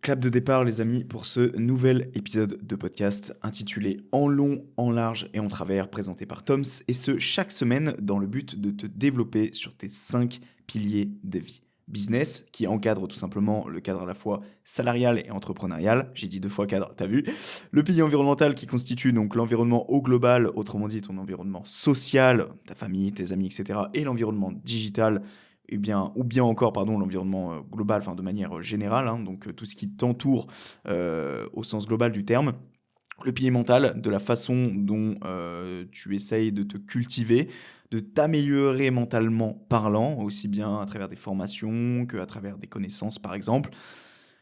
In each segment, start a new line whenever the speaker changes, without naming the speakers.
Clap de départ les amis pour ce nouvel épisode de podcast intitulé En long, en large et en travers, présenté par Toms, et ce chaque semaine dans le but de te développer sur tes 5 piliers de vie. Business, qui encadre tout simplement le cadre à la fois salarial et entrepreneurial, j'ai dit 2 fois cadre, t'as vu. Le pilier environnemental qui constitue donc l'environnement au global, autrement dit ton environnement social, ta famille, tes amis, etc. Et l'environnement digital, ou bien encore pardon, l'environnement global, enfin de manière générale, hein, donc tout ce qui t'entoure au sens global du terme. Le pilier mental, de la façon dont tu essayes de te cultiver, de t'améliorer mentalement parlant, aussi bien à travers des formations qu'à travers des connaissances par exemple.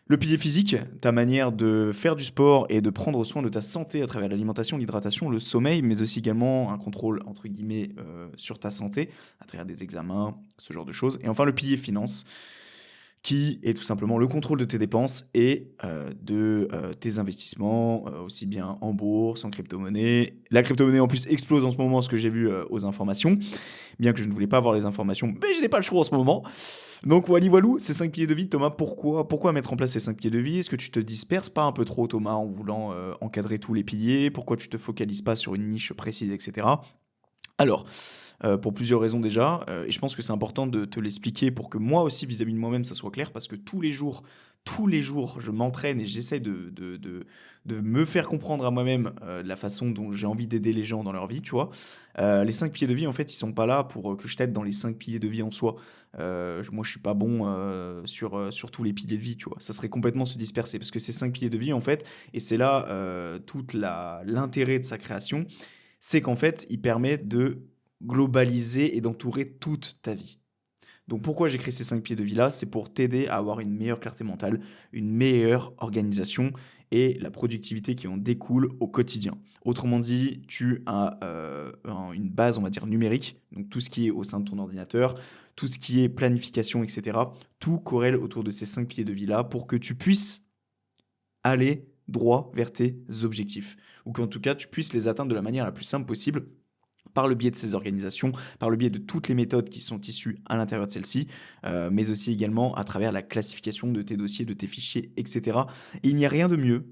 Le pilier physique, ta manière de faire du sport et de prendre soin de ta santé à travers l'alimentation, l'hydratation, le sommeil, mais aussi également un contrôle entre guillemets sur ta santé à travers des examens, ce genre de choses. Et enfin le pilier finance, qui est tout simplement le contrôle de tes dépenses et de tes investissements, aussi bien en bourse, en crypto-monnaie. La crypto-monnaie en plus explose en ce moment, ce que j'ai vu aux informations, bien que je ne voulais pas avoir les informations, mais je n'ai pas le choix en ce moment. Donc voilou, ces 5 piliers de vie, Thomas, pourquoi mettre en place ces 5 piliers de vie? Est-ce que tu te disperses pas un peu trop, Thomas, en voulant encadrer tous les piliers? Pourquoi tu te focalises pas sur une niche précise, etc. Alors, pour plusieurs raisons déjà, et je pense que c'est important de te l'expliquer pour que moi aussi, vis-à-vis de moi-même, ça soit clair, parce que tous les jours, je m'entraîne et j'essaie de me faire comprendre à moi-même la façon dont j'ai envie d'aider les gens dans leur vie, tu vois. Les 5 piliers de vie, en fait, ils sont pas là pour que je t'aide dans les 5 piliers de vie en soi. Moi, je suis pas bon sur tous les piliers de vie, tu vois. Ça serait complètement se disperser, parce que ces 5 piliers de vie, en fait, et c'est là l'intérêt de sa création, c'est qu'en fait, il permet de globaliser et d'entourer toute ta vie. Donc pourquoi j'ai créé ces 5 pieds de vie là? C'est pour t'aider à avoir une meilleure clarté mentale, une meilleure organisation et la productivité qui en découle au quotidien. Autrement dit, tu as une base, on va dire, numérique, donc tout ce qui est au sein de ton ordinateur, tout ce qui est planification, etc. Tout corrèle autour de ces 5 piliers de vie là pour que tu puisses aller droit vers tes objectifs. Ou qu'en tout cas, tu puisses les atteindre de la manière la plus simple possible par le biais de ces organisations, par le biais de toutes les méthodes qui sont issues à l'intérieur de celles-ci, mais aussi également à travers la classification de tes dossiers, de tes fichiers, etc. Et il n'y a rien de mieux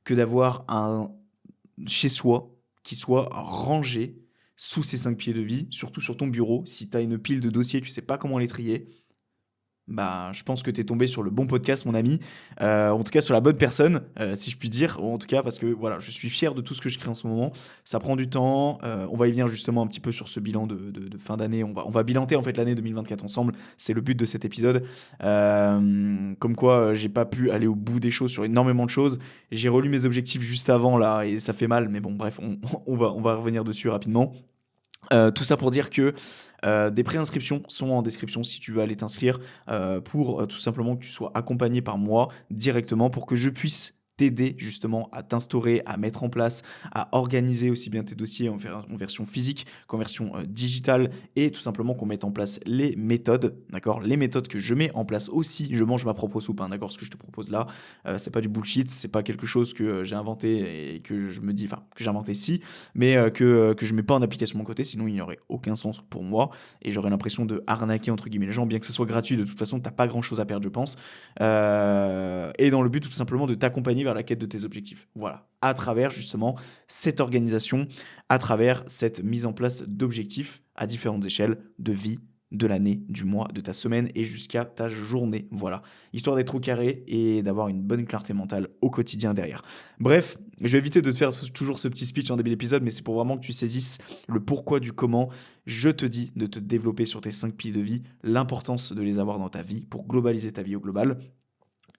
que d'avoir un chez soi qui soit rangé sous ces 5 pieds de vie, surtout sur ton bureau. Si tu as une pile de dossiers, tu sais pas comment les trier, bah, je pense que tu es tombé sur le bon podcast, mon ami. En tout cas, sur la bonne personne, si je puis dire. Ou en tout cas, parce que voilà, je suis fier de tout ce que je crée en ce moment. Ça prend du temps. On va y venir justement un petit peu sur ce bilan de fin d'année. On va bilanter en fait l'année 2024 ensemble. C'est le but de cet épisode. Comme quoi, j'ai pas pu aller au bout des choses sur énormément de choses. J'ai relu mes objectifs juste avant là et ça fait mal. Mais bon, bref, on va revenir dessus rapidement. Tout ça pour dire que des préinscriptions sont en description si tu veux aller t'inscrire pour tout simplement que tu sois accompagné par moi directement pour que je puisse t'aider justement à t'instaurer, à mettre en place, à organiser aussi bien tes dossiers en version physique qu'en version digitale et tout simplement qu'on mette en place les méthodes, d'accord? Les méthodes que je mets en place aussi, je mange ma propre soupe, hein, d'accord? Ce que je te propose là, c'est pas du bullshit, c'est pas quelque chose que j'ai inventé et que je me dis, enfin, que j'ai inventé si, mais que je mets pas en application de mon côté, sinon il n'y aurait aucun sens pour moi et j'aurais l'impression de arnaquer entre guillemets les gens, bien que ce soit gratuit, de toute façon t'as pas grand chose à perdre je pense, et dans le but tout simplement de t'accompagner vers la quête de tes objectifs, voilà, à travers justement cette organisation, à travers cette mise en place d'objectifs à différentes échelles de vie, de l'année, du mois, de ta semaine et jusqu'à ta journée, voilà, histoire d'être au carré et d'avoir une bonne clarté mentale au quotidien derrière. Bref, je vais éviter de te faire toujours ce petit speech en début d'épisode, mais c'est pour vraiment que tu saisisses le pourquoi du comment. Je te dis de te développer sur tes 5 piliers de vie, l'importance de les avoir dans ta vie pour globaliser ta vie au global.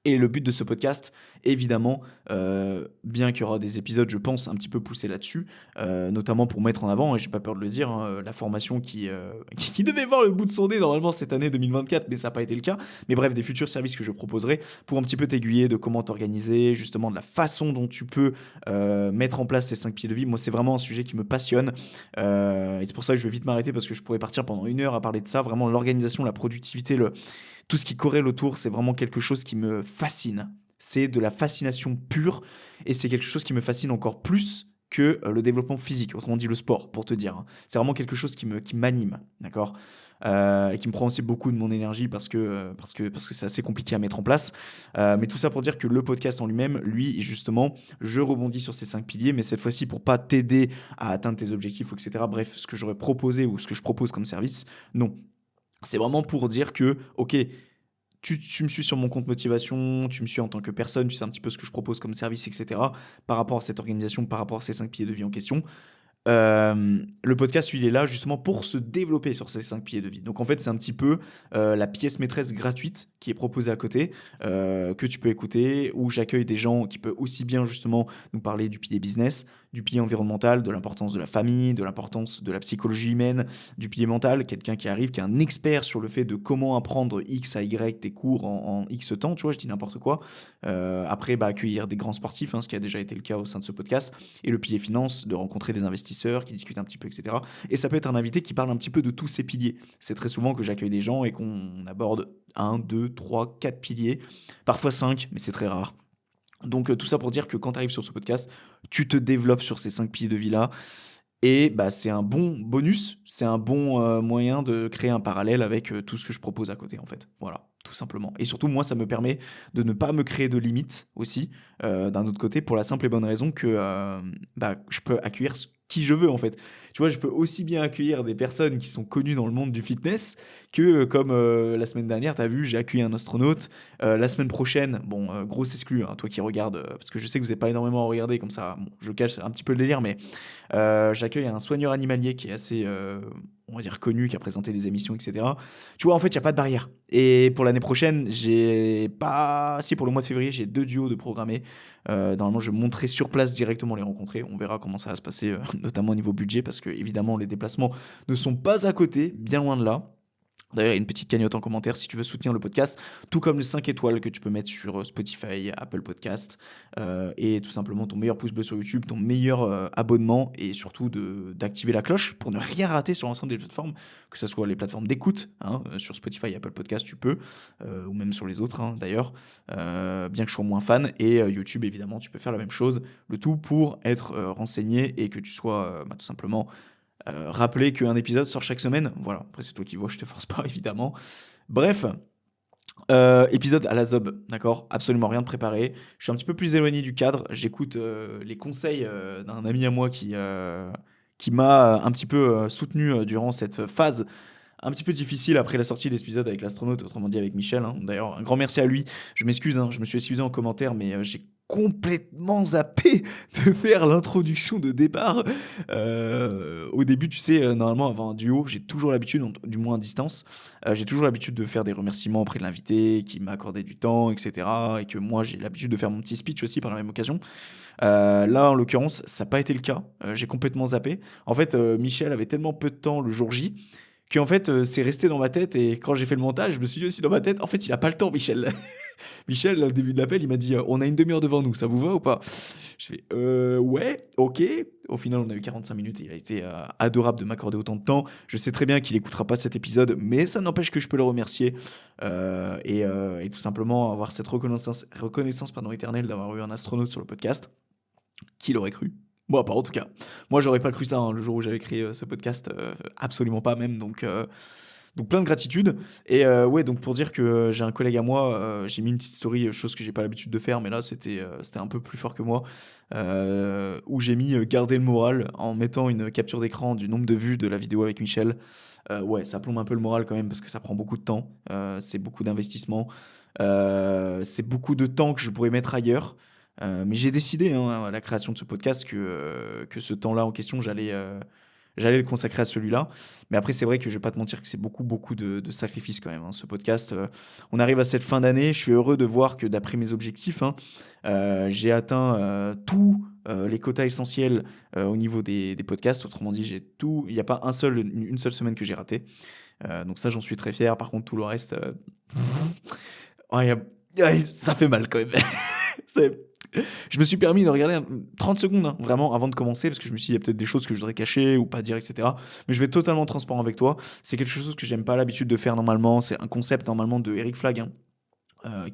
Et le but de ce podcast, évidemment, bien qu'il y aura des épisodes, je pense, un petit peu poussés là-dessus, notamment pour mettre en avant, et j'ai pas peur de le dire, hein, la formation qui devait voir le bout de son nez normalement cette année 2024, mais ça n'a pas été le cas. Mais bref, des futurs services que je proposerai pour un petit peu t'aiguiller de comment t'organiser, justement de la façon dont tu peux mettre en place ces 5 pieds de vie. Moi, c'est vraiment un sujet qui me passionne, et c'est pour ça que je vais vite m'arrêter parce que je pourrais partir pendant 1 heure à parler de ça. Vraiment, l'organisation, la productivité, tout ce qui corrèle autour, c'est vraiment quelque chose qui me fascine. C'est de la fascination pure et c'est quelque chose qui me fascine encore plus que le développement physique, autrement dit le sport, pour te dire, hein. C'est vraiment quelque chose qui m'anime, d'accord, et qui me prend aussi beaucoup de mon énergie parce que c'est assez compliqué à mettre en place. Mais tout ça pour dire que le podcast en lui-même, lui, justement, je rebondis sur ces 5 piliers, mais cette fois-ci pour pas t'aider à atteindre tes objectifs, etc. Bref, ce que j'aurais proposé ou ce que je propose comme service, non. C'est vraiment pour dire que, ok, tu me suis sur mon compte motivation, tu me suis en tant que personne, tu sais un petit peu ce que je propose comme service, etc. Par rapport à cette organisation, par rapport à ces 5 piliers de vie en question. Le podcast, lui, il est là justement pour se développer sur ces 5 piliers de vie. Donc en fait, c'est un petit peu la pièce maîtresse gratuite qui est proposée à côté, que tu peux écouter, où j'accueille des gens qui peuvent aussi bien justement nous parler du pilier business, du pilier environnemental, de l'importance de la famille, de l'importance de la psychologie humaine, du pilier mental, quelqu'un qui arrive, qui est un expert sur le fait de comment apprendre X à Y tes cours en X temps, tu vois, je dis n'importe quoi. Après, accueillir des grands sportifs, hein, ce qui a déjà été le cas au sein de ce podcast, et le pilier finance, de rencontrer des investisseurs qui discutent un petit peu, etc. Et ça peut être un invité qui parle un petit peu de tous ces piliers. C'est très souvent que j'accueille des gens et qu'on aborde 1, 2, 3, 4 piliers, parfois 5, mais c'est très rare. Donc tout ça pour dire que quand tu arrives sur ce podcast, tu te développes sur ces 5 piliers de vie-là. Et c'est un bon bonus, c'est un bon moyen de créer un parallèle avec tout ce que je propose à côté, en fait. Voilà, tout simplement. Et surtout, moi, ça me permet de ne pas me créer de limites aussi, d'un autre côté, pour la simple et bonne raison que je peux accueillir qui je veux, en fait. Tu vois, je peux aussi bien accueillir des personnes qui sont connues dans le monde du fitness que, comme la semaine dernière, tu as vu, j'ai accueilli un astronaute. La semaine prochaine, bon, grosse exclue, hein, toi qui regardes, parce que je sais que vous n'êtes pas énormément à regarder, comme ça, bon, je cache un petit peu le délire, mais j'accueille un soigneur animalier qui est assez, on va dire, connu, qui a présenté des émissions, etc. Tu vois, en fait, il n'y a pas de barrière. Et pour l'année prochaine, j'ai pas... Si, pour le mois de février, j'ai 2 duos de programmés. Normalement, je monterai sur place directement les rencontrer. On verra comment ça va se passer, notamment au niveau budget, parce que, évidemment, les déplacements ne sont pas à côté, bien loin de là. D'ailleurs, il y a une petite cagnotte en commentaire si tu veux soutenir le podcast, tout comme les 5 étoiles que tu peux mettre sur Spotify, Apple Podcast, et tout simplement ton meilleur pouce bleu sur YouTube, ton meilleur abonnement, et surtout d'activer la cloche pour ne rien rater sur l'ensemble des plateformes, que ce soit les plateformes d'écoute, hein, sur Spotify, Apple Podcast, tu peux, ou même sur les autres, hein, d'ailleurs, bien que je sois moins fan, et YouTube, évidemment, tu peux faire la même chose, le tout pour être renseigné et que tu sois tout simplement rappeler qu'un épisode sort chaque semaine. Voilà, après c'est toi qui vois, je te force pas évidemment. Bref, épisode à la zob, d'accord. Absolument rien de préparé. Je suis un petit peu plus éloigné du cadre. J'écoute les conseils d'un ami à moi qui m'a un petit peu soutenu durant cette phase un petit peu difficile après la sortie de l'épisode avec l'astronaute, autrement dit avec Michel, hein. D'ailleurs, un grand merci à lui. Je m'excuse, hein, je me suis excusé en commentaire, mais j'ai complètement zappé de faire l'introduction de départ. Au début, tu sais, normalement, avant un duo, j'ai toujours l'habitude, du moins à distance, j'ai toujours l'habitude de faire des remerciements auprès de l'invité qui m'a accordé du temps, etc. Et que moi, j'ai l'habitude de faire mon petit speech aussi par la même occasion. Là, en l'occurrence, ça n'a pas été le cas. J'ai complètement zappé. En fait, Michel avait tellement peu de temps le jour J qu'en fait, c'est resté dans ma tête. Et quand j'ai fait le montage, je me suis dit aussi dans ma tête, en fait, il a pas le temps, Michel. Michel, au début de l'appel, il m'a dit on a une demi-heure devant nous, ça vous va ou pas? Je fais ouais, ok. Au final, on a eu 45 minutes et il a été adorable de m'accorder autant de temps. Je sais très bien qu'il écoutera pas cet épisode, mais ça n'empêche que je peux le remercier et tout simplement avoir cette reconnaissance éternelle d'avoir eu un astronaute sur le podcast. Qui l'aurait cru? Moi, pas en tout cas. Moi, j'aurais pas cru ça hein, le jour où j'avais créé ce podcast. Absolument pas même. Donc plein de gratitude. Et ouais, donc pour dire que j'ai un collègue à moi, j'ai mis une petite story, chose que j'ai pas l'habitude de faire, mais là c'était un peu plus fort que moi, où j'ai mis garder le moral en mettant une capture d'écran du nombre de vues de la vidéo avec Michel. Ouais, ça plombe un peu le moral quand même parce que ça prend beaucoup de temps, c'est beaucoup d'investissement, c'est beaucoup de temps que je pourrais mettre ailleurs. Mais j'ai décidé hein, à la création de ce podcast que ce temps-là en question, j'allais le consacrer à celui-là. Mais après, c'est vrai que je vais pas te mentir que c'est beaucoup, beaucoup de sacrifices quand même, hein, ce podcast. On arrive à cette fin d'année. Je suis heureux de voir que d'après mes objectifs, hein, j'ai atteint tous les quotas essentiels au niveau des podcasts. Autrement dit, j'ai tout. Il n'y a pas une seule semaine que j'ai raté. Donc ça, j'en suis très fier. Par contre, tout le reste, ouais, ouais, ça fait mal quand même. C'est- Je me suis permis de regarder 30 secondes, hein, vraiment, avant de commencer, parce que je me suis dit, il y a peut-être des choses que je voudrais cacher ou pas dire, etc. Mais je vais être totalement transparent avec toi. C'est quelque chose que j'aime pas l'habitude de faire normalement. C'est un concept normalement de Eric Flag, hein,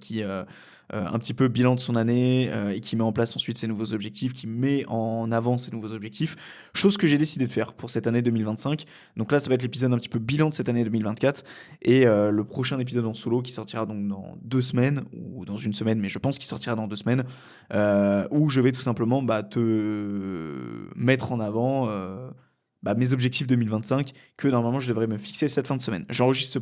qui un petit peu bilan de son année et qui met en place ensuite ses nouveaux objectifs, qui met en avant ses nouveaux objectifs, chose que j'ai décidé de faire pour cette année 2025. Donc là, ça va être l'épisode un petit peu bilan de cette année 2024 et le prochain épisode en solo qui sortira donc dans 2 semaines ou dans une semaine, mais je pense qu'il sortira dans 2 semaines, où je vais tout simplement te mettre en avant mes objectifs 2025 que normalement je devrais me fixer cette fin de semaine. J'enregistre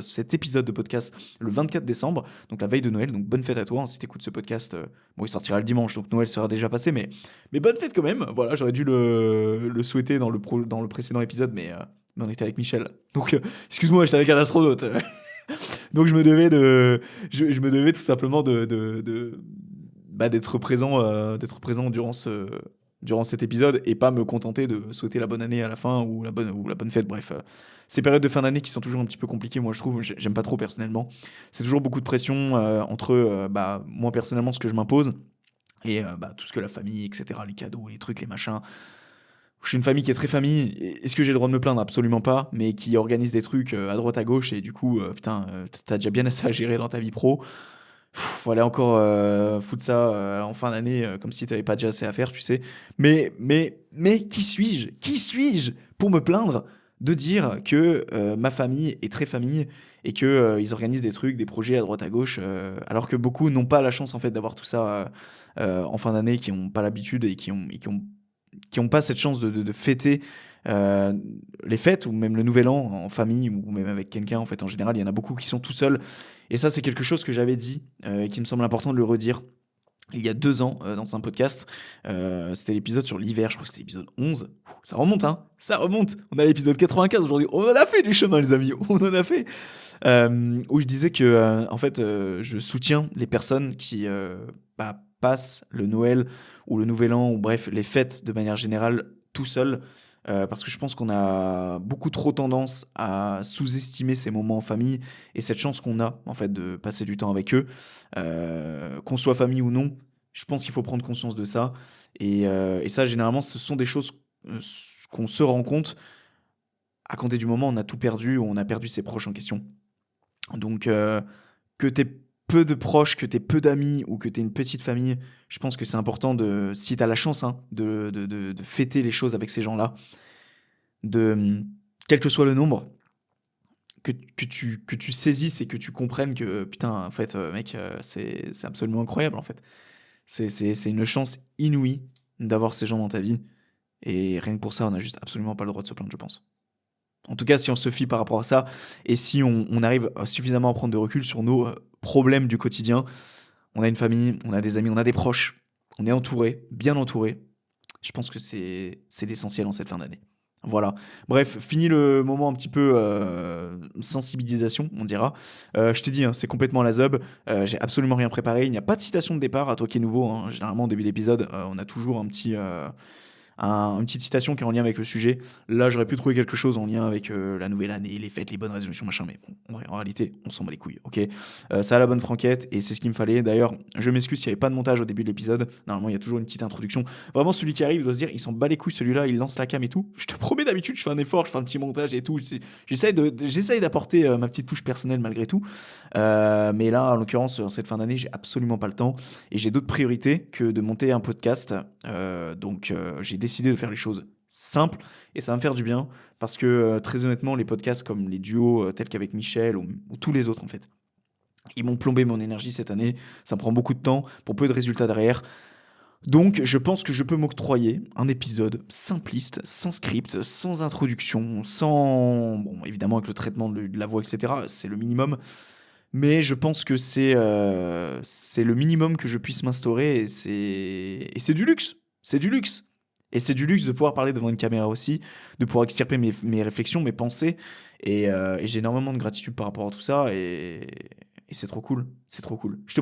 cet épisode de podcast le 24 décembre, donc la veille de Noël, donc bonne fête à toi, hein, si t'écoutes ce podcast. Bon, il sortira le dimanche, donc Noël sera déjà passé, mais bonne fête quand même. Voilà, j'aurais dû le souhaiter dans le précédent épisode, mais on était avec Michel. Donc, excuse-moi, j'étais avec un astronaute. Donc je me devais tout simplement d'être présent durant cet épisode et pas me contenter de souhaiter la bonne année à la fin ou la bonne fête. Bref, ces périodes de fin d'année qui sont toujours un petit peu compliquées, moi je trouve, j'aime pas trop personnellement. C'est toujours beaucoup de pression entre moi personnellement ce que je m'impose et tout ce que la famille, etc., les cadeaux, les trucs, les machins. Je suis une famille qui est très famille. Est-ce que j'ai le droit de me plaindre? Absolument pas, mais qui organise des trucs à droite à gauche et du coup, t'as déjà bien assez à gérer dans ta vie pro. Faut aller encore foutre ça en fin d'année comme si t'avais pas déjà assez à faire, tu sais. Mais qui suis-je? Qui suis-je pour me plaindre de dire que ma famille est très famille et que ils organisent des trucs, des projets à droite à gauche, alors que beaucoup n'ont pas la chance en fait d'avoir tout ça en fin d'année, qui n'ont pas l'habitude et qui ont pas cette chance de fêter euh, les fêtes ou même le nouvel an en famille ou même avec quelqu'un. En fait, en général, il y en a beaucoup qui sont tout seuls. Et ça, c'est quelque chose que j'avais dit et qui me semble important de le redire. Il y a 2 ans, dans un podcast, c'était l'épisode sur l'hiver, je crois que c'était l'épisode 11. Ça remonte, hein, ça remonte. On a l'épisode 95 aujourd'hui. On en a fait du chemin, les amis, on en a fait. Où je disais que, en fait, je soutiens les personnes qui passent le Noël ou le Nouvel An, ou bref, les fêtes de manière générale, tout seul. Parce que je pense qu'on a beaucoup trop tendance à sous-estimer ces moments en famille et cette chance qu'on a en fait de passer du temps avec eux, qu'on soit famille ou non. Je pense qu'il faut prendre conscience de ça et ça généralement ce sont des choses qu'on se rend compte à compter du moment où on a tout perdu ou on a perdu ses proches en question. Donc que t'aies peu de proches, que t'aies peu d'amis ou que t'aies une petite famille, je pense que c'est important de, si t'as la chance hein, de fêter les choses avec ces gens-là, de quel que soit le nombre, que tu saisisses et que tu comprennes que putain, en fait, mec, c'est absolument incroyable en fait. C'est une chance inouïe d'avoir ces gens dans ta vie. Et rien que pour ça, on n'a juste absolument pas le droit de se plaindre, je pense. En tout cas, si on se fie par rapport à ça, et si on arrive suffisamment à prendre de recul sur nos problèmes du quotidien, on a une famille, on a des amis, on a des proches, on est entouré, bien entouré. Je pense que c'est l'essentiel en cette fin d'année. Voilà. Bref, fini le moment un petit peu sensibilisation, on dira. Je te dis, hein, c'est complètement la zob. J'ai absolument rien préparé. Il n'y a pas de citation de départ à toi qui est nouveau, hein. Généralement, au début d'épisode, on a toujours une petite citation qui est en lien avec le sujet. Là, j'aurais pu trouver quelque chose en lien avec la nouvelle année, les fêtes, les bonnes résolutions, machin, mais bon, en réalité, on s'en bat les couilles, ok. Ça a la bonne franquette et c'est ce qu'il me fallait. D'ailleurs, je m'excuse s'il n'y avait pas de montage au début de l'épisode. Normalement, il y a toujours une petite introduction. Vraiment, celui qui arrive, il doit se dire, il s'en bat les couilles, celui-là, il lance la cam et tout. Je te promets, d'habitude, je fais un effort, je fais un petit montage et tout. J'essaye d'apporter ma petite touche personnelle malgré tout. Mais là, en l'occurrence, en cette fin d'année, j'ai absolument pas le temps et j'ai d'autres priorités que de monter un podcast. Donc, j'ai décidé de faire les choses simples et ça va me faire du bien parce que très honnêtement, les podcasts comme les duos tels qu'avec Michel ou tous les autres en fait, ils m'ont plombé mon énergie cette année. Ça me prend beaucoup de temps pour peu de résultats derrière. Donc, je pense que je peux m'octroyer un épisode simpliste, sans script, sans introduction, sans. Bon, évidemment, avec le traitement de la voix, etc., c'est le minimum. Mais je pense que c'est le minimum que je puisse m'instaurer et c'est du luxe. C'est du luxe. Et c'est du luxe de pouvoir parler devant une caméra aussi, de pouvoir extirper mes réflexions, mes pensées. Et j'ai énormément de gratitude par rapport à tout ça. Et c'est trop cool. C'est trop cool. Je te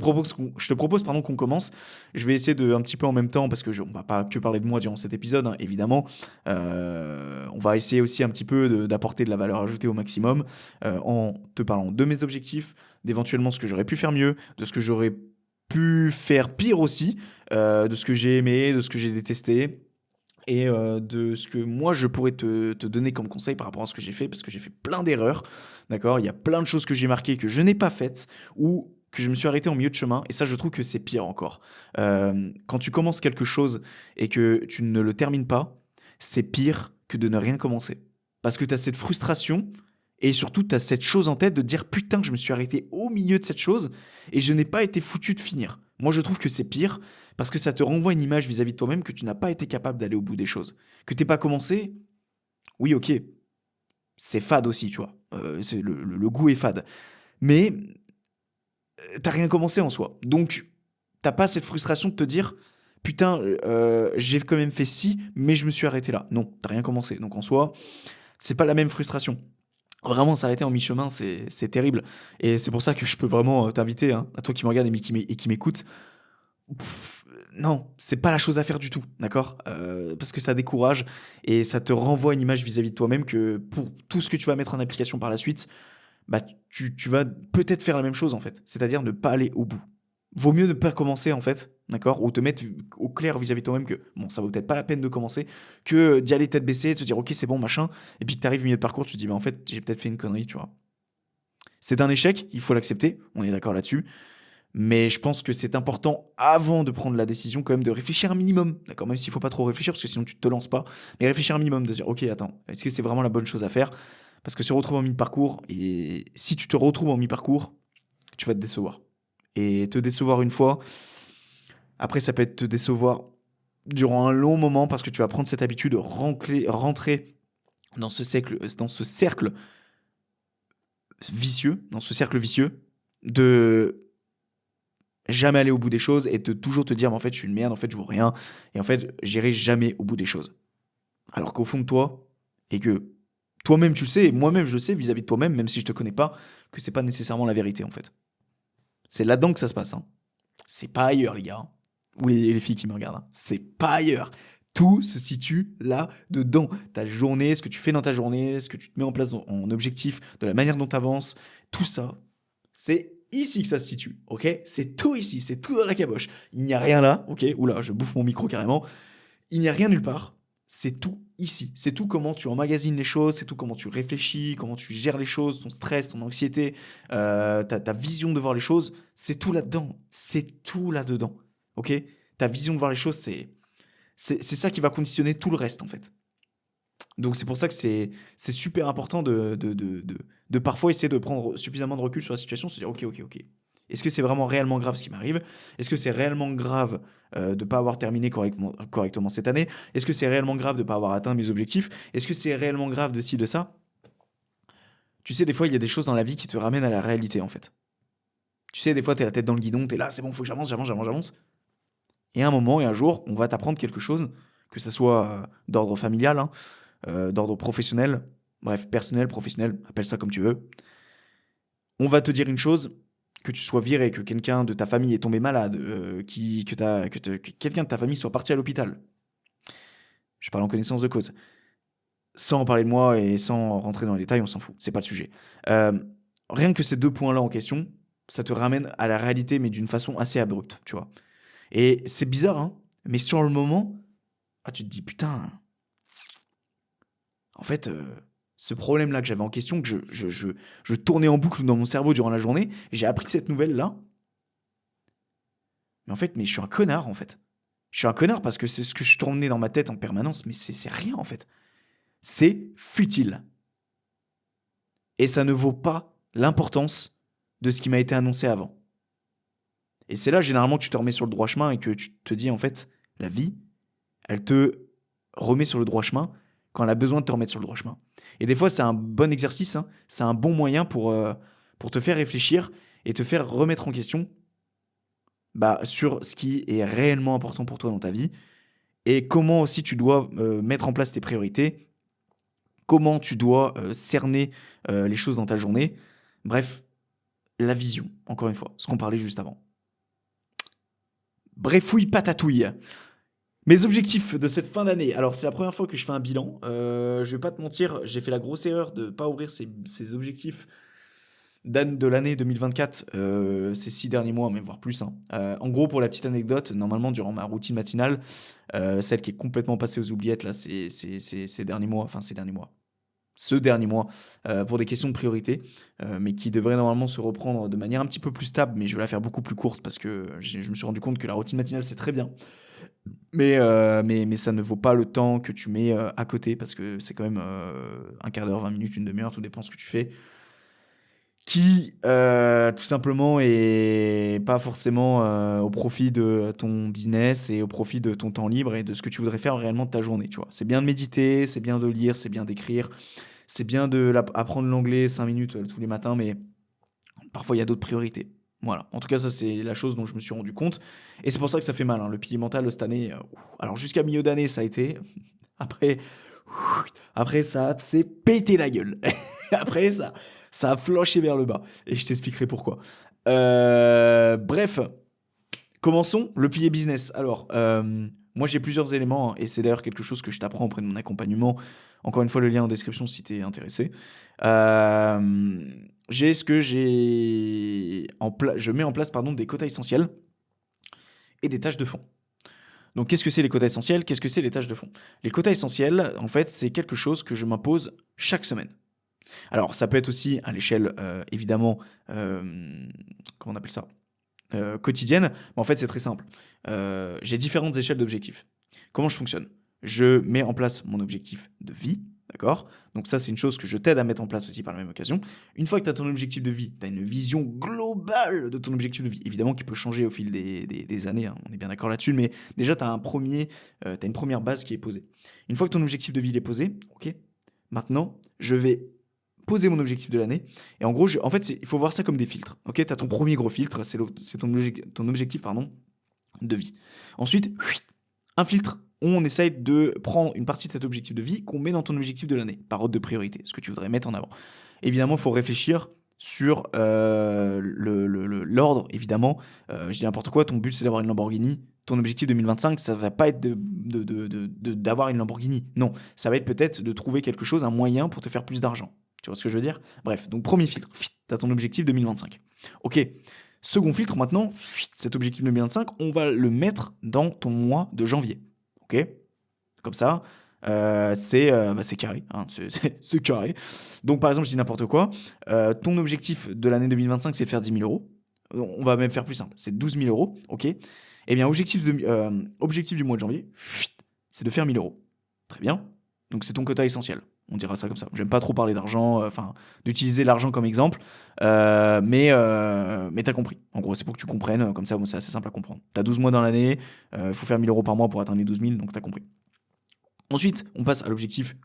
propose pardon, qu'on commence. Je vais essayer de, un petit peu en même temps, parce que on va pas que parler de moi durant cet épisode, hein, évidemment. On va essayer aussi un petit peu d'apporter de la valeur ajoutée au maximum en te parlant de mes objectifs, d'éventuellement ce que j'aurais pu faire mieux, de ce que j'aurais pu faire pire aussi, de ce que j'ai aimé, de ce que j'ai détesté, et de ce que moi je pourrais te donner comme conseil par rapport à ce que j'ai fait, parce que j'ai fait plein d'erreurs, d'accord. Il y a plein de choses que j'ai marquées que je n'ai pas faites, ou que je me suis arrêté en milieu de chemin, et ça, je trouve que c'est pire encore. Quand tu commences quelque chose et que tu ne le termines pas, c'est pire que de ne rien commencer. Parce que tu as cette frustration, et surtout, tu as cette chose en tête de dire putain, je me suis arrêté au milieu de cette chose, et je n'ai pas été foutu de finir. Moi, je trouve que c'est pire, parce que ça te renvoie une image vis-à-vis de toi-même que tu n'as pas été capable d'aller au bout des choses. Que t'aies pas commencé, oui, ok, c'est fade aussi, tu vois. Le goût est fade. Mais t'as rien commencé en soi. Donc, t'as pas cette frustration de te dire putain, j'ai quand même fait ci, mais je me suis arrêté là. Non, t'as rien commencé. Donc en soi, c'est pas la même frustration. Vraiment, s'arrêter en mi-chemin, c'est terrible. Et c'est pour ça que je peux vraiment t'inviter, hein, à toi qui me regarde et qui m'écoute. Non, c'est pas la chose à faire du tout, d'accord. Parce que ça décourage et ça te renvoie une image vis-à-vis de toi-même que pour tout ce que tu vas mettre en application par la suite, bah tu vas peut-être faire la même chose en fait, c'est-à-dire ne pas aller au bout. Vaut mieux ne pas commencer en fait, d'accord, ou te mettre au clair vis-à-vis de toi-même que bon, ça vaut peut-être pas la peine de commencer, que d'y aller tête baissée, de se dire ok c'est bon machin, et puis que t'arrives au milieu de parcours, tu te dis bah en fait j'ai peut-être fait une connerie, tu vois. C'est un échec, il faut l'accepter, on est d'accord là-dessus. Mais je pense que c'est important, avant de prendre la décision, quand même, de réfléchir un minimum. D'accord, même s'il faut pas trop réfléchir, parce que sinon tu te lances pas. Mais réfléchir un minimum, de dire, ok, attends, est-ce que c'est vraiment la bonne chose à faire? Parce que se retrouver en mi-parcours, et si tu te retrouves en mi-parcours, tu vas te décevoir. Et te décevoir une fois, après ça peut être te décevoir durant un long moment, parce que tu vas prendre cette habitude de rentrer dans ce cercle vicieux, de jamais aller au bout des choses et de toujours te dire mais en fait je suis une merde, en fait je vaux rien et en fait j'irai jamais au bout des choses. Alors qu'au fond de toi, et que toi-même tu le sais, et moi-même je le sais vis-à-vis de toi-même, même si je te connais pas, que c'est pas nécessairement la vérité en fait. C'est là-dedans que ça se passe, hein. C'est pas ailleurs les gars, hein. Ou les filles qui me regardent, hein. C'est pas ailleurs. Tout se situe là-dedans. Ta journée, ce que tu fais dans ta journée, ce que tu te mets en place en objectif, de la manière dont tu avances, tout ça, c'est ici que ça se situe, ok. C'est tout ici, c'est tout dans la caboche. Il n'y a rien là, ok. Oula, je bouffe mon micro carrément. Il n'y a rien nulle part. C'est tout ici. C'est tout comment tu emmagasines les choses, c'est tout comment tu réfléchis, comment tu gères les choses, ton stress, ton anxiété, ta vision de voir les choses. C'est tout là-dedans. C'est tout là-dedans, ok. Ta vision de voir les choses, c'est ça qui va conditionner tout le reste en fait. Donc c'est pour ça que c'est super important de parfois essayer de prendre suffisamment de recul sur la situation, se dire ok. Est-ce que c'est vraiment réellement grave ce qui m'arrive? Est-ce que c'est réellement grave de ne pas avoir terminé correctement cette année? Est-ce que c'est réellement grave de ne pas avoir atteint mes objectifs? Est-ce que c'est réellement grave de ci, de ça? Tu sais, des fois, il y a des choses dans la vie qui te ramènent à la réalité en fait. Tu sais, des fois, tu es la tête dans le guidon, tu es là, c'est bon, faut que j'avance. Et à un moment et un jour, on va t'apprendre quelque chose, que ce soit d'ordre familial, hein, d'ordre professionnel, bref, personnel, professionnel, appelle ça comme tu veux. On va te dire une chose, que tu sois viré, que quelqu'un de ta famille est tombé malade, que quelqu'un de ta famille soit parti à l'hôpital. Je parle en connaissance de cause. Sans parler de moi et sans rentrer dans les détails, on s'en fout, c'est pas le sujet. Euh, Rien que ces deux points-là en question, ça te ramène à la réalité, mais d'une façon assez abrupte, tu vois. Et c'est bizarre, hein, mais sur le moment, tu te dis putain, en fait, ce problème-là que j'avais en question, que je tournais en boucle dans mon cerveau durant la journée, j'ai appris cette nouvelle-là. Mais en fait, je suis un connard, en fait. Je suis un connard parce que c'est ce que je tournais dans ma tête en permanence, mais c'est rien, en fait. C'est futile. Et ça ne vaut pas l'importance de ce qui m'a été annoncé avant. Et c'est là, généralement, que tu te remets sur le droit chemin et que tu te dis, en fait, la vie, elle te remet sur le droit chemin quand elle a besoin de te remettre sur le droit chemin. Et des fois, c'est un bon exercice, hein, c'est un bon moyen pour te faire réfléchir et te faire remettre en question sur ce qui est réellement important pour toi dans ta vie et comment aussi tu dois mettre en place tes priorités, comment tu dois cerner les choses dans ta journée. Bref, la vision, encore une fois, ce qu'on parlait juste avant. Brefouille patatouille. Mes objectifs de cette fin d'année. Alors, c'est la première fois que je fais un bilan. Je vais pas te mentir, j'ai fait la grosse erreur de ne pas ouvrir ces objectifs de l'année 2024, ces 6 derniers mois, mais voire plus, hein. En gros, pour la petite anecdote, normalement, durant ma routine matinale, celle qui est complètement passée aux oubliettes là, ces derniers mois, ce dernier mois pour des questions de priorité, mais qui devrait normalement se reprendre de manière un petit peu plus stable, mais je vais la faire beaucoup plus courte parce que je me suis rendu compte que la routine matinale, c'est très bien. Mais ça ne vaut pas le temps que tu mets à côté parce que c'est quand même un quart d'heure, 20 minutes, une demi-heure, tout dépend ce que tu fais, qui tout simplement est pas forcément au profit de ton business et au profit de ton temps libre et de ce que tu voudrais faire réellement de ta journée, tu vois. C'est bien de méditer, c'est bien de lire, c'est bien d'écrire, c'est bien apprendre l'anglais 5 minutes tous les matins, mais parfois il y a d'autres priorités. Voilà. En tout cas, ça, c'est la chose dont je me suis rendu compte. Et c'est pour ça que ça fait mal, hein. Le pilier mental, cette année, alors jusqu'à milieu d'année, ça a été. Après, après ça s'est pété la gueule. Après, ça a flanché vers le bas. Et je t'expliquerai pourquoi. Bref, commençons le pilier business. Alors, moi j'ai plusieurs éléments, hein, et c'est d'ailleurs quelque chose que je t'apprends auprès de mon accompagnement. Encore une fois, le lien en description si t'es intéressé. J'ai ce que j'ai en place. Je mets en place des quotas essentiels et des tâches de fond. Donc, qu'est-ce que c'est les quotas essentiels? Qu'est-ce que c'est les tâches de fond? Les quotas essentiels, en fait, c'est quelque chose que je m'impose chaque semaine. Alors, ça peut être aussi à l'échelle, évidemment, comment on appelle ça? Quotidienne, mais en fait, c'est très simple. J'ai différentes échelles d'objectifs. Comment je fonctionne? Je mets en place mon objectif de vie, d'accord? Donc ça, c'est une chose que je t'aide à mettre en place aussi par la même occasion. Une fois que tu as ton objectif de vie, tu as une vision globale de ton objectif de vie, évidemment qui peut changer au fil des années, hein, on est bien d'accord là-dessus, mais déjà, tu as une première base qui est posée. Une fois que ton objectif de vie il est posé, ok, maintenant, je vais poser mon objectif de l'année. Et en gros, en fait, il faut voir ça comme des filtres. Ok, tu as ton premier gros filtre, c'est ton objectif de vie. Ensuite, un filtre où on essaye de prendre une partie de cet objectif de vie qu'on met dans ton objectif de l'année, par ordre de priorité, ce que tu voudrais mettre en avant. Évidemment, il faut réfléchir sur l'ordre, évidemment. Je dis n'importe quoi, ton but c'est d'avoir une Lamborghini. Ton objectif 2025, ça va pas être d'avoir une Lamborghini. Non, ça va être peut-être de trouver quelque chose, un moyen pour te faire plus d'argent. Tu vois ce que je veux dire? Bref, donc premier filtre, tu as ton objectif 2025. Ok, second filtre maintenant, cet objectif 2025, on va le mettre dans ton mois de janvier. Ok? Comme ça, c'est carré. Hein, c'est carré. Donc par exemple, je dis n'importe quoi, ton objectif de l'année 2025, c'est de faire 10 000 euros. On va même faire plus simple, c'est 12 000 euros. Ok? Eh bien, objectif du mois de janvier, c'est de faire 1 000 euros. Très bien. Donc c'est ton quota essentiel. On dira ça comme ça. J'aime pas trop parler d'argent, d'utiliser l'argent comme exemple, mais t'as compris. En gros, c'est pour que tu comprennes, comme ça, bon, c'est assez simple à comprendre. T'as 12 mois dans l'année, il faut faire 1 000 euros par mois pour atteindre les 12 000, donc t'as compris. Ensuite, on passe à l'objectif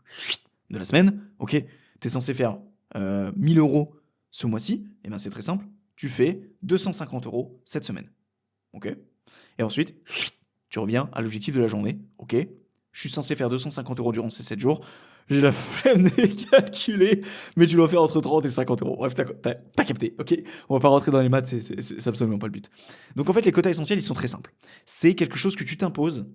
de la semaine. Ok, t'es censé faire 1 000 euros ce mois-ci, et bien c'est très simple. Tu fais 250 euros cette semaine. Ok. Et ensuite, tu reviens à l'objectif de la journée. Ok, je suis censé faire 250 euros durant ces 7 jours. J'ai la flemme de calculer, mais tu dois faire entre 30 et 50 euros. Bref, t'as capté, ok? On va pas rentrer dans les maths, c'est absolument pas le but. Donc en fait, les quotas essentiels, ils sont très simples. C'est quelque chose que tu t'imposes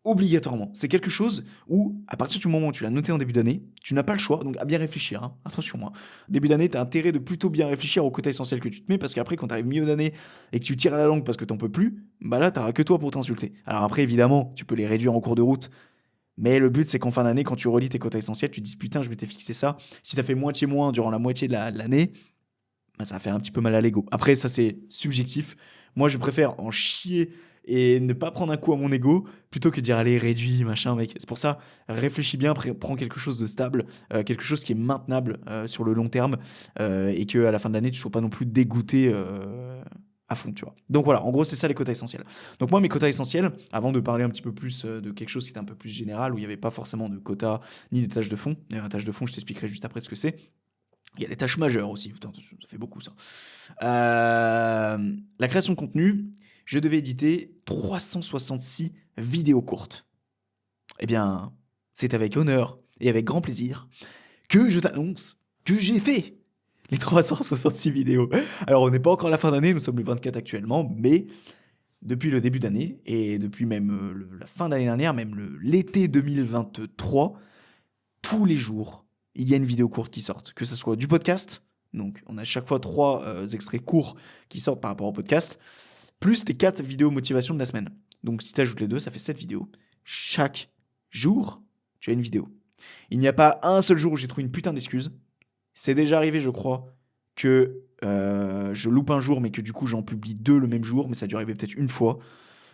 obligatoirement. C'est quelque chose où, à partir du moment où tu l'as noté en début d'année, tu n'as pas le choix, donc à bien réfléchir. Hein. Attention, moi. Début d'année, tu as intérêt de plutôt bien réfléchir aux quotas essentiels que tu te mets, parce qu'après, quand tu arrives milieu d'année et que tu tires à la langue parce que t'en peux plus, bah là, t'auras que toi pour t'insulter. Alors après, évidemment, tu peux les réduire en cours de route, mais le but, c'est qu'en fin d'année, quand tu relis tes quotas essentiels, tu te dis putain, je m'étais fixé ça. Si t'as fait moitié moins durant la moitié de l'année, bah, ça va faire un petit peu mal à l'ego. Après, ça, c'est subjectif. Moi, je préfère en chier et ne pas prendre un coup à mon ego plutôt que de dire allez, réduis, machin, mec. C'est pour ça, réfléchis bien, prends quelque chose de stable, quelque chose qui est maintenable sur le long terme et qu'à la fin de l'année, tu ne sois pas non plus dégoûté à fond, tu vois. Donc voilà, en gros, c'est ça les quotas essentiels. Donc moi, mes quotas essentiels, avant de parler un petit peu plus de quelque chose qui était un peu plus général, où il n'y avait pas forcément de quotas ni de tâches de fond. D'ailleurs, la tâche de fond, je t'expliquerai juste après ce que c'est. Il y a les tâches majeures aussi, putain, ça fait beaucoup ça. La création de contenu, je devais éditer 366 vidéos courtes. Eh bien, c'est avec honneur et avec grand plaisir que je t'annonce que j'ai fait les 366 vidéos. Alors, on n'est pas encore à la fin d'année, nous sommes le 24 actuellement, mais depuis le début d'année, et depuis même la fin d'année dernière, même l'été 2023, tous les jours, il y a une vidéo courte qui sort. Que ce soit du podcast, donc on a chaque fois 3 extraits courts qui sortent par rapport au podcast, plus les 4 vidéos motivation de la semaine. Donc si tu ajoutes les deux, ça fait 7 vidéos. Chaque jour, tu as une vidéo. Il n'y a pas un seul jour où j'ai trouvé une putain d'excuse. C'est déjà arrivé, je crois, que je loupe un jour, mais que du coup j'en publie 2 le même jour, mais ça a dû arriver peut-être une fois.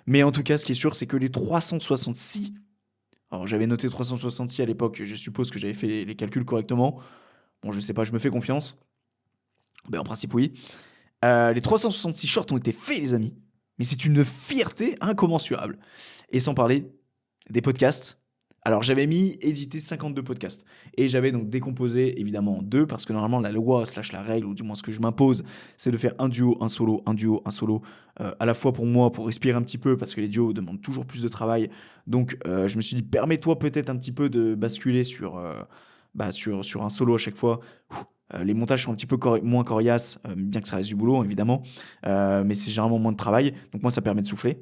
Mais en tout cas, ce qui est sûr, c'est que les 366, alors j'avais noté 366 à l'époque, je suppose que j'avais fait les calculs correctement. Bon, je sais pas, je me fais confiance. Ben, en principe, oui. Les 366 shorts ont été faits, les amis. Mais c'est une fierté incommensurable. Et sans parler des podcasts. Alors, j'avais mis éditer 52 podcasts. Et j'avais donc décomposé, évidemment, en 2, parce que normalement, la loi, slash la règle, ou du moins ce que je m'impose, c'est de faire un duo, un solo, un duo, un solo, à la fois pour moi, pour respirer un petit peu, parce que les duos demandent toujours plus de travail. Donc, je me suis dit, permets-toi peut-être un petit peu de basculer sur un solo à chaque fois. Les montages sont un petit peu moins coriaces, bien que ça reste du boulot, évidemment. Mais c'est généralement moins de travail. Donc, moi, ça permet de souffler.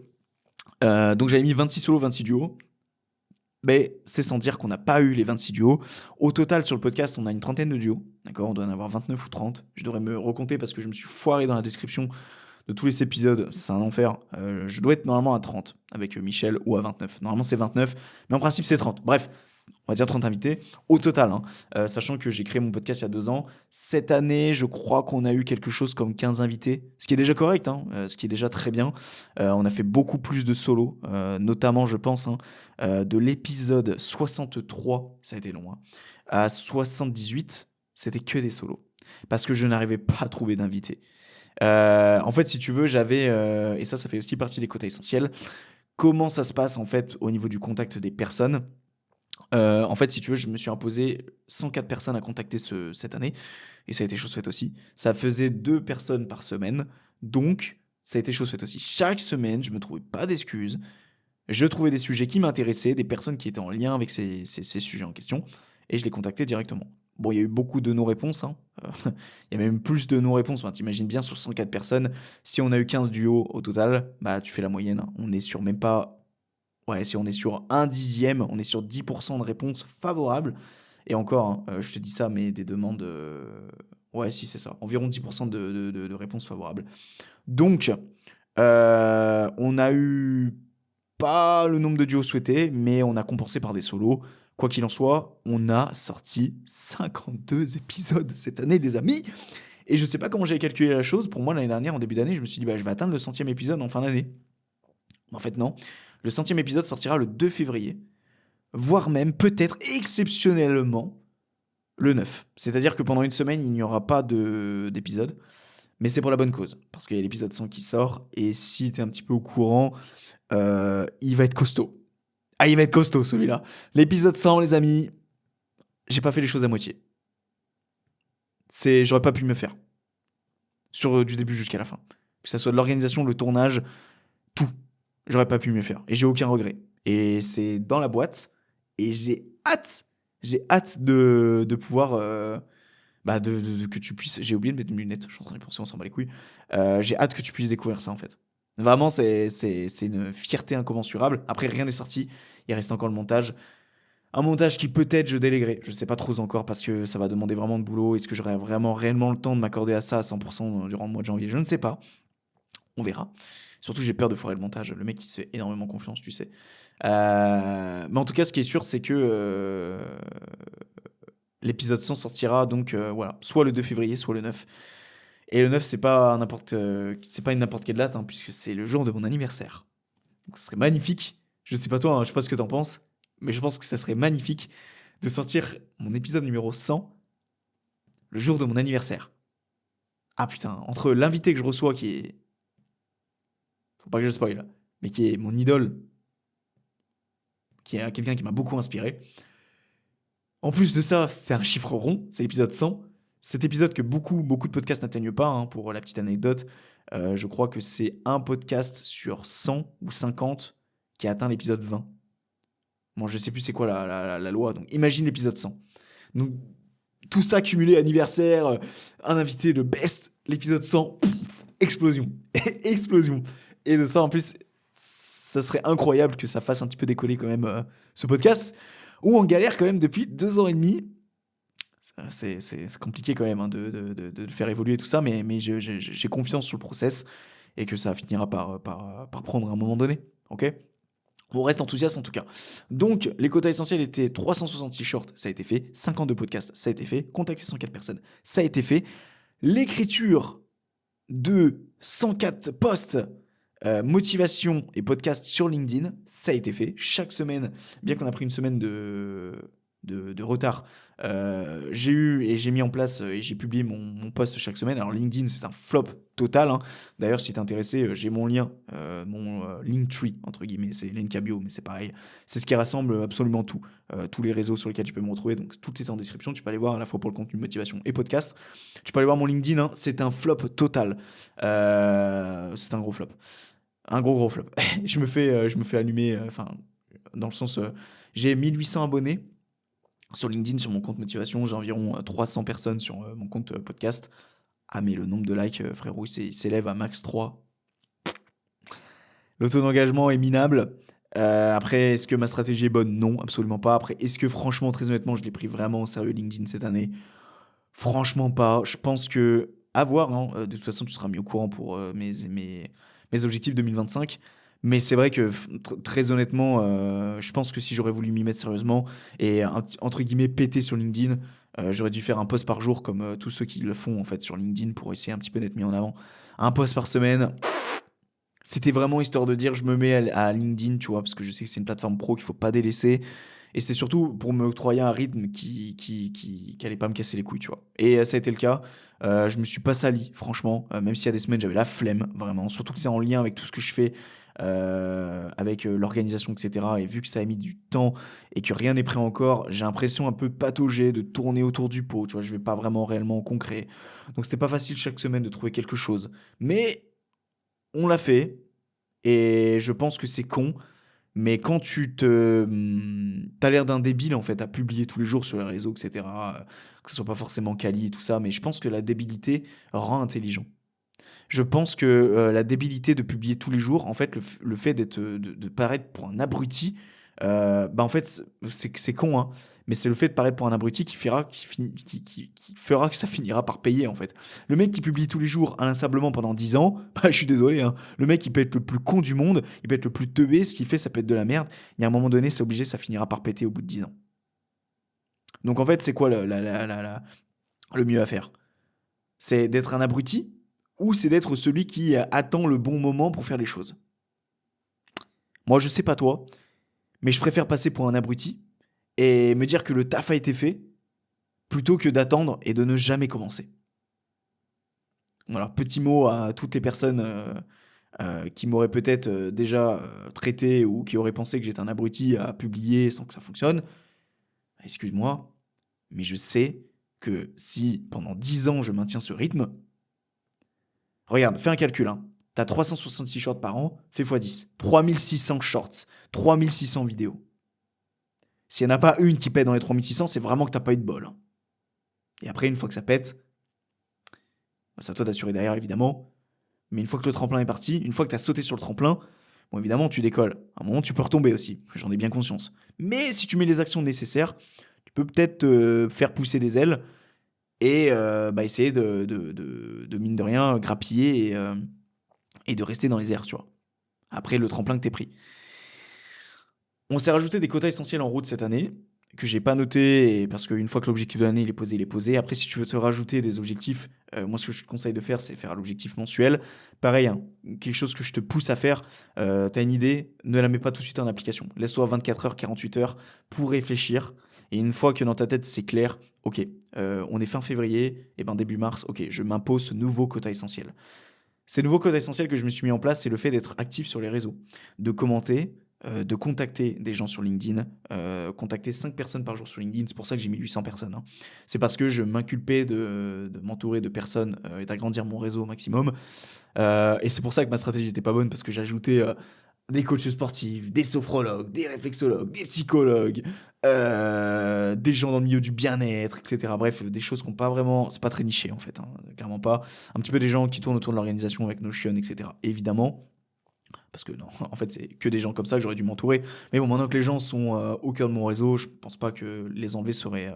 Donc, j'avais mis 26 solos, 26 duos. Mais c'est sans dire qu'on n'a pas eu les 26 duos. Au total, sur le podcast, on a une trentaine de duos. D'accord, on doit en avoir 29 ou 30. Je devrais me recompter parce que je me suis foiré dans la description de tous les épisodes. C'est un enfer. Je dois être normalement à 30 avec Michel ou à 29. Normalement, c'est 29, mais en principe, c'est 30. Bref, on va dire 30 invités au total, hein. Sachant que j'ai créé mon podcast il y a 2 ans. Cette année, je crois qu'on a eu quelque chose comme 15 invités, ce qui est déjà correct, hein, ce qui est déjà très bien. On a fait beaucoup plus de solos, notamment, je pense, hein, de l'épisode 63, ça a été long, hein, à 78, c'était que des solos. Parce que je n'arrivais pas à trouver d'invités. En fait, si tu veux, j'avais, et ça fait aussi partie des quotas essentiels, comment ça se passe en fait au niveau du contact des personnes. En fait, si tu veux, je me suis imposé 104 personnes à contacter cette année, et ça a été chose faite aussi. Ça faisait 2 personnes par semaine, donc ça a été chose faite aussi. Chaque semaine, je me trouvais pas d'excuses, je trouvais des sujets qui m'intéressaient, des personnes qui étaient en lien avec ces sujets en question, et je les contactais directement. Bon, il y a eu beaucoup de non-réponses, hein. Il y a même plus de non-réponses. Enfin, t'imagines bien, sur 104 personnes, si on a eu 15 duos au total, bah tu fais la moyenne, hein. On est sur même pas... Ouais, si on est sur un dixième, on est sur 10% de réponses favorables. Et encore, hein, je te dis ça, mais des demandes... Ouais, si, c'est ça. Environ 10% de réponses favorables. Donc, on a eu pas le nombre de duos souhaité, mais on a compensé par des solos. Quoi qu'il en soit, on a sorti 52 épisodes cette année, les amis. Et je sais pas comment j'avais calculé la chose. Pour moi, l'année dernière, en début d'année, je me suis dit, bah, je vais atteindre le 100e épisode en fin d'année. En fait, non. Le 100e épisode sortira le 2 février. Voire même, peut-être, exceptionnellement, le 9. C'est-à-dire que pendant une semaine, il n'y aura pas d'épisode. Mais c'est pour la bonne cause. Parce qu'il y a l'épisode 100 qui sort. Et si t'es un petit peu au courant, il va être costaud. Ah, il va être costaud celui-là. L'épisode 100, les amis, j'ai pas fait les choses à moitié. J'aurais pas pu mieux faire. Du début jusqu'à la fin. Que ça soit de l'organisation, le tournage, tout. J'aurais pas pu mieux faire. Et j'ai aucun regret. Et c'est dans la boîte. Et j'ai hâte de pouvoir... que tu puisses... J'ai oublié de mettre mes lunettes. Je suis en train de penser, on s'en bat les couilles. J'ai hâte que tu puisses découvrir ça, en fait. Vraiment, c'est une fierté incommensurable. Après, rien n'est sorti. Il reste encore le montage. Un montage qui peut-être je déléguerai. Je sais pas trop encore parce que ça va demander vraiment de boulot. Est-ce que j'aurai vraiment réellement le temps de m'accorder à ça à 100% durant le mois de janvier? Je ne sais pas. On verra. Surtout, j'ai peur de foirer le montage. Le mec, il se fait énormément confiance, tu sais. Mais en tout cas, ce qui est sûr, c'est que l'épisode 100 sortira donc voilà, soit le 2 février, soit le 9. Et le 9, c'est pas une n'importe quelle date, hein, puisque c'est le jour de mon anniversaire. Donc, ce serait magnifique. Je sais pas toi, hein, je sais pas ce que t'en penses, mais je pense que ça serait magnifique de sortir mon épisode numéro 100 le jour de mon anniversaire. Ah putain, entre l'invité que je reçois qui est... Faut pas que je spoil, mais qui est mon idole, qui est quelqu'un qui m'a beaucoup inspiré. En plus de ça, c'est un chiffre rond, c'est l'épisode 100. Cet épisode que beaucoup de podcasts n'atteignent pas, hein, pour la petite anecdote. Je crois que c'est un podcast sur 100 ou 50 qui a atteint l'épisode 20. Bon, je sais plus c'est quoi la loi, donc imagine l'épisode 100. Donc, tout ça cumulé, anniversaire, un invité, le best, l'épisode 100, explosion. Explosion. Et de ça, en plus, ça serait incroyable que ça fasse un petit peu décoller quand même ce podcast, où on galère quand même depuis 2 ans et demi. C'est compliqué quand même, hein, de le faire évoluer tout ça, mais j'ai confiance sur le process et que ça finira par prendre à un moment donné. Ok ? On reste enthousiaste en tout cas. Donc, les quotas essentiels étaient 366 shorts, ça a été fait. 52 podcasts, ça a été fait. Contacter 104 personnes, ça a été fait. L'écriture de 104 posts, motivation et podcast sur LinkedIn, ça a été fait. Chaque semaine, bien qu'on a pris une semaine de retard, j'ai mis en place et j'ai publié mon post chaque semaine. Alors LinkedIn, c'est un flop total, hein. D'ailleurs, si t'es intéressé, j'ai mon lien, mon Linktree, entre guillemets, c'est Linkabio, mais c'est pareil. C'est ce qui rassemble absolument tout, tous les réseaux sur lesquels tu peux me retrouver. Donc tout est en description, tu peux aller voir à la fois pour le contenu motivation et podcast. Tu peux aller voir mon LinkedIn, hein, c'est un flop total. C'est un gros flop. Un gros flop. je me fais allumer, dans le sens, j'ai 1800 abonnés sur LinkedIn, sur mon compte motivation, j'ai environ 300 personnes sur mon compte podcast. Ah mais le nombre de likes, frérot, il s'élève à max 3. Le taux d'engagement est minable. Après, est-ce que ma stratégie est bonne? Non, absolument pas. Après, est-ce que franchement, très honnêtement, je l'ai pris vraiment au sérieux LinkedIn cette année? Franchement pas. Je pense que... À voir, hein. De toute façon, tu seras mis au courant pour mes objectifs 2025. Mais c'est vrai que, très honnêtement, je pense que si j'aurais voulu m'y mettre sérieusement et, entre guillemets, péter sur LinkedIn, j'aurais dû faire un post par jour comme tous ceux qui le font en fait sur LinkedIn pour essayer un petit peu d'être mis en avant. Un post par semaine, c'était vraiment histoire de dire je me mets à LinkedIn, tu vois, parce que je sais que c'est une plateforme pro qu'il faut pas délaisser. Et c'est surtout pour me octroyer un rythme qui allait pas me casser les couilles, tu vois. Et ça a été le cas. Je me suis pas sali, franchement. Même s'il y a des semaines, j'avais la flemme, vraiment. Surtout que c'est en lien avec tout ce que je fais, avec l'organisation, etc. Et vu que ça a mis du temps et que rien n'est prêt encore, j'ai l'impression un peu patauger, de tourner autour du pot, tu vois. Je vais pas vraiment réellement au concret. Donc c'était pas facile chaque semaine de trouver quelque chose. Mais on l'a fait. Et je pense que c'est con. Mais quand t'as l'air d'un débile en fait à publier tous les jours sur les réseaux, etc., que ce soit pas forcément quali et tout ça, mais je pense que la débilité rend intelligent. Je pense que la débilité de publier tous les jours, en fait, le fait de paraître pour un abruti, en fait, c'est con, hein, mais c'est le fait de paraître pour un abruti qui fera que ça finira par payer, en fait. Le mec qui publie tous les jours inlassablement pendant 10 ans, je suis désolé, hein, le mec, il peut être le plus con du monde, il peut être le plus teubé, ce qu'il fait, ça peut être de la merde. Il y a un moment donné, c'est obligé, ça finira par péter au bout de 10 ans. Donc, en fait, c'est quoi le mieux à faire? C'est d'être un abruti ou c'est d'être celui qui attend le bon moment pour faire les choses? Moi, je sais pas toi, mais je préfère passer pour un abruti et me dire que le taf a été fait plutôt que d'attendre et de ne jamais commencer. Voilà, petit mot à toutes les personnes qui m'auraient peut-être déjà traité ou qui auraient pensé que j'étais un abruti à publier sans que ça fonctionne. Excuse-moi, mais je sais que si pendant 10 ans je maintiens ce rythme, regarde, fais un calcul, hein. T'as 366 shorts par an, fais x10. 3600 shorts, 3600 vidéos. S'il n'y en a pas une qui pète dans les 3600, c'est vraiment que t'as pas eu de bol, hein. Et après, une fois que ça pète, c'est à toi d'assurer derrière, évidemment. Mais une fois que le tremplin est parti, une fois que t'as sauté sur le tremplin, bon, évidemment, tu décolles. À un moment, tu peux retomber aussi, j'en ai bien conscience. Mais si tu mets les actions nécessaires, tu peux peut-être te faire pousser des ailes et essayer de mine de rien, grappiller et de rester dans les airs, tu vois. Après le tremplin que t'es pris. On s'est rajouté des quotas essentiels en route cette année, que j'ai pas noté, parce qu'une fois que l'objectif de l'année il est posé, il est posé. Après, si tu veux te rajouter des objectifs, moi ce que je te conseille de faire, c'est faire l'objectif mensuel. Pareil, hein, quelque chose que je te pousse à faire, t'as une idée, ne la mets pas tout de suite en application. Laisse-toi 24 heures, 48 heures pour réfléchir. Et une fois que dans ta tête c'est clair, ok, on est fin février, et ben début mars, ok, je m'impose ce nouveau quota essentiel. Ces nouveaux codes essentiels que je me suis mis en place, c'est le fait d'être actif sur les réseaux, de commenter, de contacter des gens sur LinkedIn, contacter 5 personnes par jour sur LinkedIn, c'est pour ça que j'ai mis 800 personnes, hein. C'est parce que je m'inculpais de m'entourer de personnes et d'agrandir mon réseau au maximum. Et c'est pour ça que ma stratégie n'était pas bonne, parce que j'ajoutais des coachs sportifs, des sophrologues, des réflexologues, des psychologues, des gens dans le milieu du bien-être, etc. Bref, des choses qui n'ont pas vraiment... C'est pas très niché en fait, hein, clairement pas. Un petit peu des gens qui tournent autour de l'organisation avec Notion, etc. Évidemment, parce que non, en fait c'est que des gens comme ça que j'aurais dû m'entourer. Mais bon, maintenant que les gens sont au cœur de mon réseau, je pense pas que les enlever serait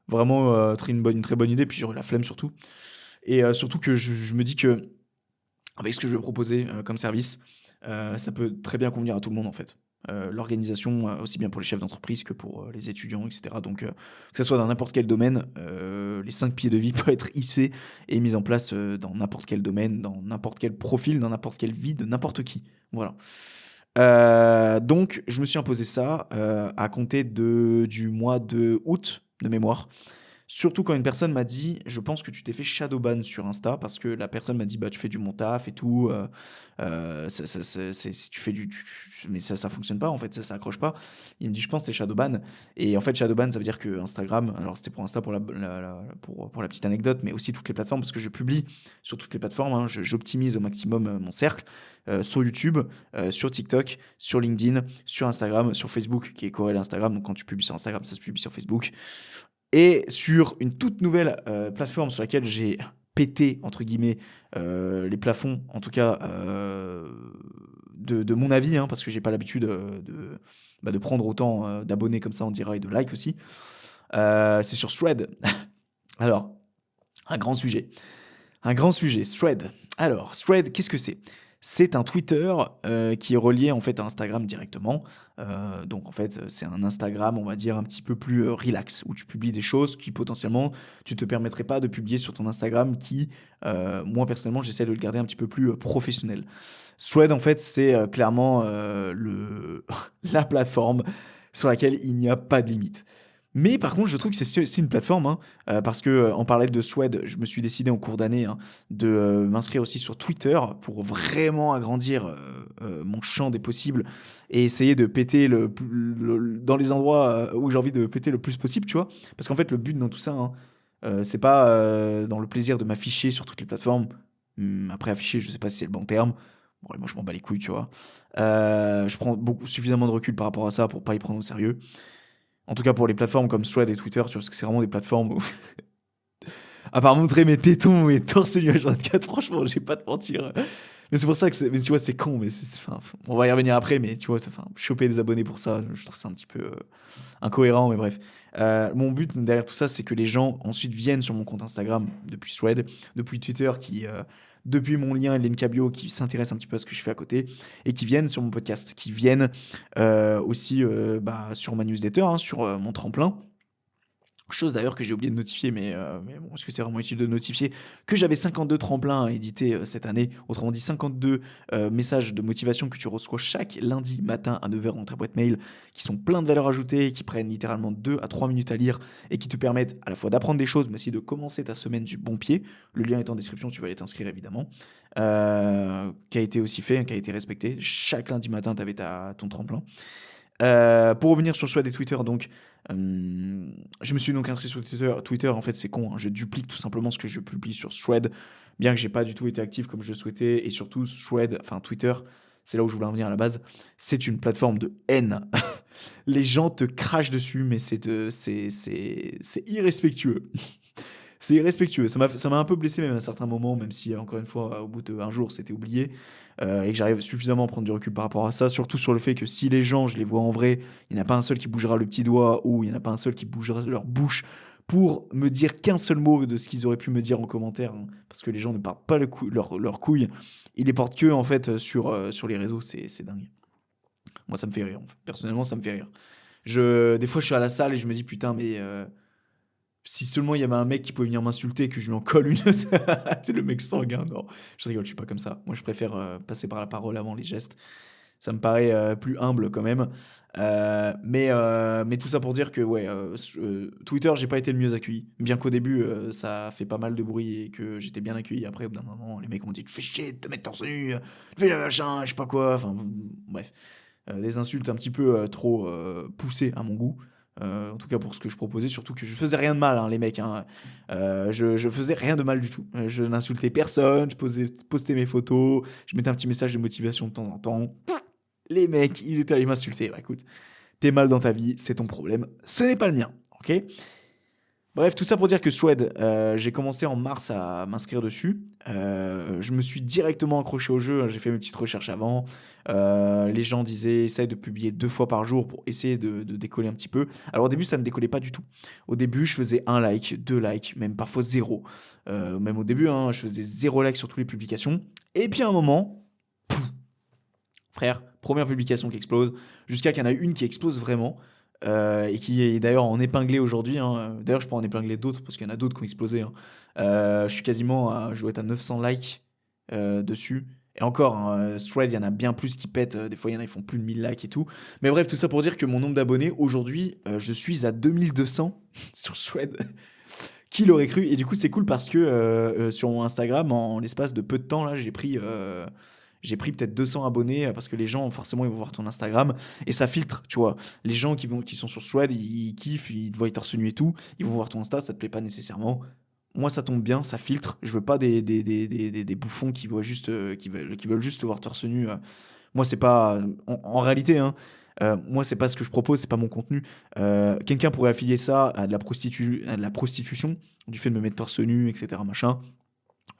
vraiment une très bonne idée, puis j'aurais la flemme surtout. Et surtout que je me dis que avec ce que je vais proposer comme service, ça peut très bien convenir à tout le monde en fait. l'organisation, aussi bien pour les chefs d'entreprise que pour les étudiants, etc. Donc, que ce soit dans n'importe quel domaine, les 5 piliers de vie peuvent être hissés et mis en place dans n'importe quel domaine, dans n'importe quel profil, dans n'importe quelle vie de n'importe qui. Voilà. Donc, je me suis imposé ça à compter du mois de août de mémoire. Surtout quand une personne m'a dit, je pense que tu t'es fait shadowban sur Insta parce que la personne m'a dit, bah tu fais du mon taf et tout, si tu fais mais ça fonctionne pas en fait, ça accroche pas. Il me dit, je pense que t'es shadowban. Et en fait, shadowban, ça veut dire que Instagram, alors c'était pour Insta pour pour la petite anecdote, mais aussi toutes les plateformes parce que je publie sur toutes les plateformes, hein, j'optimise au maximum mon cercle, sur YouTube, sur TikTok, sur LinkedIn, sur Instagram, sur Facebook qui est corrélé à Instagram. Donc quand tu publies sur Instagram, ça se publie sur Facebook. Et sur une toute nouvelle plateforme sur laquelle j'ai pété, entre guillemets, les plafonds, en tout cas de mon avis, hein, parce que j'ai pas l'habitude de prendre autant d'abonnés comme ça, on dira, et de likes aussi. C'est sur Thread. Alors, un grand sujet. Thread. Alors, Thread, qu'est-ce que c'est ? C'est un Twitter qui est relié en fait à Instagram directement. Donc en fait, c'est un Instagram, on va dire, un petit peu plus relax, où tu publies des choses qui potentiellement tu te permettrais pas de publier sur ton Instagram qui, moi personnellement, j'essaie de le garder un petit peu plus professionnel. Thread, en fait, c'est clairement la plateforme sur laquelle il n'y a pas de limite. Mais par contre, je trouve que c'est une plateforme, hein, parce que en parallèle de Thread, je me suis décidé en cours d'année de m'inscrire aussi sur Twitter pour vraiment agrandir mon champ des possibles et essayer de péter dans les endroits où j'ai envie de péter le plus possible, tu vois. Parce qu'en fait, le but dans tout ça, hein, c'est pas dans le plaisir de m'afficher sur toutes les plateformes. Après, afficher, je sais pas si c'est le bon terme. Bon, moi, je m'en bats les couilles, tu vois. Je prends suffisamment de recul par rapport à ça pour pas y prendre au sérieux. En tout cas pour les plateformes comme Thread et Twitter, tu vois, parce que c'est vraiment des plateformes où... à part montrer mes tétons et torse nu H24, franchement, j'ai pas de mentir. Mais c'est pour ça que mais tu vois, c'est con, mais enfin, on va y revenir après, mais tu vois, enfin, choper des abonnés pour ça, je trouve ça un petit peu incohérent, mais bref. Mon but derrière tout ça, c'est que les gens ensuite viennent sur mon compte Instagram depuis Thread, depuis Twitter, depuis mon lien et le link bio, qui s'intéressent un petit peu à ce que je fais à côté, et qui viennent sur mon podcast, qui viennent aussi sur ma newsletter, hein, sur mon tremplin. Chose d'ailleurs que j'ai oublié de notifier, mais bon, est-ce que c'est vraiment utile de notifier que j'avais 52 tremplins à éditer cette année, autrement dit 52 messages de motivation que tu reçois chaque lundi matin à 9h dans ta boîte mail, qui sont pleins de valeur ajoutée, qui prennent littéralement 2 à 3 minutes à lire et qui te permettent à la fois d'apprendre des choses, mais aussi de commencer ta semaine du bon pied. Le lien est en description, tu vas aller t'inscrire évidemment. Qui a été aussi fait, qui a été respecté. Chaque lundi matin, tu avais ton tremplin. Pour revenir sur Thread et Twitter, donc, je me suis donc inscrit sur Twitter, en fait, c'est con, hein, je duplique tout simplement ce que je publie sur Thread, bien que j'ai pas du tout été actif comme je le souhaitais, et surtout, Twitter, c'est là où je voulais en venir à la base, c'est une plateforme de haine. Les gens te crachent dessus, mais c'est irrespectueux. C'est irrespectueux. Ça m'a un peu blessé même à certains moments, même si, encore une fois, au bout d'un jour, c'était oublié. Et que j'arrive suffisamment à prendre du recul par rapport à ça. Surtout sur le fait que si les gens, je les vois en vrai, il n'y en a pas un seul qui bougera le petit doigt ou il n'y en a pas un seul qui bougera leur bouche pour me dire qu'un seul mot de ce qu'ils auraient pu me dire en commentaire. Hein, parce que les gens ne partent pas leurs couilles. Ils les portent que, en fait, sur les réseaux. C'est dingue. Moi, ça me fait rire. Personnellement, ça me fait rire. Des fois, je suis à la salle et je me dis, putain, mais... si seulement il y avait un mec qui pouvait venir m'insulter et que je lui en colle une. C'est le mec sanguin. Non, je rigole, je suis pas comme ça. Moi, je préfère passer par la parole avant les gestes. Ça me paraît plus humble quand même. Mais tout ça pour dire que ouais, Twitter, j'ai pas été le mieux accueilli. Bien qu'au début, ça a fait pas mal de bruit et que j'étais bien accueilli. Après, au bout d'un moment, les mecs m'ont dit: tu fais chier de te mettre torse nu, tu fais le machin, je sais pas quoi. Enfin, bref. Des insultes un petit peu trop poussées à mon goût. En tout cas pour ce que je proposais, surtout que je faisais rien de mal, hein, les mecs. Hein. Je faisais rien de mal du tout. Je n'insultais personne, je postais mes photos, je mettais un petit message de motivation de temps en temps. Les mecs, ils étaient allés m'insulter. Bah écoute, t'es mal dans ta vie, c'est ton problème, ce n'est pas le mien, ok ? Bref, tout ça pour dire que Thread, j'ai commencé en mars à m'inscrire dessus. Je me suis directement accroché au jeu, hein, j'ai fait mes petites recherches avant. Les gens disaient, essaye de publier 2 fois par jour pour essayer de décoller un petit peu. Alors au début, ça ne décollait pas du tout. Au début, je faisais 1 like, 2 likes, même parfois 0. Même au début, hein, je faisais 0 like sur toutes les publications. Et puis à un moment, frère, première publication qui explose, jusqu'à qu'il y en a une qui explose vraiment, et qui est d'ailleurs en épinglé aujourd'hui, hein. D'ailleurs, je pourrais en épingler d'autres, parce qu'il y en a d'autres qui ont explosé, hein. Je suis quasiment je dois être à 900 likes dessus. Et encore, hein, Thread, il y en a bien plus qui pètent. Des fois, il y en a, ils font plus de 1000 likes et tout. Mais bref, tout ça pour dire que mon nombre d'abonnés, aujourd'hui, je suis à 2200 sur Thread. Qui l'aurait cru? Et du coup, c'est cool parce que sur mon Instagram, en l'espace de peu de temps, là, j'ai pris peut-être 200 abonnés parce que les gens, forcément, ils vont voir ton Instagram et ça filtre, tu vois. Les gens qui sont sur Thread, ils kiffent, ils te voient torse nu et tout, ils vont voir ton Insta, ça te plaît pas nécessairement. Moi, ça tombe bien, ça filtre. Je veux pas des bouffons qui voient juste, qui veulent juste te voir torse nu. Moi, c'est pas. En réalité, hein, moi, c'est pas ce que je propose, c'est pas mon contenu. Quelqu'un pourrait affilier ça à de la prostitution, du fait de me mettre torse nu, etc. Machin.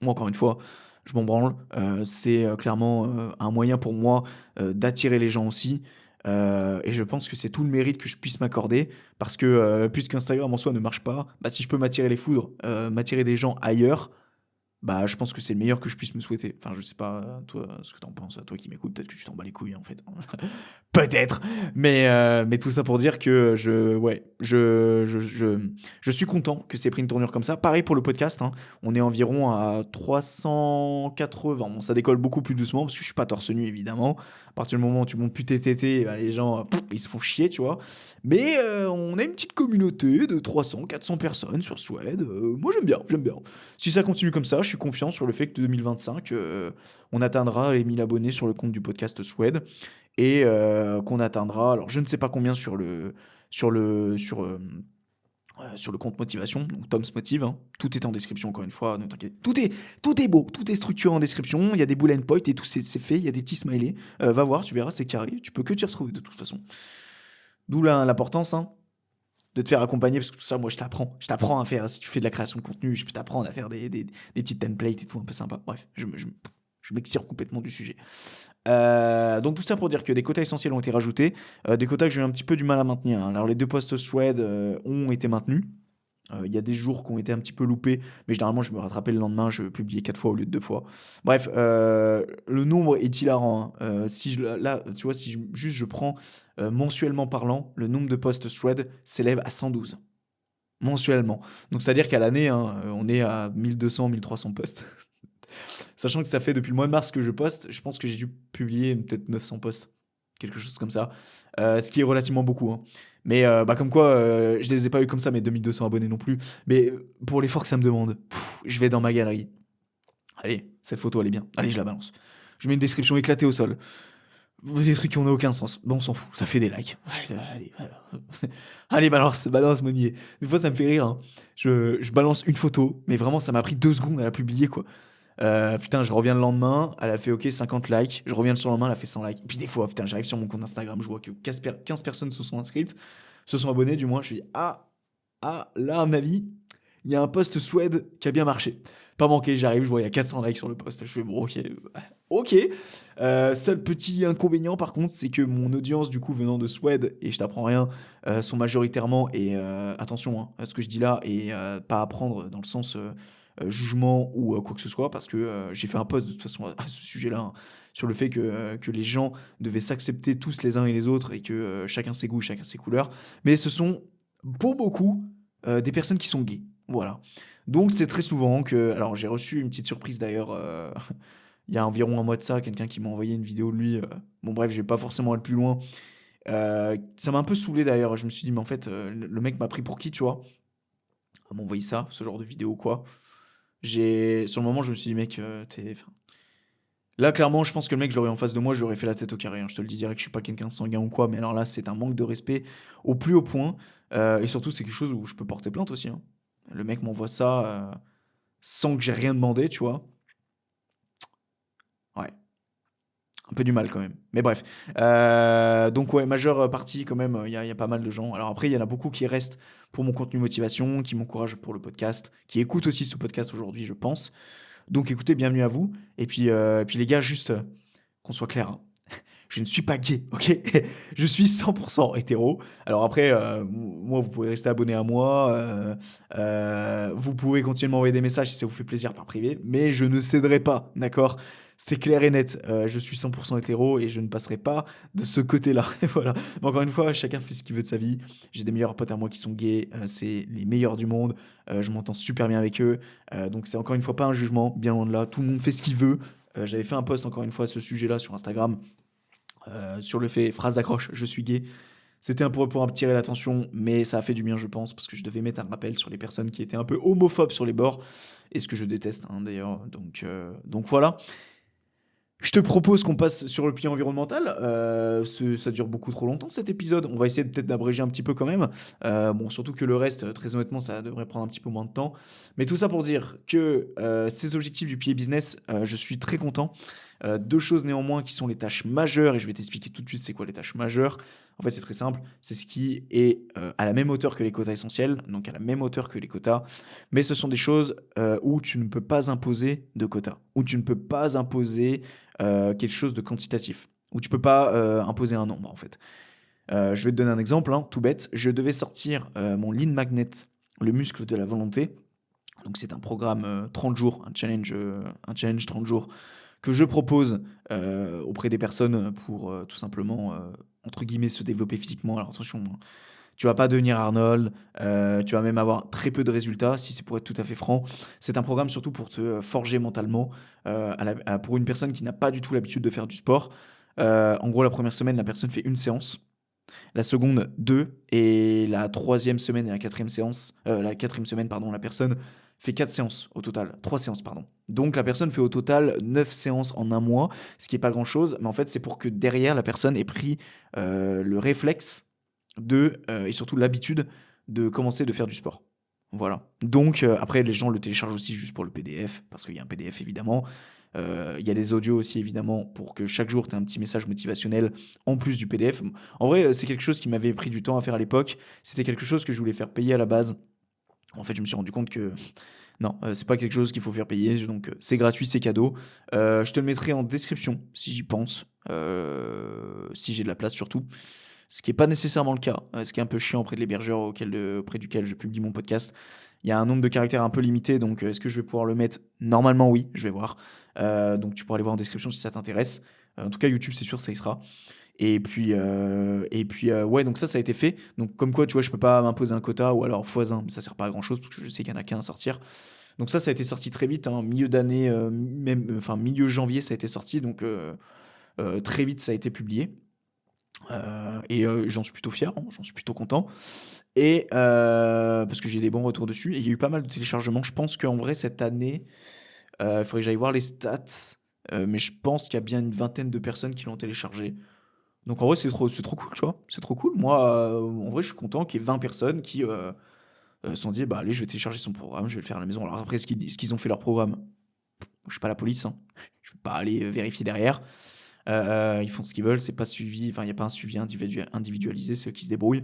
Moi, encore une fois, je m'en branle. C'est clairement un moyen pour moi d'attirer les gens aussi. Et je pense que c'est tout le mérite que je puisse m'accorder. Parce que puisque Instagram en soi ne marche pas, bah, si je peux m'attirer les foudres, m'attirer des gens ailleurs, bah, je pense que c'est le meilleur que je puisse me souhaiter. Enfin, je sais pas, toi, ce que t'en penses, toi qui m'écoutes, peut-être que tu t'en bats les couilles, en fait. Peut-être. Mais tout ça pour dire que je suis content que c'est pris une tournure comme ça. Pareil pour le podcast, hein. On est environ à 380. Bon, ça décolle beaucoup plus doucement parce que je suis pas torse nu, évidemment. À partir du moment où tu montes plus tes tétés, bah, les gens, ils se font chier, tu vois. Mais on a une petite communauté de 300, 400 personnes sur Suède. Moi, j'aime bien, j'aime bien. Si ça continue comme ça, je suis confiant sur le fait que 2025, on atteindra les 1000 abonnés sur le compte du podcast Suède et qu'on atteindra, alors je ne sais pas combien sur le compte motivation, donc Tom's Motive, hein. Tout est en description encore une fois, ne t'inquiète. Tout est beau, tout est structuré en description, il y a des bullet points et tout c'est fait, il y a des petits smileys. Va voir, tu verras, c'est carré, tu peux que t'y retrouver de toute façon. D'où l'importance, hein, de te faire accompagner, parce que tout ça, moi, je t'apprends à faire, si tu fais de la création de contenu, je peux t'apprendre à faire des petites templates et tout, un peu sympa. Bref, je m'extire complètement du sujet. Donc tout ça pour dire que des quotas essentiels ont été rajoutés, des quotas que j'ai eu un petit peu du mal à maintenir, hein. Alors les 2 posts Thread ont été maintenus. Il y a des jours qui ont été un petit peu loupés, mais généralement je me rattrapais le lendemain, je publiais 4 fois au lieu de 2 fois. Bref, le nombre est hilarant, hein. Si là, tu vois, si je prends mensuellement parlant, le nombre de posts Thread s'élève à 112. Mensuellement. Donc c'est-à-dire qu'à l'année, hein, on est à 1200, 1300 posts. Sachant que ça fait depuis le mois de mars que je poste, je pense que j'ai dû publier peut-être 900 posts. Quelque chose comme ça. Ce qui est relativement beaucoup, hein. Mais bah, comme quoi, je les ai pas eu comme ça, mes 2200 abonnés non plus. Mais pour l'effort que ça me demande, je vais dans ma galerie. Allez, cette photo, elle est bien. Allez, je la balance. Je mets une description éclatée au sol. Des trucs qui n'ont aucun sens. Bon, on s'en fout. Ça fait des likes. Allez, allez, balance, Monnier. Des fois, ça me fait rire, hein. Je balance une photo, mais vraiment, ça m'a pris 2 secondes à la publier, quoi. Putain, je reviens le lendemain, elle a fait OK 50 likes. Je reviens le surlendemain, elle a fait 100 likes. Et puis des fois, putain, j'arrive sur mon compte Instagram, je vois que 15 personnes se sont inscrites, se sont abonnées du moins. Je dis là, à mon avis, il y a un post Suède qui a bien marché. Pas manqué, j'arrive, je vois il y a 400 likes sur le post. Je fais bon, ok. Seul petit inconvénient par contre, c'est que mon audience du coup venant de Suède, et je t'apprends rien, sont majoritairement, et attention hein, à ce que je dis là, et pas à prendre dans le sens jugement ou quoi que ce soit, parce que j'ai fait un post de toute façon à ce sujet-là, hein, sur le fait que les gens devaient s'accepter tous les uns et les autres, et que chacun ses goûts, chacun ses couleurs. Mais ce sont pour beaucoup des personnes qui sont gays. Voilà. Donc c'est très souvent que... Alors j'ai reçu une petite surprise d'ailleurs, il y a environ un mois de ça, quelqu'un qui m'a envoyé une vidéo de lui. Bon bref, je vais pas forcément aller plus loin. Ça m'a un peu saoulé d'ailleurs, je me suis dit mais en fait le mec m'a pris pour qui, tu vois, à m'envoyer ça, ce genre de vidéo quoi. Sur le moment je me suis dit mec, enfin, là clairement je pense que le mec je l'aurais en face de moi, je lui aurais fait la tête au carré, hein. Je te le dis direct, je suis pas quelqu'un de sanguin ou quoi, mais alors là c'est un manque de respect au plus haut point. Et surtout c'est quelque chose où je peux porter plainte aussi, hein. Le mec m'envoie ça sans que j'ai rien demandé, tu vois. Ouais, un peu du mal quand même. Mais bref. Donc ouais, majeure partie quand même, il y a pas mal de gens. Alors après, il y en a beaucoup qui restent pour mon contenu motivation, qui m'encouragent pour le podcast, qui écoutent aussi ce podcast aujourd'hui, je pense. Donc écoutez, bienvenue à vous. Et puis les gars, juste qu'on soit clair, hein. je ne suis pas gay, ok? Je suis 100% hétéro. Alors après, moi, vous pouvez rester abonné à moi, vous pouvez continuer de m'envoyer des messages si ça vous fait plaisir par privé, mais je ne céderai pas, d'accord? C'est clair et net, je suis 100% hétéro et je ne passerai pas de ce côté-là. Voilà. Mais encore une fois, chacun fait ce qu'il veut de sa vie. J'ai des meilleurs potes à moi qui sont gays, c'est les meilleurs du monde, je m'entends super bien avec eux. Donc c'est encore une fois pas un jugement, bien loin de là. Tout le monde fait ce qu'il veut. J'avais fait un post encore une fois à ce sujet-là sur Instagram, sur le fait, phrase d'accroche, je suis gay. C'était un pour attirer l'attention, mais ça a fait du bien, je pense, parce que je devais mettre un rappel sur les personnes qui étaient un peu homophobes sur les bords, et ce que je déteste hein, d'ailleurs. Donc voilà. Je te propose qu'on passe sur le pilier environnemental. Ça dure beaucoup trop longtemps cet épisode. On va essayer peut-être d'abréger un petit peu quand même. Bon, surtout que le reste, très honnêtement, ça devrait prendre un petit peu moins de temps. Mais tout ça pour dire que ces objectifs du pilier business, je suis très content. Deux choses néanmoins qui sont les tâches majeures, et je vais t'expliquer tout de suite c'est quoi les tâches majeures. En fait, c'est très simple. C'est ce qui est à la même hauteur que les quotas essentiels, donc à la même hauteur que les quotas. Mais ce sont des choses où tu ne peux pas imposer de quotas, où tu ne peux pas imposer quelque chose de quantitatif, où tu peux pas imposer un nombre en fait. Je vais te donner un exemple, hein, tout bête. Je devais sortir mon Lean Magnet, le muscle de la volonté. Donc c'est un programme 30 jours, un challenge 30 jours que je propose auprès des personnes pour tout simplement, entre guillemets, se développer physiquement. Alors attention, hein, tu vas pas devenir Arnold, tu vas même avoir très peu de résultats, si c'est pour être tout à fait franc. C'est un programme surtout pour te forger mentalement, pour une personne qui n'a pas du tout l'habitude de faire du sport. En gros, la première semaine, la personne fait une séance, la seconde, deux, et la troisième semaine et la quatrième semaine, pardon, la personne fait 4 séances au total, 3 séances, pardon. Donc la personne fait au total 9 séances en un mois, ce qui est pas grand-chose, mais en fait, c'est pour que derrière, la personne ait pris le réflexe et surtout l'habitude de commencer de faire du sport. Voilà. Donc après, les gens le téléchargent aussi juste pour le PDF, parce qu'il y a un PDF évidemment. Il y a des audios aussi évidemment pour que chaque jour tu aies un petit message motivationnel en plus du PDF. En vrai, c'est quelque chose qui m'avait pris du temps à faire à l'époque. C'était quelque chose que je voulais faire payer à la base. En fait, je me suis rendu compte que non, c'est pas quelque chose qu'il faut faire payer. Donc c'est gratuit, c'est cadeau. Je te le mettrai en description si j'y pense, si j'ai de la place surtout. Ce qui n'est pas nécessairement le cas, ce qui est un peu chiant auprès de l'hébergeur auprès duquel je publie mon podcast. Il y a un nombre de caractères un peu limité, donc est-ce que je vais pouvoir le mettre? Normalement oui, je vais voir. Donc tu pourras aller voir en description si ça t'intéresse. En tout cas YouTube c'est sûr ça y sera. Et puis ouais, donc ça a été fait. Donc comme quoi tu vois je peux pas m'imposer un quota ou alors x1, mais ça sert pas à grand chose parce que je sais qu'il y en a qu'un à sortir. Donc ça a été sorti très vite, hein, milieu d'année, même, enfin milieu janvier ça a été sorti, donc très vite ça a été publié. Et j'en suis plutôt fier, hein, j'en suis plutôt content. Et parce que j'ai des bons retours dessus. Et il y a eu pas mal de téléchargements. Je pense qu'en vrai, cette année, il faudrait que j'aille voir les stats. Mais je pense qu'il y a bien une vingtaine de personnes qui l'ont téléchargé. Donc en vrai, c'est trop cool, tu vois. C'est trop cool. Moi, en vrai, je suis content qu'il y ait 20 personnes qui se sont dit, bah allez, je vais télécharger son programme, je vais le faire à la maison. Alors après, est-ce qu'ils ont fait leur programme? Je suis pas la police, hein. Je vais pas aller vérifier derrière. Ils font ce qu'ils veulent, c'est pas suivi, enfin il n'y a pas un suivi individualisé, c'est eux qui se débrouillent.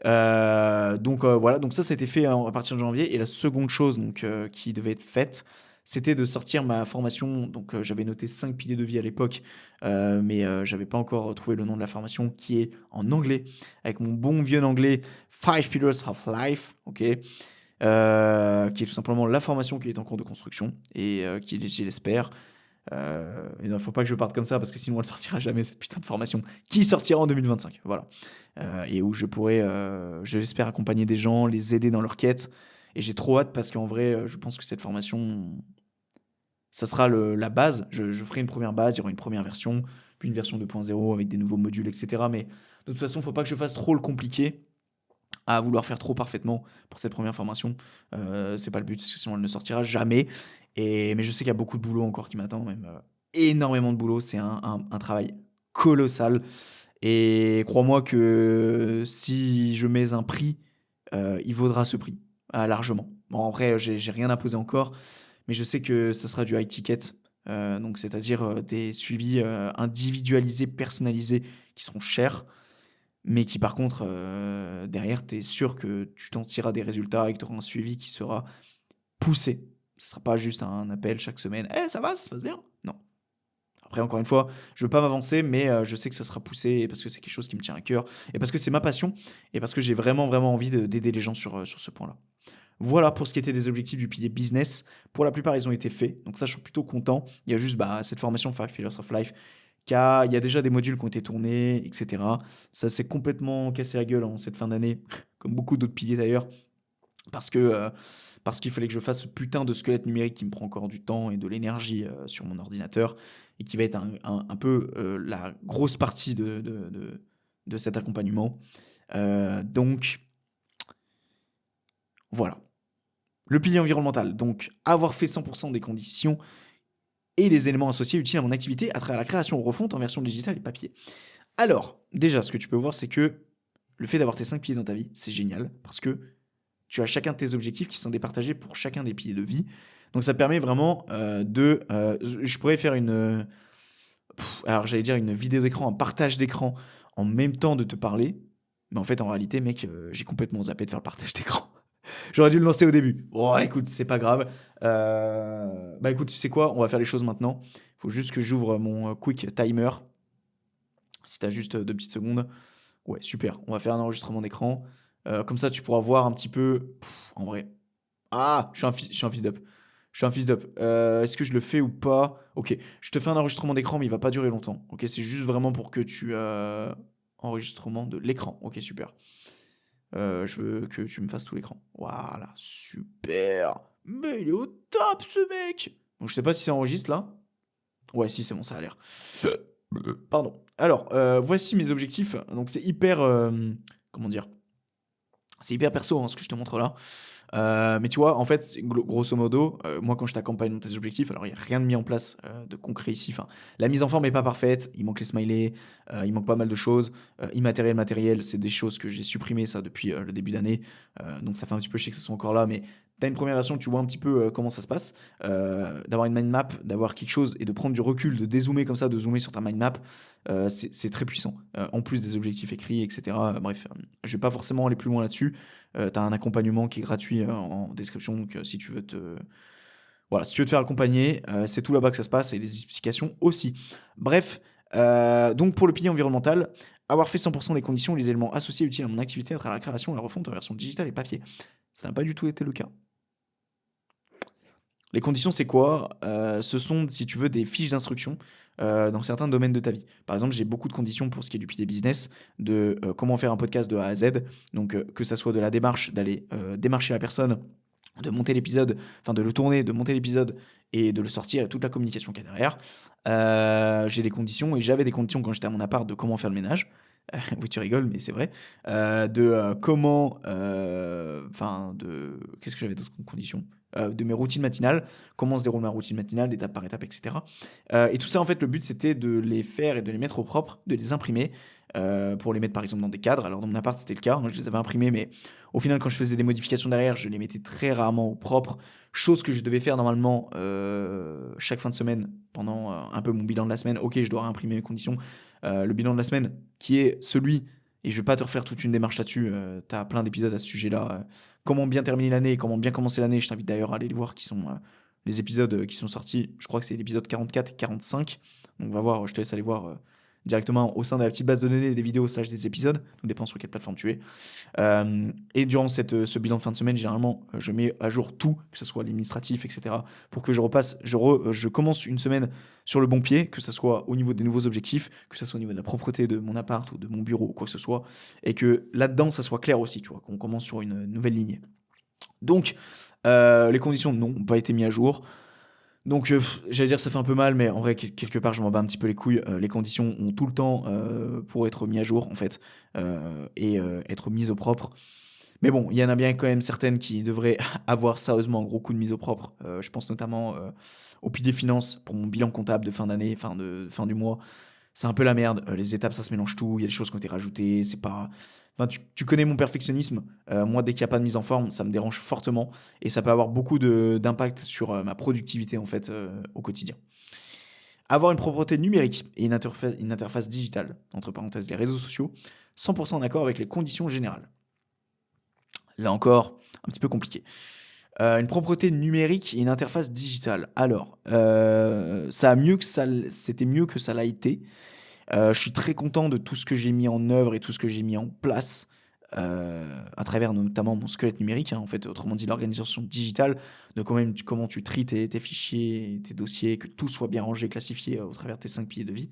Donc voilà, donc ça a été fait à partir de janvier. Et la seconde chose donc, qui devait être faite, c'était de sortir ma formation. Donc j'avais noté 5 piliers de vie à l'époque, mais j'avais pas encore trouvé le nom de la formation, qui est en anglais, avec mon bon vieux anglais, 5 Pillars of Life, ok, qui est tout simplement la formation qui est en cours de construction et qui, je l'espère, il ne faut pas que je parte comme ça parce que sinon elle sortira jamais cette putain de formation qui sortira en 2025. Voilà. Et où je pourrai, je l'espère, accompagner des gens, les aider dans leur quête. Et j'ai trop hâte parce qu'en vrai, je pense que cette formation, ça sera la base. Je ferai une première base, il y aura une première version, puis une version 2.0 avec des nouveaux modules, etc. Mais de toute façon, il ne faut pas que je fasse trop le compliqué à vouloir faire trop parfaitement pour cette première formation. C'est pas le but, parce que sinon elle ne sortira jamais. Mais je sais qu'il y a beaucoup de boulot encore qui m'attend, même énormément de boulot. C'est un travail colossal. Et crois-moi que si je mets un prix, il vaudra ce prix, largement. Bon, après, j'ai rien à poser encore, mais je sais que ça sera du high ticket. Donc c'est-à-dire des suivis individualisés, personnalisés, qui seront chers, mais qui par contre, derrière, tu es sûr que tu t'en tireras des résultats et que tu auras un suivi qui sera poussé. Ce ne sera pas juste un appel chaque semaine. Ça va, ça se passe bien? Non. Après, encore une fois, je veux pas m'avancer, mais je sais que ça sera poussé parce que c'est quelque chose qui me tient à cœur et parce que c'est ma passion et parce que j'ai vraiment, vraiment envie d'aider les gens sur ce point-là. Voilà pour ce qui était des objectifs du pilier business. Pour la plupart, ils ont été faits. Donc ça, je suis plutôt content. Il y a juste cette formation 5 Pillars of Life. Il y a déjà des modules qui ont été tournés, etc. Ça s'est complètement cassé la gueule en cette fin d'année, comme beaucoup d'autres piliers d'ailleurs, parce que parce qu'il fallait que je fasse ce putain de squelette numérique qui me prend encore du temps et de l'énergie sur mon ordinateur et qui va être un peu la grosse partie de cet accompagnement. Donc voilà. Le pilier environnemental, donc avoir fait 100% des conditions et les éléments associés utiles à mon activité à travers la création ou refonte en version digitale et papier. Alors, déjà, ce que tu peux voir, c'est que le fait d'avoir tes 5 piliers dans ta vie, c'est génial parce que tu as chacun de tes objectifs qui sont départagés pour chacun des piliers de vie. Donc ça permet vraiment je pourrais faire alors j'allais dire une vidéo d'écran, un partage d'écran en même temps de te parler. Mais en fait, en réalité, mec, j'ai complètement zappé de faire le partage d'écran. J'aurais dû le lancer au début. Bon, écoute, c'est pas grave. Bah écoute, tu sais quoi? On va faire les choses maintenant. Il faut juste que j'ouvre mon quick timer. Si t'as juste 2 petites secondes. Ouais, super. On va faire un enregistrement d'écran. Comme ça, tu pourras voir un petit peu. En vrai. Ah, je suis un fils d'up. Je suis un fils d'up. Est-ce que je le fais ou pas? Ok, je te fais un enregistrement d'écran, mais il va pas durer longtemps. Ok, c'est juste vraiment pour que tu. Enregistrement de l'écran. Ok, super. Je veux que tu me fasses tout l'écran. Voilà, super. Mais il est au top ce mec. Donc je sais pas si ça enregistre là. Ouais, si c'est bon, ça a l'air. Pardon. Alors, voici mes objectifs. Donc c'est hyper, comment dire? C'est hyper perso hein, ce que je te montre là. Mais tu vois, en fait, grosso modo, moi quand je t'accompagne dans tes objectifs, alors il n'y a rien de mis en place de concret ici. Enfin, la mise en forme n'est pas parfaite, il manque les smileys, il manque pas mal de choses. Immatériel, matériel, c'est des choses que j'ai supprimées ça depuis le début d'année. Donc ça fait un petit peu chier que ce soit encore là, mais tu as une première version, tu vois un petit peu comment ça se passe. D'avoir une mind map, d'avoir quelque chose et de prendre du recul, de dézoomer comme ça, de zoomer sur ta mind map, c'est très puissant. En plus des objectifs écrits, etc. Bref, je vais pas forcément aller plus loin là-dessus. Tu as un accompagnement qui est gratuit en description, donc si tu veux voilà, si tu veux te faire accompagner, c'est tout là-bas que ça se passe et les explications aussi. Bref, donc pour le pilier environnemental, avoir fait 100% des conditions et les éléments associés utiles à mon activité à travers la création et la refonte en version digitale et papier. Ça n'a pas du tout été le cas. Les conditions, c'est quoi? Ce sont, si tu veux, des fiches d'instruction dans certains domaines de ta vie. Par exemple, j'ai beaucoup de conditions pour ce qui est du pilier business, de comment faire un podcast de A à Z. Donc, que ça soit de la démarche, d'aller démarcher la personne, de monter l'épisode, enfin de le tourner, de monter l'épisode et de le sortir et toute la communication qu'il y a derrière. J'ai des conditions et j'avais des conditions quand j'étais à mon appart de comment faire le ménage. Oui, tu rigoles, mais c'est vrai. Comment. Enfin, qu'est-ce que j'avais d'autres conditions de mes routines matinales, comment se déroule ma routine matinale, étape par étape, etc. Et tout ça, en fait, le but, c'était de les faire et de les mettre au propre, de les imprimer pour les mettre, par exemple, dans des cadres. Alors, dans mon appart, c'était le cas. Moi, je les avais imprimés, mais au final, quand je faisais des modifications derrière, je les mettais très rarement au propre. Chose que je devais faire normalement chaque fin de semaine pendant un peu mon bilan de la semaine. Ok, je dois réimprimer mes conditions. Le bilan de la semaine, qui est celui, et je vais pas te refaire toute une démarche là-dessus, tu as plein d'épisodes à ce sujet-là. Comment bien terminer l'année et comment bien commencer l'année. Je t'invite d'ailleurs à aller les voir, qui sont les épisodes qui sont sortis. Je crois que c'est l'épisode 44 et 45. Donc va voir, je te laisse aller voir directement au sein de la petite base de données des vidéos slash des épisodes. Tout dépend sur quelle plateforme tu es. Et durant ce bilan de fin de semaine, généralement, je mets à jour tout, que ce soit l'administratif, etc. Pour que je repasse, je commence une semaine sur le bon pied, que ce soit au niveau des nouveaux objectifs, que ce soit au niveau de la propreté de mon appart ou de mon bureau ou quoi que ce soit. Et que là-dedans, ça soit clair aussi, tu vois, qu'on commence sur une nouvelle ligne. Donc, les conditions, non, n'ont pas été mises à jour. Donc, j'allais dire que ça fait un peu mal, mais en vrai, quelque part, je m'en bats un petit peu les couilles. Les conditions ont tout le temps pour être mis à jour, en fait, et être mises au propre. Mais bon, il y en a bien quand même certaines qui devraient avoir sérieusement un gros coup de mise au propre. Je pense notamment au pilier finance pour mon bilan comptable de fin d'année, fin du mois. C'est un peu la merde. Les étapes, ça se mélange tout. Il y a des choses qui ont été rajoutées. C'est pas. Enfin, tu connais mon perfectionnisme. Moi, dès qu'il n'y a pas de mise en forme, ça me dérange fortement. Et ça peut avoir beaucoup d'impact sur ma productivité, en fait, au quotidien. Avoir une propreté numérique et une interface digitale, entre parenthèses, les réseaux sociaux, 100% en accord avec les conditions générales. Là encore, un petit peu compliqué. Une propreté numérique et une interface digitale. Alors, c'était mieux que ça l'a été. Je suis très content de tout ce que j'ai mis en œuvre et tout ce que j'ai mis en place à travers notamment mon squelette numérique, hein, en fait, autrement dit l'organisation digitale de comment tu tries tes fichiers, tes dossiers, que tout soit bien rangé, classifié au travers de tes 5 piliers de vie.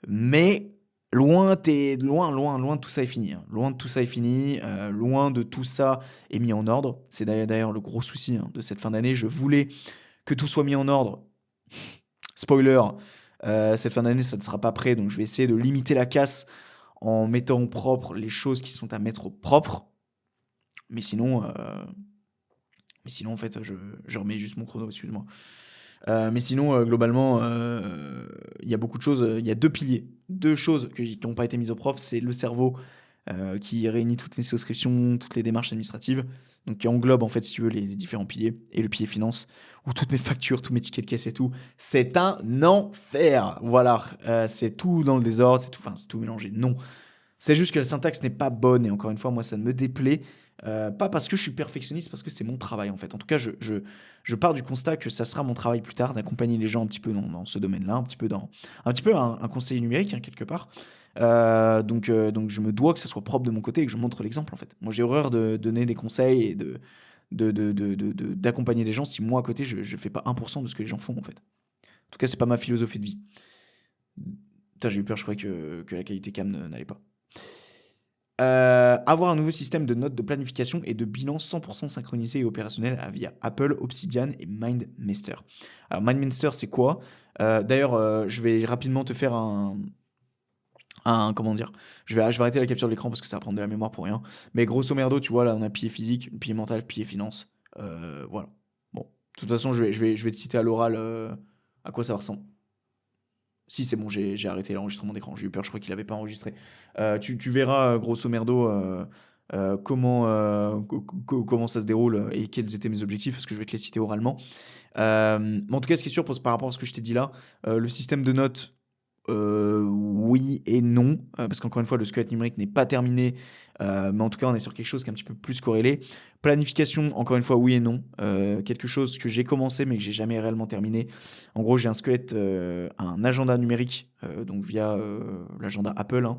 Mais loin de tout ça est fini, hein. Loin de tout ça est fini, loin de tout ça est mis en ordre. C'est d'ailleurs le gros souci, hein, de cette fin d'année. Je voulais que tout soit mis en ordre. Spoiler, cette fin d'année, ça ne sera pas prêt, donc je vais essayer de limiter la casse en mettant au propre les choses qui sont à mettre au propre. Mais sinon, en fait, je remets juste mon chrono, excuse-moi. Mais sinon, globalement, il y a beaucoup de choses. Il y a deux piliers, deux choses qui n'ont pas été mises au propre. C'est le cerveau qui réunit toutes mes souscriptions, toutes les démarches administratives, donc qui englobe en fait, si tu veux, les différents piliers, et le pilier finance, où toutes mes factures, tous mes tickets de caisse et tout, c'est un enfer. Voilà, c'est tout dans le désordre, c'est tout mélangé. Non, c'est juste que la syntaxe n'est pas bonne, et encore une fois, moi, ça me déplaît. Pas parce que je suis perfectionniste, parce que c'est mon travail en fait. En tout cas, je pars du constat que ça sera mon travail plus tard d'accompagner les gens un petit peu dans ce domaine-là, un petit peu un conseiller numérique, hein, quelque part. Donc je me dois que ça soit propre de mon côté et que je montre l'exemple en fait. Moi j'ai horreur de donner des conseils et d'accompagner des gens si moi à côté je fais pas 1% de ce que les gens font en fait. En tout cas, c'est pas ma philosophie de vie. Putain, j'ai eu peur, je croyais que la qualité cam n'allait pas. Avoir un nouveau système de notes de planification et de bilan 100% synchronisé et opérationnel via Apple, Obsidian et MindMeister. Alors MindMeister, c'est quoi? D'ailleurs, je vais rapidement te faire comment dire, je vais arrêter la capture de l'écran parce que ça va prendre de la mémoire pour rien. Mais grosso merdo, tu vois, là, on a pilier physique, pilier mental, pilier finance. Voilà. Bon, de toute façon, je vais te citer à l'oral à quoi ça ressemble. Si, c'est bon, j'ai arrêté l'enregistrement d'écran. J'ai eu peur, je crois qu'il n'avait pas enregistré. Tu verras, grosso merdo, comment ça se déroule et quels étaient mes objectifs, parce que je vais te les citer oralement. Mais en tout cas, ce qui est sûr par rapport à ce que je t'ai dit là, le système de notes, oui et non, parce qu'encore une fois, le squelette numérique n'est pas terminé, mais en tout cas, on est sur quelque chose qui est un petit peu plus corrélé. Planification, encore une fois, oui et non. Quelque chose que j'ai commencé, mais que j'ai jamais réellement terminé. En gros, j'ai un squelette, un agenda numérique, donc via l'agenda Apple, hein.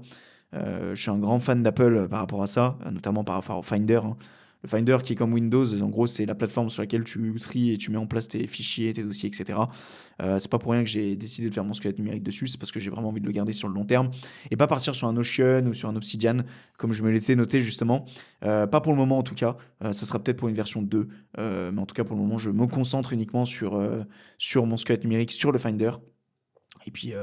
Je suis un grand fan d'Apple par rapport à ça, notamment par rapport au Finder, hein. Le Finder qui est comme Windows, en gros, c'est la plateforme sur laquelle tu tries et tu mets en place tes fichiers, tes dossiers, etc. C'est pas pour rien que j'ai décidé de faire mon squelette numérique dessus, c'est parce que j'ai vraiment envie de le garder sur le long terme et pas partir sur un Notion ou sur un Obsidian comme je me l'étais noté justement. Pas pour le moment en tout cas, ça sera peut-être pour une version 2, mais en tout cas pour le moment, je me concentre uniquement sur mon squelette numérique, sur le Finder. Et puis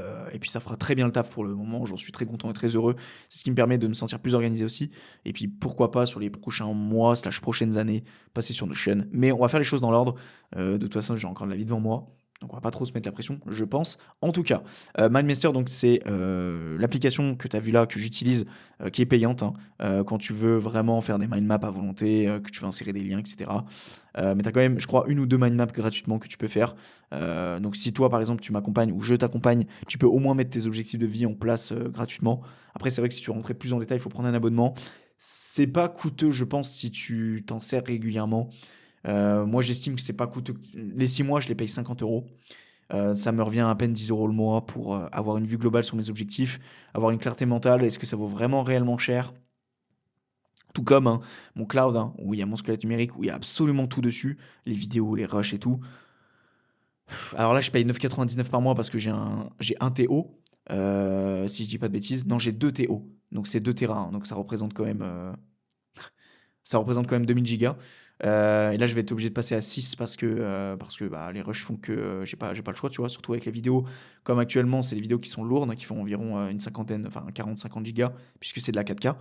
ça fera très bien le taf pour le moment, j'en suis très content et très heureux. C'est ce qui me permet de me sentir plus organisé aussi. Et puis pourquoi pas sur les prochains mois, slash prochaines années, passer sur Notion. Mais on va faire les choses dans l'ordre. De toute façon, j'ai encore de la vie devant moi. Donc on va pas trop se mettre la pression, je pense. En tout cas, MindMeister, donc c'est l'application que tu as vue là, que j'utilise, qui est payante, hein, quand tu veux vraiment faire des mind maps à volonté, que tu veux insérer des liens, etc. Mais tu as quand même, je crois, une ou deux mind maps gratuitement que tu peux faire. Donc si toi, par exemple, tu m'accompagnes ou je t'accompagne, tu peux au moins mettre tes objectifs de vie en place gratuitement. Après, c'est vrai que si tu veux rentrer plus en détail, il faut prendre un abonnement. C'est pas coûteux, je pense, si tu t'en sers régulièrement. Moi, j'estime que c'est pas coûteux. Les 6 mois, je les paye 50 euros. Ça me revient à peine 10 euros le mois pour avoir une vue globale sur mes objectifs, avoir une clarté mentale. Est-ce que ça vaut vraiment réellement cher? Tout comme hein, mon cloud, hein, où il y a mon squelette numérique, où il y a absolument tout dessus, les vidéos, les rushs et tout. Alors là, je paye 9,99 par mois parce que j'ai un TO, si je dis pas de bêtises. Non, j'ai 2 TO, donc c'est 2 Tera, hein, donc ça représente quand même 2000 gigas. Et là, je vais être obligé de passer à 6 parce que bah, les rushs font que j'ai pas le choix, tu vois. Surtout avec les vidéos, comme actuellement, c'est des vidéos qui sont lourdes, qui font environ une cinquantaine, enfin 40-50 gigas, puisque c'est de la 4K.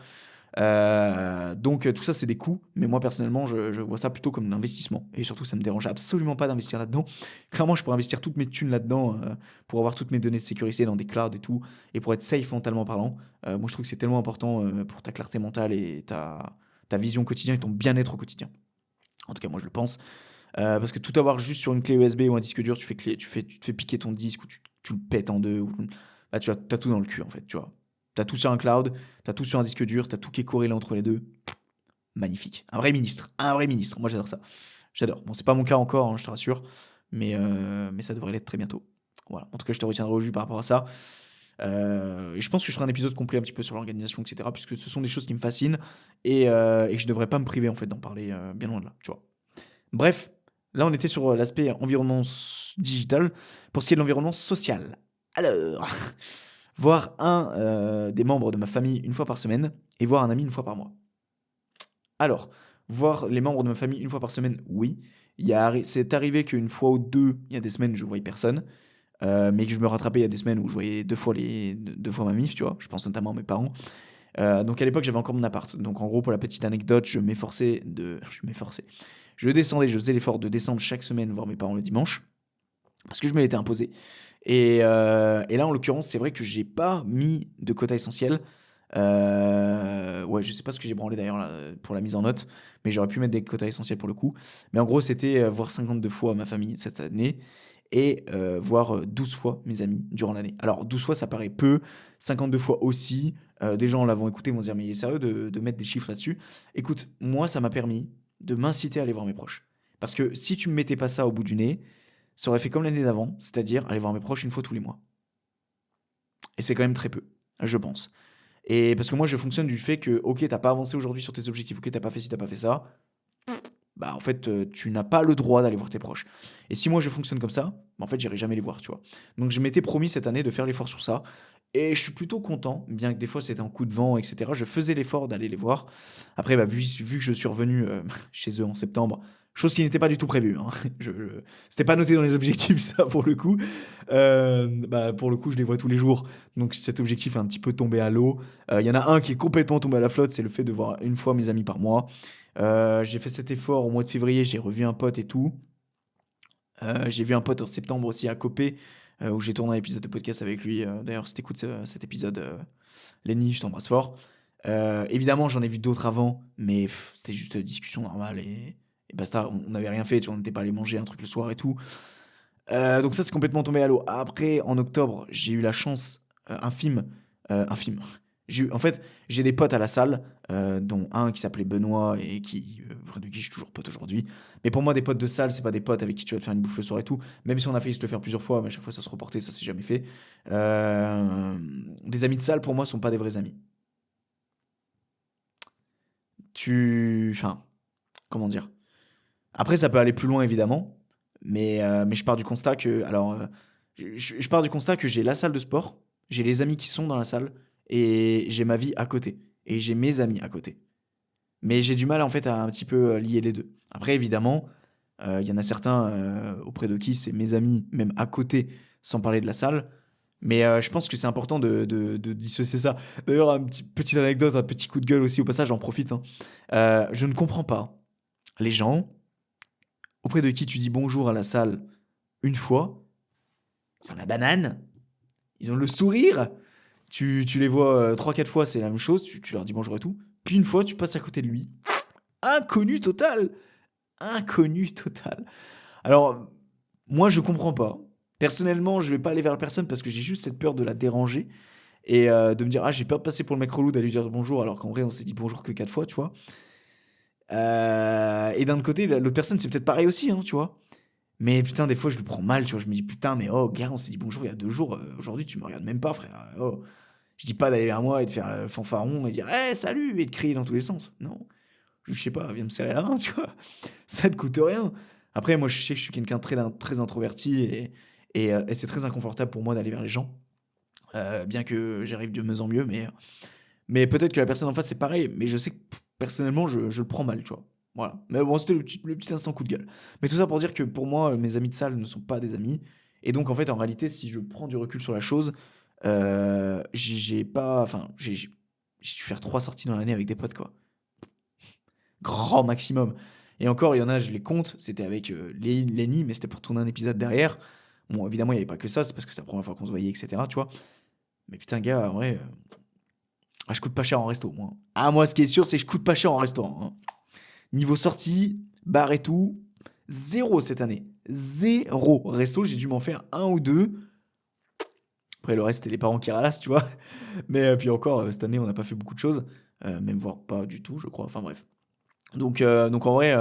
Donc tout ça, c'est des coûts. Mais moi, personnellement, je vois ça plutôt comme un investissement. Et surtout, ça me dérange absolument pas d'investir là-dedans. Clairement, je pourrais investir toutes mes thunes là-dedans pour avoir toutes mes données de sécurisées dans des clouds et tout, et pour être safe mentalement parlant. Moi, je trouve que c'est tellement important pour ta clarté mentale et ta vision quotidienne et ton bien-être au quotidien. En tout cas, moi je le pense. Parce que tout avoir juste sur une clé USB ou un disque dur, tu te fais piquer ton disque ou tu le pètes en deux. Bah, tu as tout dans le cul en fait, tu vois. Tu as tout sur un cloud, tu as tout sur un disque dur, tu as tout qui est corrélé entre les deux. magnifique. Un vrai ministre. Moi, j'adore ça. J'adore. Bon, c'est pas mon cas encore, hein, je te rassure, mais ça devrait l'être très bientôt. Voilà. En tout cas, je te retiendrai au jus par rapport à ça. Et je pense que je ferai un épisode complet un petit peu sur l'organisation, etc. Puisque ce sont des choses qui me fascinent et je devrais pas me priver en fait d'en parler bien loin de là, tu vois. Bref, là on était sur l'aspect environnement digital. Pour ce qui est de l'environnement social, alors, voir un des membres de ma famille une fois par semaine et voir un ami une fois par mois. Alors, voir les membres de ma famille une fois par semaine, oui. C'est arrivé qu'une fois ou deux, il y a des semaines, je voyais personne. Mais que je me rattrapais il y a des semaines où je voyais deux fois ma mif, tu vois. Je pense notamment à mes parents. Donc à l'époque, j'avais encore mon appart. Donc en gros, pour la petite anecdote, je m'efforçais de. Je m'efforçais. Je descendais, je faisais l'effort de descendre chaque semaine voir mes parents le dimanche. Parce que je me l'étais imposé. Et là, en l'occurrence, c'est vrai que j'ai pas mis de quota essentiel. Ouais, je sais pas ce que j'ai branlé d'ailleurs là, pour la mise en note, mais j'aurais pu mettre des quotas essentiels pour le coup. Mais en gros, c'était voir 52 fois ma famille cette année et voir 12 fois mes amis durant l'année. Alors 12 fois ça paraît peu, 52 fois aussi. Des gens l'avont écouté vont se dire mais il est sérieux de mettre des chiffres là-dessus. Écoute, moi ça m'a permis de m'inciter à aller voir mes proches. Parce que si tu me mettais pas ça au bout du nez, ça aurait fait comme l'année d'avant, c'est-à-dire aller voir mes proches une fois tous les mois. Et c'est quand même très peu, je pense. Et parce que moi, je fonctionne du fait que, ok, t'as pas avancé aujourd'hui sur tes objectifs, ok, t'as pas fait ci, t'as pas fait ça, bah en fait, tu n'as pas le droit d'aller voir tes proches. Et si moi je fonctionne comme ça, bah, en fait, j'irai jamais les voir, tu vois. Donc je m'étais promis cette année de faire l'effort sur ça. Et je suis plutôt content, bien que des fois c'était un coup de vent, etc. Je faisais l'effort d'aller les voir. Après, bah, vu que je suis revenu chez eux en septembre, chose qui n'était pas du tout prévue, hein. C'était pas noté dans les objectifs, ça, pour le coup. Bah, pour le coup, je les vois tous les jours. Donc cet objectif est un petit peu tombé à l'eau. Il y en a un qui est complètement tombé à la flotte, c'est le fait de voir une fois mes amis par mois. J'ai fait cet effort au mois de février, j'ai revu un pote et tout. J'ai vu un pote en septembre aussi à Copé, où j'ai tourné un épisode de podcast avec lui. D'ailleurs, si t'écoutes cet épisode, Lenny, je t'embrasse fort. Évidemment, j'en ai vu d'autres avant, mais c'était juste discussion normale et basta. On n'avait rien fait, tu vois, on n'était pas allé manger un truc le soir et tout. Donc ça, c'est complètement tombé à l'eau. Après, en octobre, j'ai eu la chance, un film. En fait, j'ai des potes à la salle, dont un qui s'appelait Benoît et de qui je suis toujours pote aujourd'hui. Mais pour moi, des potes de salle, c'est pas des potes avec qui tu vas te faire une bouffe le soir et tout. Même si on a failli se le faire plusieurs fois, mais à chaque fois ça se reportait, ça s'est jamais fait. Des amis de salle, pour moi, sont pas des vrais amis. Enfin, comment dire? Après, ça peut aller plus loin, évidemment. Mais je pars du constat que. Alors, je pars du constat que j'ai la salle de sport, j'ai les amis qui sont dans la salle, et j'ai ma vie à côté. Et j'ai mes amis à côté. Mais j'ai du mal, en fait, à un petit peu lier les deux. Après, évidemment, il y en a certains auprès de qui c'est mes amis, même à côté, sans parler de la salle. Mais je pense que c'est important de dissocier ça. D'ailleurs, petite anecdote, un petit coup de gueule aussi au passage, j'en profite, hein. Je ne comprends pas les gens auprès de qui tu dis bonjour à la salle une fois, ils ont la banane, ils ont le sourire, tu les vois 3-4 fois, c'est la même chose, tu leur dis bonjour et tout, puis une fois, tu passes à côté de lui. Inconnu total. Inconnu total. Alors, moi, je comprends pas. Personnellement, je vais pas aller vers la personne parce que j'ai juste cette peur de la déranger et de me dire, ah, j'ai peur de passer pour le mec relou d'aller lui dire bonjour alors qu'en vrai, on s'est dit bonjour que 4 fois, tu vois. Et d'un autre côté, l'autre personne, c'est peut-être pareil aussi, hein, tu vois. Mais putain, des fois, je le prends mal, tu vois. Je me dis, putain, mais oh, gars, on s'est dit bonjour il y a 2 jours. Aujourd'hui, tu me regardes même pas, frère. Oh. Je dis pas d'aller vers moi et de faire le fanfaron et dire, hey, salut, et de crier dans tous les sens. Non. Je sais pas, viens me serrer la main, tu vois. Ça te coûte rien. Après, moi, je sais que je suis quelqu'un de très introverti et c'est très inconfortable pour moi d'aller vers les gens. Bien que j'arrive de mieux en mieux, mais peut-être que la personne en face, c'est pareil. Mais je sais que personnellement, je le prends mal, tu vois. Voilà. Mais bon, c'était le petit instant coup de gueule. Mais tout ça pour dire que pour moi, mes amis de salle ne sont pas des amis. Et donc, en fait, en réalité, si je prends du recul sur la chose, j'ai pas. Enfin, j'ai dû faire 3 sorties dans l'année avec des potes, quoi. Grand maximum. Et encore, il y en a, je les compte, c'était avec Lenny, mais c'était pour tourner un épisode derrière. Bon, évidemment, il n'y avait pas que ça, c'est parce que c'est la première fois qu'on se voyait, etc. Tu vois. Mais putain, gars, en vrai, je coûte pas cher en resto, moi. Ah, moi, ce qui est sûr, c'est que je coûte pas cher en restaurant, hein. Niveau sortie, bar et tout, zéro cette année. Zéro. Resto, j'ai dû m'en faire un ou deux. Après, le reste, c'était les parents qui ralassent, tu vois. Mais puis encore, cette année, on n'a pas fait beaucoup de choses. Même voire pas du tout, je crois. Enfin bref. Donc en vrai,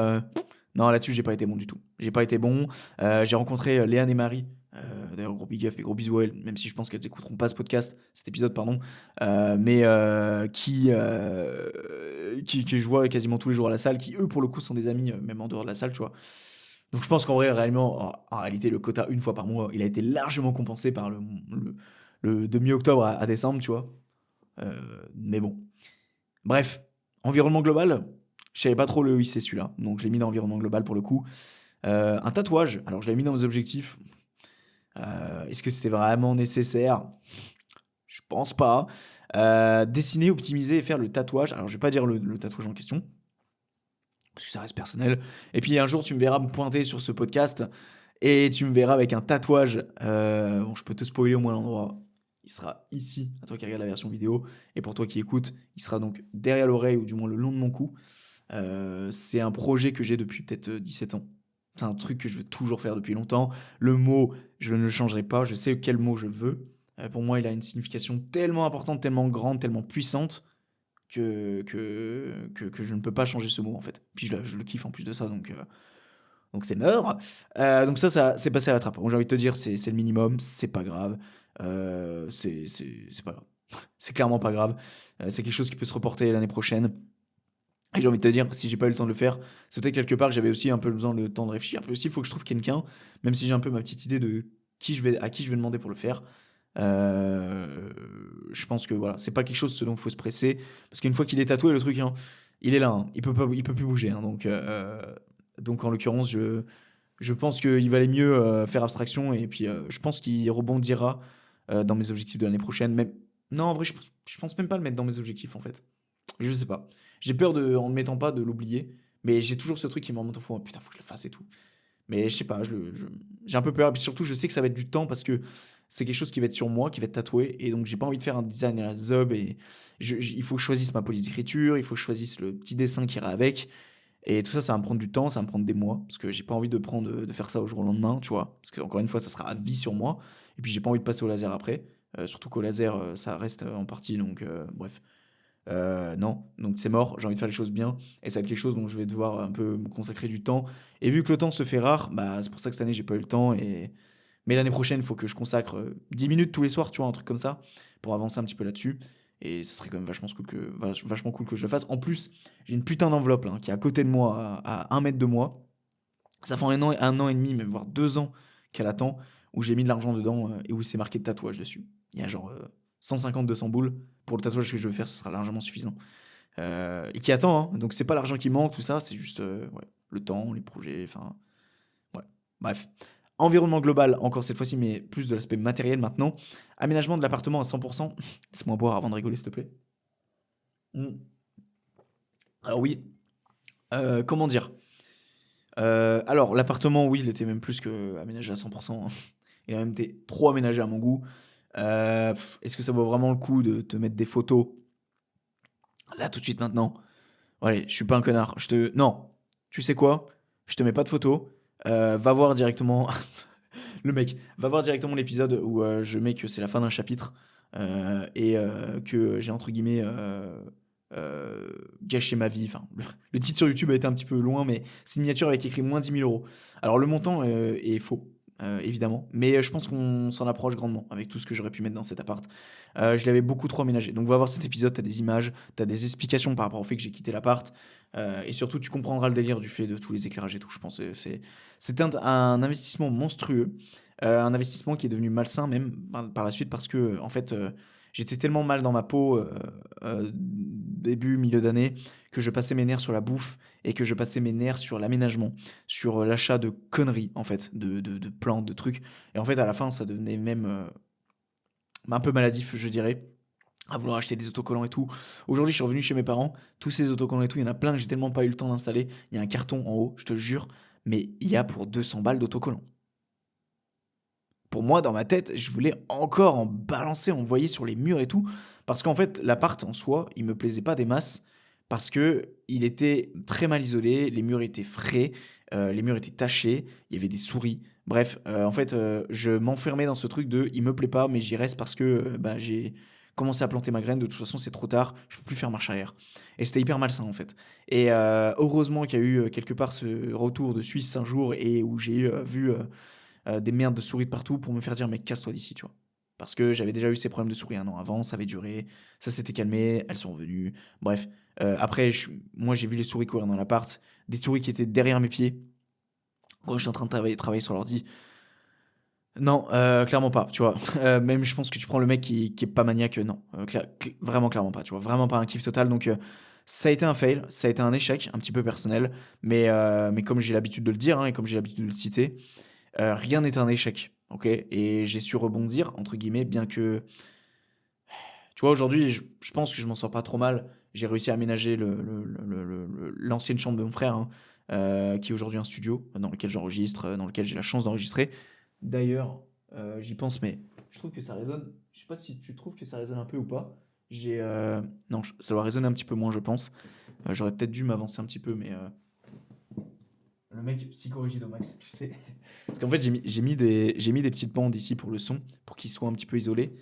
non, là-dessus, j'ai pas été bon du tout. J'ai pas été bon. J'ai rencontré Léane et Marie. D'ailleurs, gros big up et gros bisous à elles, même si je pense qu'elles écouteront pas ce podcast, cet épisode, pardon. Mais que je vois quasiment tous les jours à la salle, qui eux, pour le coup, sont des amis, même en dehors de la salle, tu vois. Donc je pense qu'en vrai, réellement, en réalité, le quota une fois par mois, il a été largement compensé par de mi-octobre à décembre, tu vois. Mais bon. Bref, environnement global, je savais pas trop le hisser celui-là, donc je l'ai mis dans environnement global pour le coup. Un tatouage, alors je l'ai mis dans mes objectifs. Est-ce que c'était vraiment nécessaire? Je pense pas. Dessiner, optimiser et faire le tatouage. Alors je vais pas dire le tatouage en question, parce que ça reste personnel. Et puis un jour tu me verras me pointer sur ce podcast et tu me verras avec un tatouage. Bon, je peux te spoiler au moins l'endroit. Il sera ici, à toi qui regarde la version vidéo. Et pour toi qui écoute, il sera donc derrière l'oreille ou du moins le long de mon cou. C'est un projet que j'ai depuis peut-être 17 ans. C'est un truc que je veux toujours faire depuis longtemps. Le mot, je ne le changerai pas. Je sais quel mot je veux. Pour moi, il a une signification tellement importante, tellement grande, tellement puissante que je ne peux pas changer ce mot en fait. Puis je le kiffe en plus de ça, donc c'est mort. Donc ça c'est passé à la trappe. Bon, j'ai envie de te dire, c'est le minimum, c'est pas grave. C'est pas grave. C'est clairement pas grave. C'est quelque chose qui peut se reporter l'année prochaine. Et j'ai envie de te dire, si j'ai pas eu le temps de le faire, c'est peut-être quelque part que j'avais aussi un peu besoin de temps de réfléchir. Puis aussi, il faut que je trouve quelqu'un, même si j'ai un peu ma petite idée de à qui je vais demander pour le faire. Je pense que voilà, c'est pas quelque chose ce dont il faut se presser. Parce qu'une fois qu'il est tatoué, le truc, hein, il est là. Hein, il peut plus bouger. Hein, donc en l'occurrence, je pense qu'il valait mieux faire abstraction. Et puis je pense qu'il rebondira dans mes objectifs de l'année prochaine. Même... Non, en vrai, je pense même pas le mettre dans mes objectifs en fait. Je sais pas. J'ai peur en ne mettant pas de l'oublier. Mais j'ai toujours ce truc qui me remonte au fond. Putain, faut que je le fasse et tout. Mais je sais pas, j'ai un peu peur. Et puis surtout, je sais que ça va être du temps parce que c'est quelque chose qui va être sur moi, qui va être tatoué. Et donc, j'ai pas envie de faire un design à la zob. Et il faut que je choisisse ma police d'écriture. Il faut que je choisisse le petit dessin qui ira avec. Et tout ça, ça va me prendre du temps. Ça va me prendre des mois. Parce que j'ai pas envie de faire ça au jour au lendemain, tu vois. Parce que, encore une fois, ça sera à vie sur moi. Et puis, j'ai pas envie de passer au laser après. Surtout qu'au laser, ça reste en partie. Donc, bref. Non, donc c'est mort, j'ai envie de faire les choses bien, et ça va être quelque chose dont je vais devoir un peu me consacrer du temps. Et vu que le temps se fait rare, bah c'est pour ça que cette année j'ai pas eu le temps. Mais l'année prochaine, il faut que je consacre 10 minutes tous les soirs, tu vois, un truc comme ça, pour avancer un petit peu là-dessus. Et ça serait quand même vachement cool que je le fasse. En plus, j'ai une putain d'enveloppe là, qui est à côté de moi, à 1 mètre de moi. Ça fait 1 an et demi, même voire 2 ans qu'elle attend, où j'ai mis de l'argent dedans et où c'est marqué tatouage dessus. Il y a genre 150-200 boules. Pour le tatouage que je veux faire, ce sera largement suffisant. Et qui attend, hein. Donc c'est pas l'argent qui manque, tout ça, c'est juste ouais, le temps, les projets, enfin. Ouais. Bref. Environnement global, encore cette fois-ci, mais plus de l'aspect matériel maintenant. Aménagement de l'appartement à 100%. Laisse-moi boire avant de rigoler, s'il te plaît. Mm. Alors oui, comment dire. Alors l'appartement, oui, il était même plus que aménagé à 100%. Hein. Il a même été trop aménagé à mon goût. Est-ce que ça vaut vraiment le coup de te mettre des photos là tout de suite maintenant? Allez, je suis pas un connard. Non, tu sais quoi? Je te mets pas de photos. Va voir directement. Le mec, va voir directement l'épisode où je mets que c'est la fin d'un chapitre et que j'ai entre guillemets gâché ma vie. Enfin, le titre sur YouTube a été un petit peu loin, mais c'est une miniature avec écrit moins 10 000 euros. Alors le montant est faux. Évidemment, mais je pense qu'on s'en approche grandement avec tout ce que j'aurais pu mettre dans cet appart. Je l'avais beaucoup trop aménagé. Donc, va voir cet épisode, t'as des images, t'as des explications par rapport au fait que j'ai quitté l'appart. Et surtout, tu comprendras le délire du fait de tous les éclairages et tout. Je pense que c'est un investissement monstrueux. Un investissement qui est devenu malsain même par la suite parce que, en fait, j'étais tellement mal dans ma peau début, milieu d'année que je passais mes nerfs sur la bouffe et que je passais mes nerfs sur l'aménagement, sur l'achat de conneries, en fait, de plantes, de trucs. Et en fait, à la fin, ça devenait même un peu maladif, je dirais, à vouloir acheter des autocollants et tout. Aujourd'hui, je suis revenu chez mes parents, tous ces autocollants et tout, il y en a plein que j'ai tellement pas eu le temps d'installer. Il y a un carton en haut, je te le jure, mais il y a pour 200 balles d'autocollants. Pour moi, dans ma tête, je voulais encore en balancer, envoyer sur les murs et tout, parce qu'en fait, l'appart en soi, il me plaisait pas des masses, parce que il était très mal isolé, les murs étaient frais, les murs étaient tachés, il y avait des souris. Bref, en fait, je m'enfermais dans ce truc de, il me plaît pas, mais j'y reste parce que bah, j'ai commencer à planter ma graine. De toute façon, c'est trop tard, je peux plus faire marche arrière. Et c'était hyper malsain en fait. Et heureusement qu'il y a eu quelque part ce retour de Suisse un jour et où j'ai vu des merdes de souris de partout pour me faire dire, mais casse-toi d'ici, tu vois. Parce que j'avais déjà eu ces problèmes de souris un an avant, ça avait duré, ça s'était calmé, elles sont revenues. Bref, après, moi j'ai vu les souris courir dans l'appart, des souris qui étaient derrière mes pieds quand j'étais en train de travailler sur l'ordi. Non, clairement pas, tu vois. Même je pense que tu prends le mec qui est pas maniaque, non. Vraiment clairement pas, tu vois. Vraiment pas un kiff total. Donc ça a été un fail, ça a été un échec, un petit peu personnel. Mais comme j'ai l'habitude de le dire, hein, et comme j'ai l'habitude de le citer, rien n'est un échec, ok. Et j'ai su rebondir, entre guillemets, bien que... Tu vois, aujourd'hui, je pense que je m'en sors pas trop mal. J'ai réussi à aménager l'ancienne chambre de mon frère, hein, qui est aujourd'hui un studio dans lequel j'enregistre, dans lequel j'ai la chance d'enregistrer. D'ailleurs, j'y pense, mais je trouve que ça résonne. Je sais pas si tu trouves que ça résonne un peu ou pas. Non, ça doit résonner un petit peu moins, je pense. J'aurais peut-être dû m'avancer un petit peu, mais le mec psychorigide au max, tu sais. Parce qu'en fait, j'ai mis des petites bandes ici pour le son, pour qu'il soit un petit peu isolé.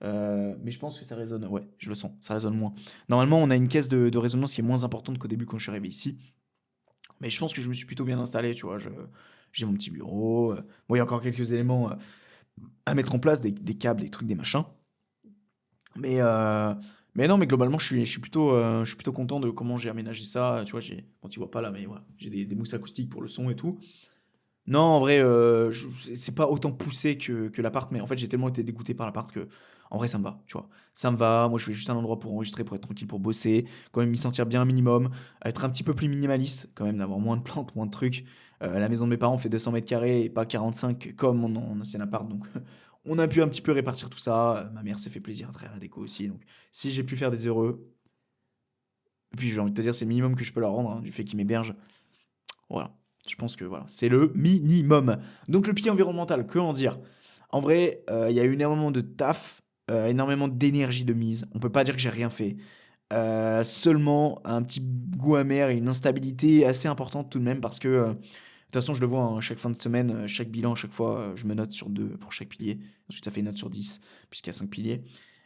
Mais je pense que ça résonne. Ouais, je le sens, ça résonne moins. Normalement, on a une caisse de résonance qui est moins importante qu'au début quand je suis arrivé ici. Mais je pense que je me suis plutôt bien installé, tu vois. J'ai mon petit bureau. Bon, il y a encore quelques éléments à mettre en place, des câbles, des trucs, des machins. Mais, euh, mais non, mais globalement, je suis plutôt content de comment j'ai aménagé ça. Tu vois, bon, tu vois pas là, mais voilà, j'ai des mousses acoustiques pour le son et tout. Non, en vrai, c'est pas autant poussé que l'appart, mais en fait, j'ai tellement été dégoûté par l'appart que, en vrai, ça me va, tu vois. Ça me va. Moi, je veux juste un endroit pour enregistrer, pour être tranquille, pour bosser, quand même m'y sentir bien un minimum, être un petit peu plus minimaliste, quand même, d'avoir moins de plantes, moins de trucs. La maison de mes parents fait 200 mètres carrés et pas 45 comme mon ancien appart, donc on a pu un petit peu répartir tout ça. Ma mère s'est fait plaisir à travers la déco aussi, donc si j'ai pu faire des heureux, et puis j'ai envie de te dire, c'est le minimum que je peux leur rendre, hein, du fait qu'ils m'hébergent. Voilà. Je pense que voilà, c'est le minimum. Donc le pilier environnemental, que en dire? En vrai, il y a eu énormément de taf, énormément d'énergie de mise. On peut pas dire que j'ai rien fait. Seulement un petit goût amer et une instabilité assez importante tout de même parce que de toute façon je le vois, hein, chaque fin de semaine, chaque bilan, chaque fois je me note sur 2 pour chaque pilier. Ensuite ça fait une note sur 10 puisqu'il y a 5 piliers.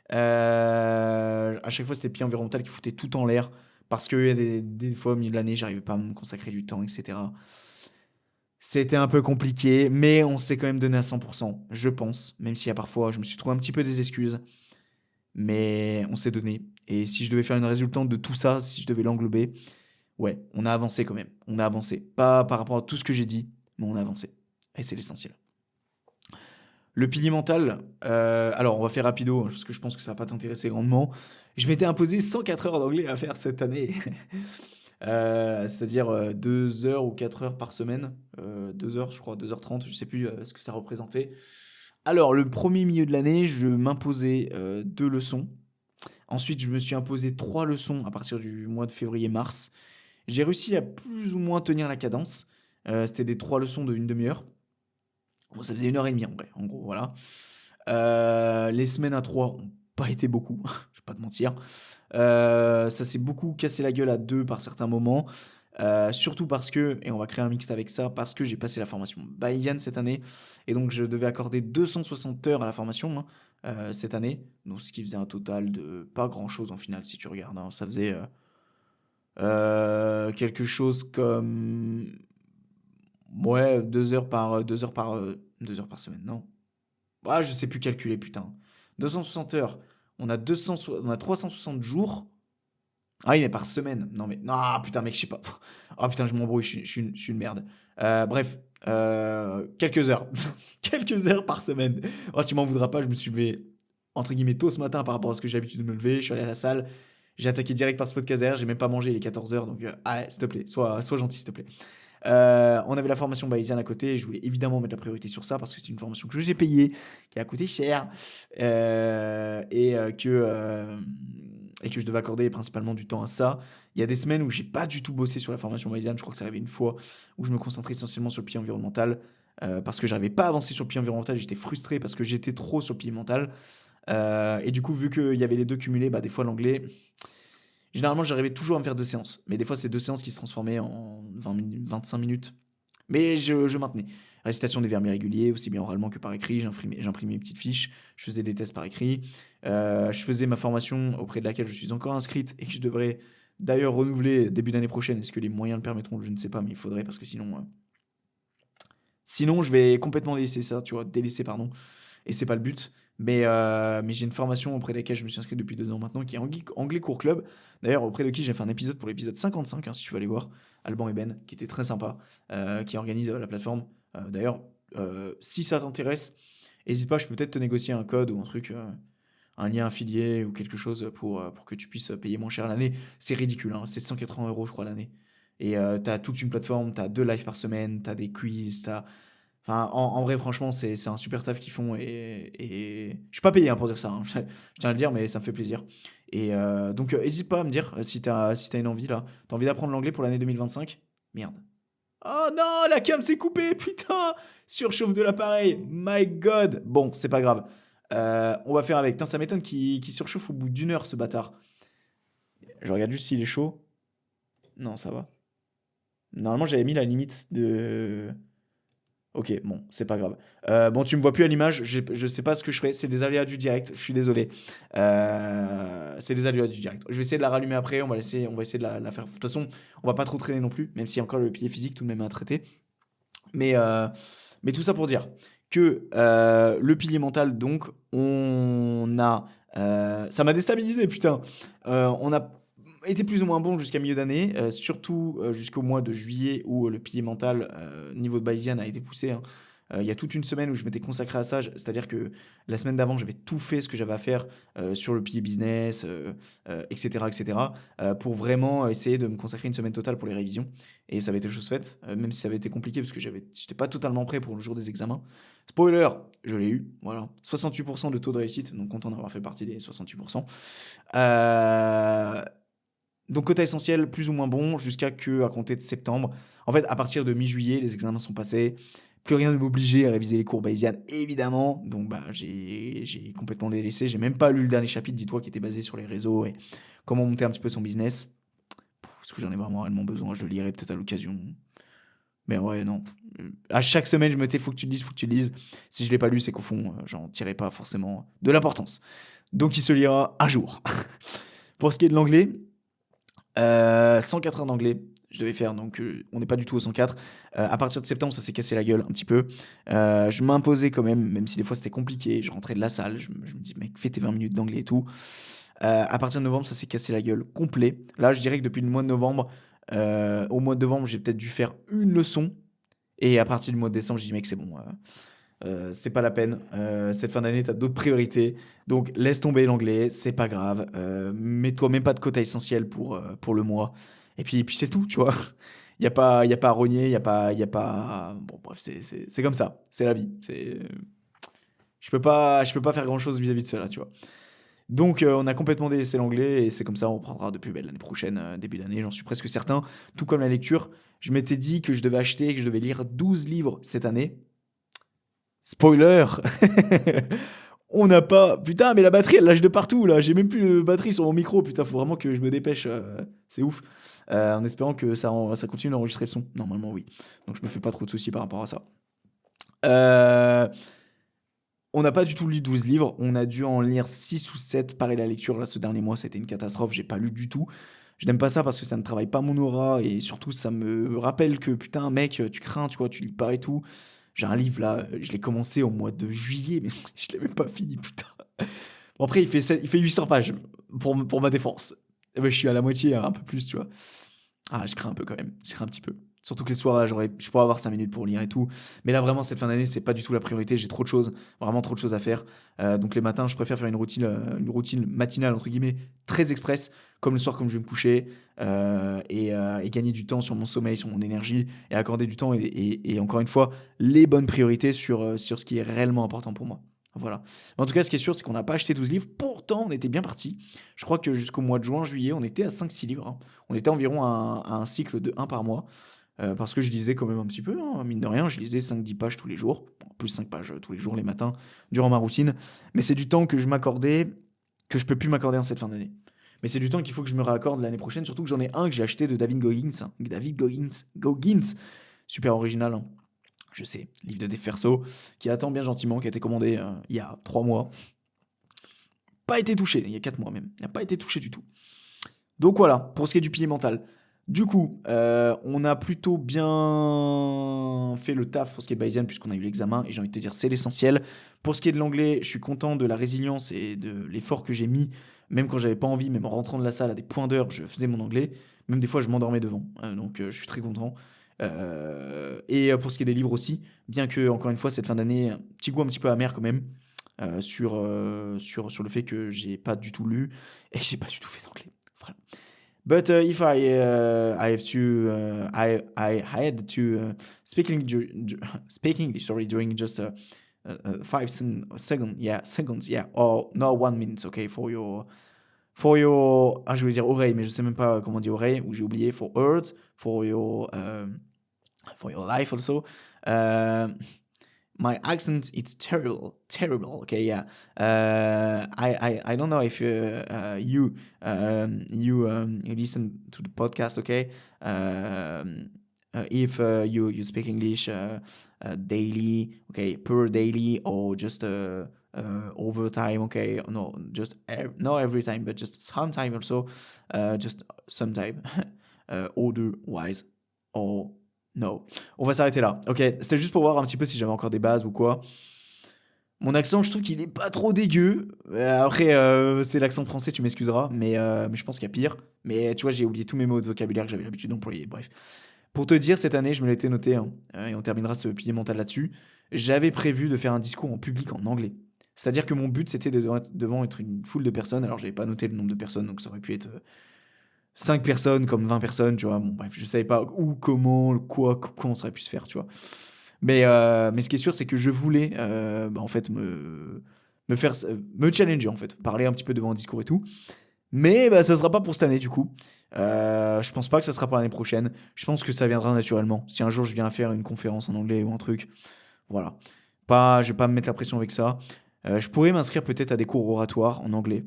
À chaque fois c'était le pilier environnemental qui foutait tout en l'air parce qu'il y a des fois au milieu de l'année j'arrivais pas à me consacrer du temps, etc. C'était un peu compliqué, mais on s'est quand même donné à 100%, je pense, même s'il y a parfois, je me suis trouvé un petit peu des excuses, mais on s'est donné. Et si je devais faire une résultante de tout ça, si je devais l'englober, ouais, on a avancé quand même. On a avancé. Pas par rapport à tout ce que j'ai dit, mais on a avancé. Et c'est l'essentiel. Le pilier mental, alors on va faire rapido, parce que je pense que ça va pas t'intéresser grandement. Je m'étais imposé 104 heures d'anglais à faire cette année. C'est-à-dire 2 heures ou 4 heures par semaine. 2 heures, je crois, 2h30, je sais plus ce que ça représentait. Alors, le premier milieu de l'année, je m'imposais 2 leçons. Ensuite, je me suis imposé 3 leçons à partir du mois de février-mars. J'ai réussi à plus ou moins tenir la cadence. C'était des 3 leçons de une demi-heure. Bon, ça faisait 1 heure et demie en vrai, en gros, voilà. Les semaines à 3 ont pas été beaucoup, je vais pas te mentir. Ça s'est beaucoup cassé la gueule à 2 par certains moments. Surtout parce que, et on va créer un mixte avec ça, parce que j'ai passé la formation Bayesian cette année, et donc je devais accorder 260 heures à la formation, hein, cette année, donc ce qui faisait un total de pas grand chose en finale si tu regardes, hein. Ça faisait quelque chose comme, ouais, 2 heures par semaine, non? Ah, je sais plus calculer, putain. 260 heures, on a 360 jours. Ah oui, mais par semaine. Non, mais. Non, putain, mec, je sais pas. Ah putain, je m'embrouille, je suis une merde. Bref, quelques heures. Quelques heures par semaine. Oh, tu m'en voudras pas, je me suis levé, entre guillemets, tôt ce matin par rapport à ce que j'ai l'habitude de me lever. Je suis allé à la salle, j'ai attaqué direct par Spot Caser, j'ai même pas mangé, il est 14 heures, donc, s'il te plaît, sois gentil, s'il te plaît. On avait la formation Bayesian à côté, et je voulais évidemment mettre la priorité sur ça parce que c'est une formation que j'ai payée, qui a coûté cher, et que je devais accorder principalement du temps à ça. Il y a des semaines où j'ai pas du tout bossé sur la formation Bayesian, je crois que ça arrivait une fois, où je me concentrais essentiellement sur le pied environnemental, parce que j'arrivais pas à avancer sur le pied environnemental, et j'étais frustré parce que j'étais trop sur le pied mental. Et du coup, vu qu'il y avait les deux cumulés, bah, des fois l'anglais, généralement j'arrivais toujours à me faire 2 séances, mais des fois c'est 2 séances qui se transformaient en 20 25 minutes, mais je maintenais. récitation des verbes irréguliers, aussi bien oralement que par écrit. J'imprimais mes petites fiches, je faisais des tests par écrit. Je faisais ma formation auprès de laquelle je suis encore inscrite et que je devrais d'ailleurs renouveler début d'année prochaine. Est-ce que les moyens le permettront? Je ne sais pas, mais il faudrait parce que sinon je vais complètement délaisser ça, tu vois, délaisser, pardon. Et c'est pas le but. Mais j'ai une formation auprès de laquelle je me suis inscrit depuis 2 ans maintenant, qui est Anglais Cours Club. D'ailleurs, auprès de qui j'ai fait un épisode pour l'épisode 55, si tu veux aller voir, Alban et Ben, qui était très sympa, qui organise la plateforme. D'ailleurs, si ça t'intéresse, n'hésite pas, je peux peut-être te négocier un code ou un truc, un lien affilié ou quelque chose pour que tu puisses payer moins cher l'année. C'est ridicule, hein, c'est 180 € je crois l'année. Et t'as toute une plateforme, t'as 2 lives par semaine, t'as des quiz, t'as... Enfin, en vrai, franchement, c'est un super taf qu'ils font et je suis pas payé, hein, pour dire ça, hein. Je tiens à le dire, mais ça me fait plaisir. Et donc, n'hésite pas à me dire si t'as une envie là. T'as envie d'apprendre l'anglais pour l'année 2025? Merde. Oh non, la cam s'est coupée, putain! Surchauffe de l'appareil, my god! Bon, c'est pas grave. On va faire avec. Putain, ça m'étonne qu'il surchauffe au bout d'1 heure, ce bâtard. Je regarde juste s'il est chaud. Non, ça va. Normalement, j'avais mis la limite de. Ok, bon, c'est pas grave. Bon, tu me vois plus à l'image, je sais pas ce que je fais, c'est des aléas du direct, je suis désolé. C'est des aléas du direct. Je vais essayer de la rallumer après, on va essayer de la faire. De toute façon, on va pas trop traîner non plus, même s'il y a encore le pilier physique tout de même à traiter. Mais, euh, mais tout ça pour dire que le pilier mental, donc, ça m'a déstabilisé, putain. On a été plus ou moins bon jusqu'à milieu d'année, surtout jusqu'au mois de juillet où le pilier mental, niveau de Bayesian, a été poussé, hein. Il y a toute une semaine où je m'étais consacré à ça, c'est-à-dire que la semaine d'avant, j'avais tout fait ce que j'avais à faire sur le pilier business, etc., etc., pour vraiment essayer de me consacrer une semaine totale pour les révisions. Et ça avait été chose faite, même si ça avait été compliqué parce que j'étais pas totalement prêt pour le jour des examens. Spoiler, je l'ai eu, voilà. 68% de taux de réussite, donc content d'avoir fait partie des 68%. Euh, donc quota essentiel, plus ou moins bon, jusqu'à à compter de septembre. En fait, à partir de mi-juillet, les examens sont passés. Plus rien ne m'obligeait à réviser les cours Bayesian, évidemment. Donc bah, j'ai complètement délaissé. J'ai même pas lu le dernier chapitre, dis-toi, qui était basé sur les réseaux et comment monter un petit peu son business. Est-ce que j'en ai vraiment réellement besoin? Je le lirai peut-être à l'occasion. Mais ouais, non. À chaque semaine, je me dis, faut que tu le lises, faut que tu le lises. Si je l'ai pas lu, c'est qu'au fond, j'en tirais pas forcément de l'importance. Donc il se lira un jour. Pour ce qui est de l'anglais, 104 heures d'anglais, je devais faire, donc on n'est pas du tout au 104. À partir de septembre, ça s'est cassé la gueule un petit peu. Je m'imposais quand même si des fois c'était compliqué. Je rentrais de la salle, je me dis, mec, fais tes 20 minutes d'anglais et tout. À partir de novembre, ça s'est cassé la gueule complet. Là, je dirais que depuis le mois de novembre, au mois de novembre, j'ai peut-être dû faire une leçon. Et à partir du mois de décembre, je dis, mec, c'est bon. C'est pas la peine. Cette fin d'année, t'as d'autres priorités. Donc laisse tomber l'anglais, c'est pas grave. Mets-toi même pas de quota essentiel pour le mois. Et puis c'est tout, tu vois. Y a pas à rogner, y a pas. Bon, bref, c'est comme ça. C'est la vie. Je peux pas faire grand-chose vis-à-vis de cela, tu vois. Donc on a complètement délaissé l'anglais et c'est comme ça on reprendra de plus belle l'année prochaine, début d'année, j'en suis presque certain. Tout comme la lecture, je m'étais dit que je devais acheter, que je devais lire 12 livres cette année. Spoiler! On n'a pas. Putain, mais la batterie elle lâche de partout là. J'ai même plus de batterie sur mon micro. Putain, faut vraiment que je me dépêche. C'est ouf. En espérant que ça continue d'enregistrer le son. Normalement, oui. Donc je me fais pas trop de soucis par rapport à ça. Euh, on n'a pas du tout lu 12 livres. On a dû en lire 6 ou 7. Pareil, la lecture là, ce dernier mois, c'était une catastrophe. J'ai pas lu du tout. Je n'aime pas ça parce que ça ne travaille pas mon aura et surtout ça me rappelle que putain, mec, tu crains, tu vois, tu lis pas et tout. J'ai un livre là, je l'ai commencé au mois de juillet, mais je l'ai même pas fini, putain. Bon, après, il fait 800 pages pour ma défense. Eh ben, je suis à la moitié, un peu plus, tu vois. Ah, je crains un peu quand même, je crains un petit peu. Surtout que les soirs, là, je pourrais avoir 5 minutes pour lire et tout. Mais là, vraiment, cette fin d'année, c'est pas du tout la priorité. J'ai trop de choses, vraiment trop de choses à faire. Donc les matins, je préfère faire une routine matinale, entre guillemets, très express, comme le soir, comme je vais me coucher, et gagner du temps sur mon sommeil, sur mon énergie, et accorder du temps, et encore une fois, les bonnes priorités sur ce qui est réellement important pour moi. Voilà. Mais en tout cas, ce qui est sûr, c'est qu'on n'a pas acheté 12 livres. Pourtant, on était bien parti. Je crois que jusqu'au mois de juin, juillet, on était à 5-6 livres, hein. On était environ à un cycle de un par mois. Parce que je lisais quand même un petit peu, hein, mine de rien. Je lisais 5-10 pages tous les jours. Bon, plus 5 pages tous les jours, les matins, durant ma routine. Mais c'est du temps que je m'accordais, que je peux plus m'accorder en cette fin d'année. Mais c'est du temps qu'il faut que je me réaccorde l'année prochaine. Surtout que j'en ai un que j'ai acheté de David Goggins. David Goggins. Super original, hein. Je sais, livre de dev perso, qui attend bien gentiment, qui a été commandé il y a 3 mois. Pas été touché, il y a 4 mois même. Il n'a pas été touché du tout. Donc voilà, pour ce qui est du pilier mental. Du coup, on a plutôt bien fait le taf pour ce qui est Bayesian, puisqu'on a eu l'examen, et j'ai envie de te dire, c'est l'essentiel. Pour ce qui est de l'anglais, je suis content de la résilience et de l'effort que j'ai mis, même quand j'avais pas envie, même en rentrant de la salle à des points d'heure, je faisais mon anglais. Même des fois, je m'endormais devant. Donc je suis très content. Et pour ce qui est des livres aussi, bien que, encore une fois, cette fin d'année, un petit goût un petit peu amer quand même, sur le fait que j'ai pas du tout lu et j'ai pas du tout fait d'anglais. Voilà. But if I have to I had to speak English, sorry, during just 5 seconds, yeah, or no 1 minute, okay, for your, je voulais dire oreille, mais je sais même pas comment on dit oreille, ou j'ai oublié, for ears, for your life also. My accent, it's terrible. Okay, yeah. I don't know if you listen to the podcast. Okay, if you speak English daily, okay, per daily, or just over time. Okay, no, just not every time, but just sometime also, just sometime, otherwise, or no. On va s'arrêter là. Ok, c'était juste pour voir un petit peu si j'avais encore des bases ou quoi. Mon accent, je trouve qu'il est pas trop dégueu. Après, c'est l'accent français, tu m'excuseras, mais je pense qu'il y a pire. Mais tu vois, j'ai oublié tous mes mots de vocabulaire que j'avais l'habitude d'employer. Bref. Pour te dire, cette année, je me l'étais noté, hein, et on terminera ce pilier mental là-dessus. J'avais prévu de faire un discours en public en anglais. C'est-à-dire que mon but, c'était de devant être une foule de personnes. Alors, j'avais pas noté le nombre de personnes, donc ça aurait pu être 5 personnes comme 20 personnes, tu vois. Bon, bref, je savais pas où, comment, quoi, quand ça aurait pu se faire, tu vois. Mais ce qui est sûr, c'est que je voulais, en fait, me challenger, en fait. Parler un petit peu devant un discours et tout. Mais ça sera pas pour cette année, du coup. Je pense pas que ça sera pour l'année prochaine. Je pense que ça viendra naturellement. Si un jour je viens faire une conférence en anglais ou un truc, voilà. Je vais pas me mettre la pression avec ça. Je pourrais m'inscrire peut-être à des cours oratoires en anglais.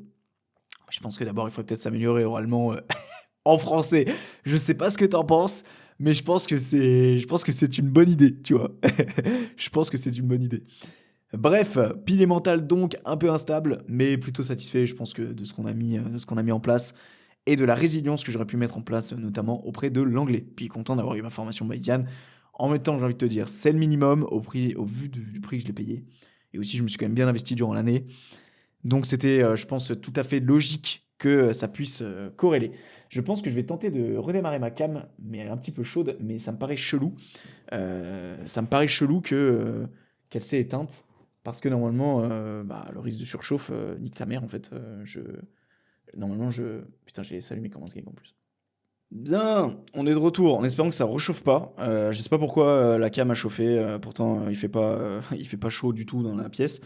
Je pense que d'abord, il faudrait peut-être s'améliorer oralement en français. Je sais pas ce que t'en penses, mais je pense que c'est une bonne idée, tu vois. Je pense que c'est une bonne idée. Bref, pilier mental donc un peu instable, mais plutôt satisfait, je pense que de ce qu'on a mis en place et de la résilience que j'aurais pu mettre en place, notamment auprès de l'anglais. Puis content d'avoir eu ma formation Bayesian. En même temps, j'ai envie de te dire, c'est le minimum au vu du prix que je l'ai payé. Et aussi, je me suis quand même bien investi durant l'année. Donc c'était, je pense, tout à fait logique que ça puisse corréler. Je pense que je vais tenter de redémarrer ma cam, mais elle est un petit peu chaude, mais ça me paraît chelou. Ça me paraît chelou qu'elle s'est éteinte, parce que normalement, le risque de surchauffe nique sa mère en fait. Normalement, Putain, j'ai laissé allumer comment ce en plus. Bien, on est de retour, en espérant que ça rechauffe pas. Je sais pas pourquoi la cam a chauffé, pourtant il fait pas chaud du tout dans la pièce.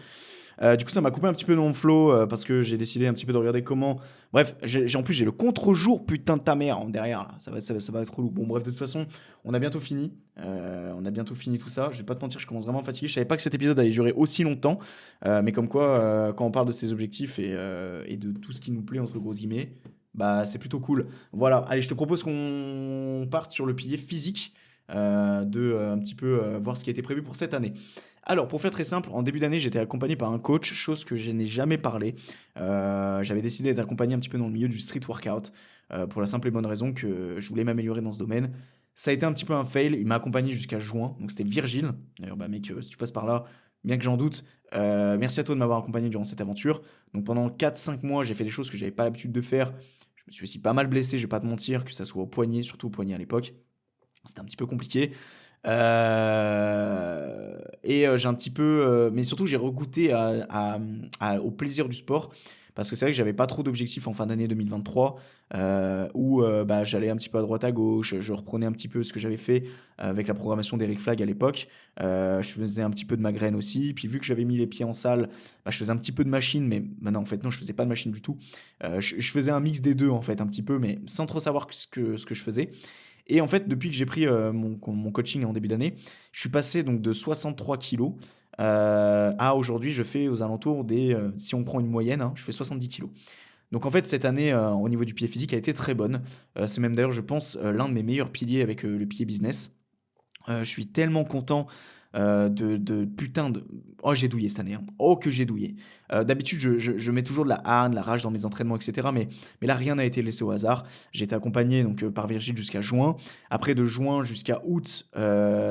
Du coup, ça m'a coupé un petit peu dans mon flow parce que j'ai décidé un petit peu de regarder comment. Bref, en plus, j'ai le contre-jour, putain de ta mère, en derrière là. Ça va être relou. Bon, bref, de toute façon, on a bientôt fini. On a bientôt fini tout ça. Je vais pas te mentir, je commence vraiment fatigué. Je savais pas que cet épisode allait durer aussi longtemps. Mais comme quoi, quand on parle de ses objectifs et de tout ce qui nous plaît, entre grosses guillemets, bah, c'est plutôt cool. Voilà, allez, je te propose qu'on parte sur le pilier physique, un petit peu voir ce qui a été prévu pour cette année. Alors, pour faire très simple, en début d'année, j'étais accompagné par un coach, chose que je n'ai jamais parlé. J'avais décidé d'être accompagné un petit peu dans le milieu du street workout, pour la simple et bonne raison que je voulais m'améliorer dans ce domaine. Ça a été un petit peu un fail, il m'a accompagné jusqu'à juin, donc c'était Virgile. D'ailleurs, bah, mec, si tu passes par là, bien que j'en doute, merci à toi de m'avoir accompagné durant cette aventure. Donc pendant 4-5 mois, j'ai fait des choses que j'avais pas l'habitude de faire. Je me suis aussi pas mal blessé, je vais pas te mentir, que ça soit au poignet, surtout au poignet à l'époque. C'était un petit peu compliqué. J'ai un petit peu. Mais surtout, j'ai regoûté au plaisir du sport. Parce que c'est vrai que j'avais pas trop d'objectifs en fin d'année 2023, où j'allais un petit peu à droite à gauche, je reprenais un petit peu ce que j'avais fait avec la programmation d'Eric Flag à l'époque. Je faisais un petit peu de ma graine aussi. Puis vu que j'avais mis les pieds en salle, je faisais un petit peu de machine, mais non, en fait, non, je faisais pas de machine du tout. Je faisais un mix des deux, en fait, un petit peu, mais sans trop savoir ce que je faisais. Et en fait, depuis que j'ai pris mon coaching en début d'année, je suis passé donc de 63 kilos à aujourd'hui, je fais aux alentours si on prend une moyenne, hein, je fais 70 kilos. Donc en fait, cette année, au niveau du pilier physique, a été très bonne. C'est même d'ailleurs, je pense, l'un de mes meilleurs piliers avec le pilier business. Je suis tellement content putain de... Oh, j'ai douillé cette année, hein. Oh, que j'ai douillé. D'habitude, je mets toujours de la hargne, la rage dans mes entraînements, etc. Mais là, rien n'a été laissé au hasard. J'ai été accompagné donc, par Virgile jusqu'à juin. Après, de juin jusqu'à août,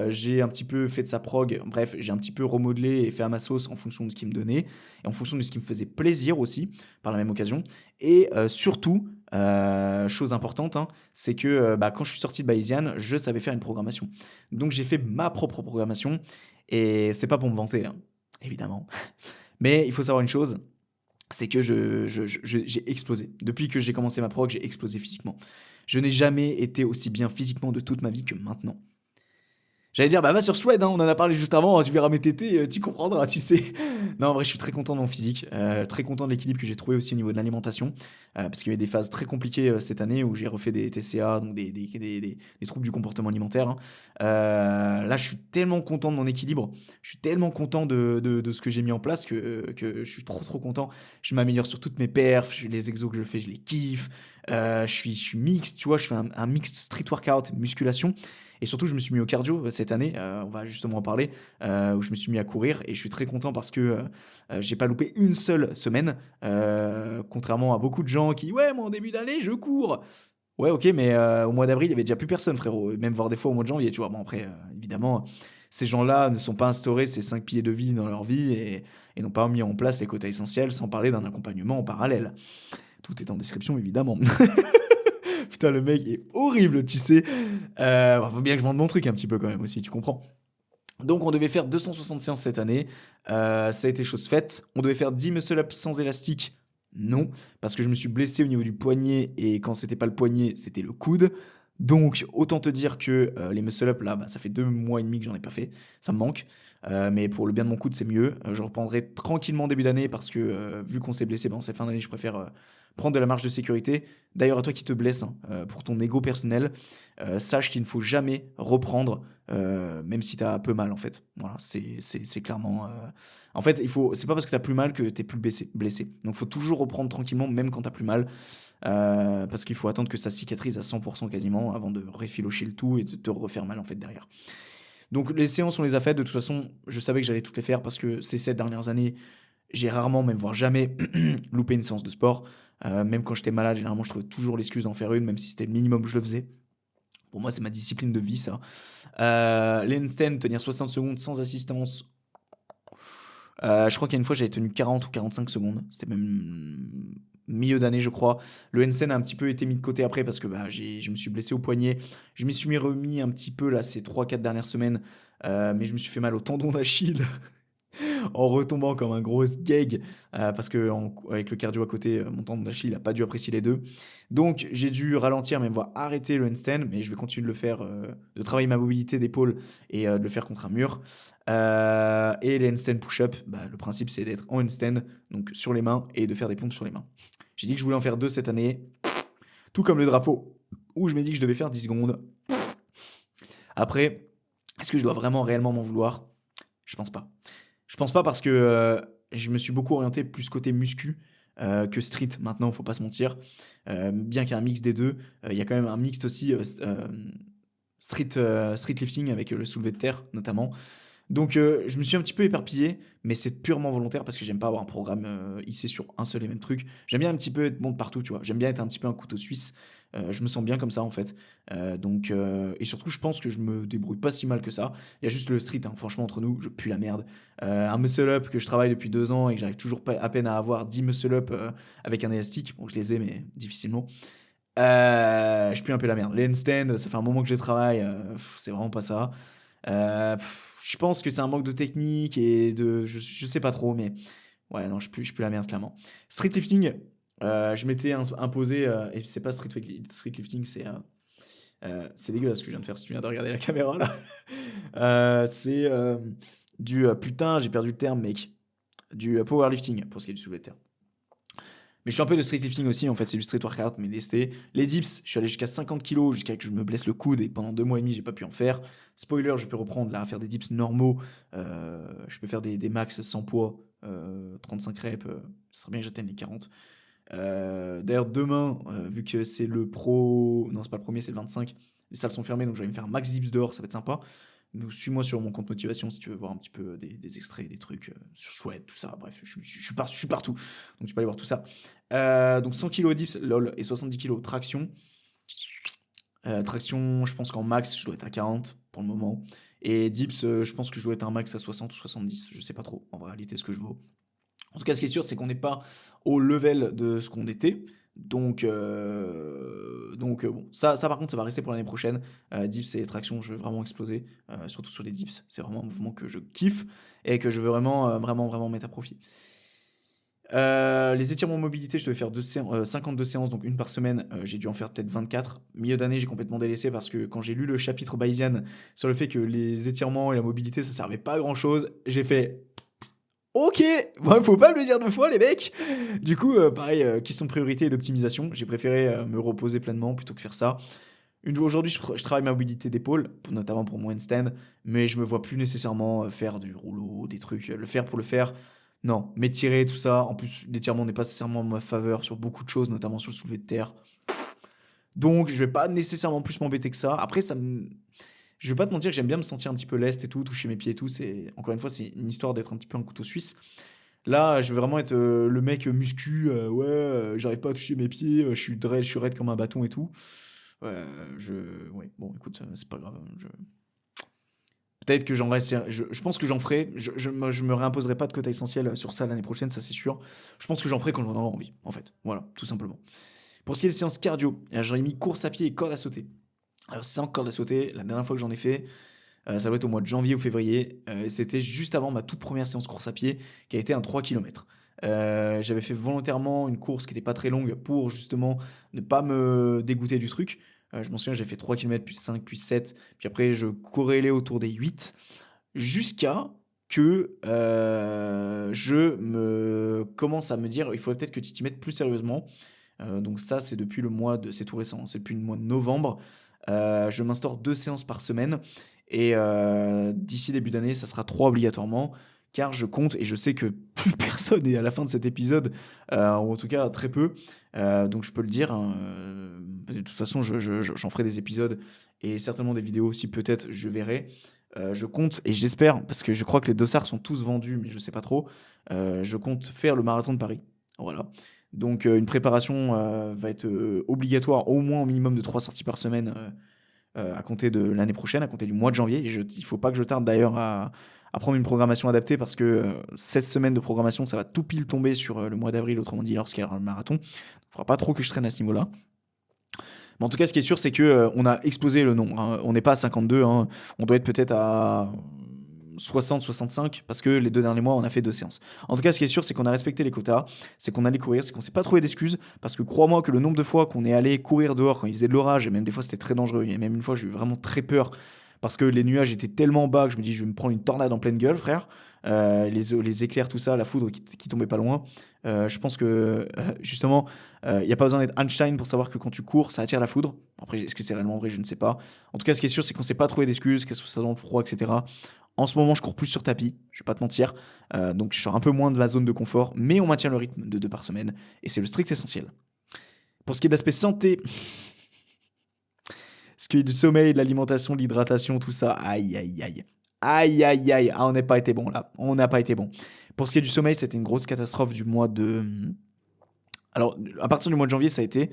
j'ai un petit peu fait de sa prog. Bref, j'ai un petit peu remodelé et fait à ma sauce en fonction de ce qu'il me donnait. Et en fonction de ce qui me faisait plaisir aussi, par la même occasion. Et surtout, chose importante, hein, c'est que quand je suis sorti de Bayesian, je savais faire une programmation. Donc j'ai fait ma propre programmation et c'est pas pour me vanter, hein, évidemment. Mais il faut savoir une chose, c'est que j'ai explosé. Depuis que j'ai commencé ma prog, j'ai explosé physiquement. Je n'ai jamais été aussi bien physiquement de toute ma vie que maintenant. J'allais dire, bah va sur Shred, hein, on en a parlé juste avant, tu verras mes tétés, tu comprendras, tu sais. Non, en vrai, je suis très content de mon physique, très content de l'équilibre que j'ai trouvé aussi au niveau de l'alimentation, parce qu'il y a eu des phases très compliquées cette année où j'ai refait des TCA, donc des troubles du comportement alimentaire, hein. Là, je suis tellement content de mon équilibre, je suis tellement content de ce que j'ai mis en place que je suis trop content. Je m'améliore sur toutes mes perfs, les exos que je fais, je les kiffe. Je suis mixte, tu vois, je fais un mixte street workout, musculation. Et surtout, je me suis mis au cardio cette année, on va justement en parler, où je me suis mis à courir et je suis très content parce que j'ai pas loupé une seule semaine, contrairement à beaucoup de gens qui, ouais, moi en début d'année, je cours. Ouais, ok, mais au mois d'avril, il y avait déjà plus personne, frérot. Et même voire des fois au mois de janvier, tu vois. Bon, après, évidemment, ces gens-là ne sont pas instaurés ces 5 piliers de vie dans leur vie et n'ont pas mis en place les quotas essentiels sans parler d'un accompagnement en parallèle. Tout est en description, évidemment. Putain, le mec est horrible, tu sais. Faut bien que je vende mon truc un petit peu quand même aussi, tu comprends. Donc on devait faire 260 séances cette année. Ça a été chose faite. On devait faire 10 muscle-ups sans élastique. Non, parce que je me suis blessé au niveau du poignet et quand c'était pas le poignet, c'était le coude. Donc autant te dire que les muscle-ups là, ça fait 2 mois et demi que j'en ai pas fait. Ça me manque. Mais pour le bien de mon coude, c'est mieux. Je reprendrai tranquillement début d'année parce que vu qu'on s'est blessé en cette fin d'année, je préfère prendre de la marge de sécurité. D'ailleurs, à toi qui te blesse, hein, pour ton ego personnel, sache qu'il ne faut jamais reprendre, même si tu as peu mal en fait. Voilà, c'est clairement. En fait, c'est pas parce que tu as plus mal que tu es plus blessé. Donc, il faut toujours reprendre tranquillement, même quand tu as plus mal. Parce qu'il faut attendre que ça cicatrise à 100% quasiment avant de réfilocher le tout et de te refaire mal en fait derrière. Donc les séances, on les a faites. De toute façon, je savais que j'allais toutes les faire parce que ces 7 dernières années, j'ai rarement, même voire jamais, loupé une séance de sport. Même quand j'étais malade, généralement, je trouvais toujours l'excuse d'en faire une, même si c'était le minimum que je le faisais. Pour moi, c'est ma discipline de vie, ça. Les handstands, tenir 60 secondes sans assistance. Je crois qu'il y a une fois, j'avais tenu 40 ou 45 secondes. C'était même milieu d'année, je crois. Le handstand a un petit peu été mis de côté après parce que je me suis blessé au poignet. Je m'y suis remis un petit peu là ces 3 4 dernières semaines. Mais je me suis fait mal au tendon d'Achille en retombant comme un gros gag parce que avec le cardio à côté, mon tendon d'Achille n'a pas dû apprécier les deux. Donc j'ai dû ralentir, même voire arrêter le handstand, mais je vais continuer de le faire, de travailler ma mobilité d'épaule et de le faire contre un mur. Et les handstand push-up, le principe c'est d'être en handstand, donc sur les mains, et de faire des pompes sur les mains. J'ai dit que je voulais en faire 2 cette année, tout comme le drapeau, où je m'ai dit que je devais faire 10 secondes. Après, est-ce que je dois vraiment réellement m'en vouloir? Je pense pas. Je pense pas parce que je me suis beaucoup orienté plus côté muscu que street maintenant, faut pas se mentir. Bien qu'il y ait un mix des deux, il y a quand même un mix aussi street lifting avec le soulevé de terre notamment. Donc je me suis un petit peu éparpillé, mais c'est purement volontaire parce que j'aime pas avoir un programme hissé sur un seul et même truc. J'aime bien un petit peu être bon de partout, tu vois. J'aime bien être un petit peu un couteau suisse. Je me sens bien comme ça en fait. Et surtout, je pense que je me débrouille pas si mal que ça. Il y a juste le street, hein. Franchement, entre nous, je pue la merde. Un muscle-up que je travaille depuis 2 ans et que j'arrive toujours pas, à peine à avoir 10 muscle-up avec un élastique. Bon, je les ai, mais difficilement. Je pue un peu la merde. Les handstands, ça fait un moment que je les travaille. C'est vraiment pas ça. Je pense que c'est un manque de technique et de. Je sais pas trop, mais. Ouais, non, je pue la merde, clairement. Street lifting, je m'étais imposé. Et c'est pas street lifting, c'est dégueulasse ce que je viens de faire si tu viens de regarder la caméra là. C'est du. Putain, j'ai perdu le terme, mec. Du powerlifting pour ce qui est du soulevé de terre. Mais je suis un peu de street lifting aussi, en fait, c'est du street workout, mais lesté. Les dips, je suis allé jusqu'à 50 kilos, jusqu'à que je me blesse le coude, et pendant 2 mois et demi, j'ai pas pu en faire. Spoiler, je peux reprendre là, à faire des dips normaux. Je peux faire des max sans poids, 35 reps, ce serait bien que j'atteigne les 40. D'ailleurs, demain, vu que c'est le pro. Non, c'est pas le premier, c'est le 25. Les salles sont fermées, donc je vais me faire un max dips dehors, ça va être sympa. Donc, suis-moi sur mon compte motivation si tu veux voir un petit peu des extraits, des trucs sur Shred, tout ça. Bref, je suis partout. Donc, tu peux aller voir tout ça. Donc, 100 kilos dips, lol, et 70 kilos traction. Traction, je pense qu'en max, je dois être à 40 pour le moment. Et dips, je pense que je dois être un max à 60 ou 70. Je sais pas trop, en réalité, ce que je vaux. En tout cas, ce qui est sûr, c'est qu'on n'est pas au level de ce qu'on était. Donc bon, ça par contre, ça va rester pour l'année prochaine. Dips et traction, je vais vraiment exploser, surtout sur les dips. C'est vraiment un mouvement que je kiffe et que je veux vraiment mettre à profit. Les étirements mobilité, je devais faire 52 séances, donc une par semaine. J'ai dû en faire peut-être 24. Milieu d'année, j'ai complètement délaissé parce que quand j'ai lu le chapitre Bayesian sur le fait que les étirements et la mobilité, ça servait pas à grand chose, j'ai fait ok, bon, faut pas me le dire deux fois, les mecs. Du coup, pareil, question de priorité et d'optimisation. J'ai préféré me reposer pleinement plutôt que faire ça. Aujourd'hui, je travaille ma mobilité d'épaule, notamment pour mon handstand, mais je me vois plus nécessairement faire du rouleau, des trucs, le faire pour le faire. Non, m'étirer, tout ça. En plus, l'étirement n'est pas nécessairement en ma faveur sur beaucoup de choses, notamment sur le soulevé de terre. Donc, je vais pas nécessairement plus m'embêter que ça. Après, je vais pas te mentir que j'aime bien me sentir un petit peu leste et tout, toucher mes pieds et tout. Encore une fois, c'est une histoire d'être un petit peu un couteau suisse. Là, je vais vraiment être le mec muscu. Ouais, j'arrive pas à toucher mes pieds. Je suis raide comme un bâton et tout. Ouais, bon, écoute, c'est pas grave. Peut-être que j'en reste. Je pense que j'en ferai. Je me réimposerai pas de quota essentiel sur ça l'année prochaine, ça c'est sûr. Je pense que j'en ferai quand j'en aurai envie, en fait. Voilà, tout simplement. Pour ce qui est des séances cardio, j'aurais mis course à pied et corde à sauter. Alors, c'est encore corde à sauter. La dernière fois que j'en ai fait, ça doit être au mois de janvier ou février. C'était juste avant ma toute première séance course à pied, qui a été un 3 km. J'avais fait volontairement une course qui n'était pas très longue pour justement ne pas me dégoûter du truc. Je m'en souviens, j'ai fait 3 km, puis 5, puis 7. Puis après, je corrélais autour des 8. Jusqu'à que je me commence à me dire il faudrait peut-être que tu t'y mettes plus sérieusement. Donc ça, c'est depuis le mois de... C'est tout récent, hein, c'est depuis le mois de novembre. Je m'instaure 2 séances par semaine. Et d'ici début d'année, ça sera 3 obligatoirement. Car je compte, et je sais que plus personne n'est à la fin de cet épisode, ou en tout cas très peu. Donc je peux le dire, hein, de toute façon, j'en ferai des épisodes et certainement des vidéos aussi, peut-être, je verrai. Je compte, et j'espère, parce que je crois que les dossards sont tous vendus, mais je sais pas trop, je compte faire le marathon de Paris. Voilà. Donc une préparation va être obligatoire, au moins au minimum de 3 sorties par semaine à compter de l'année prochaine, à compter du mois de janvier. Il ne faut pas que je tarde d'ailleurs à prendre une programmation adaptée parce que 16 semaines de programmation, ça va tout pile tomber sur le mois d'avril, autrement dit, lorsqu'il y aura le marathon. Il ne faudra pas trop que je traîne à ce niveau-là. Mais en tout cas, ce qui est sûr, c'est qu'on a explosé le nombre. Hein. On n'est pas à 52, hein. On doit être peut-être à 60, 65, parce que les 2 derniers mois, on a fait 2 séances. En tout cas, ce qui est sûr, c'est qu'on a respecté les quotas, c'est qu'on allait courir, c'est qu'on s'est pas trouvé d'excuses, parce que crois-moi que le nombre de fois qu'on est allé courir dehors quand il faisait de l'orage, et même des fois c'était très dangereux, et même une fois j'ai eu vraiment très peur, parce que les nuages étaient tellement bas que je me dis je vais me prendre une tornade en pleine gueule, frère. Les éclairs, tout ça, la foudre qui tombait pas loin. Je pense que justement, il n'y a pas besoin d'être Einstein pour savoir que quand tu cours, ça attire la foudre. Après, est-ce que c'est réellement vrai? Je ne sais pas. En tout cas, ce qui est sûr, c'est qu'on s'est pas trouvé d'excuses, qu'est-ce que ça dans le froid, etc. En ce moment, je cours plus sur tapis, je vais pas te mentir. Donc, je sors un peu moins de ma zone de confort, mais on maintient le rythme de 2 par semaine. Et c'est le strict essentiel. Pour ce qui est de l'aspect santé, ce qui est du sommeil, de l'alimentation, de l'hydratation, tout ça, aïe, aïe, aïe. Aïe, aïe, aïe. Ah, on n'a pas été bon là. On n'a pas été bon. Pour ce qui est du sommeil, c'était une grosse catastrophe du mois de. Alors, à partir du mois de janvier, ça a été.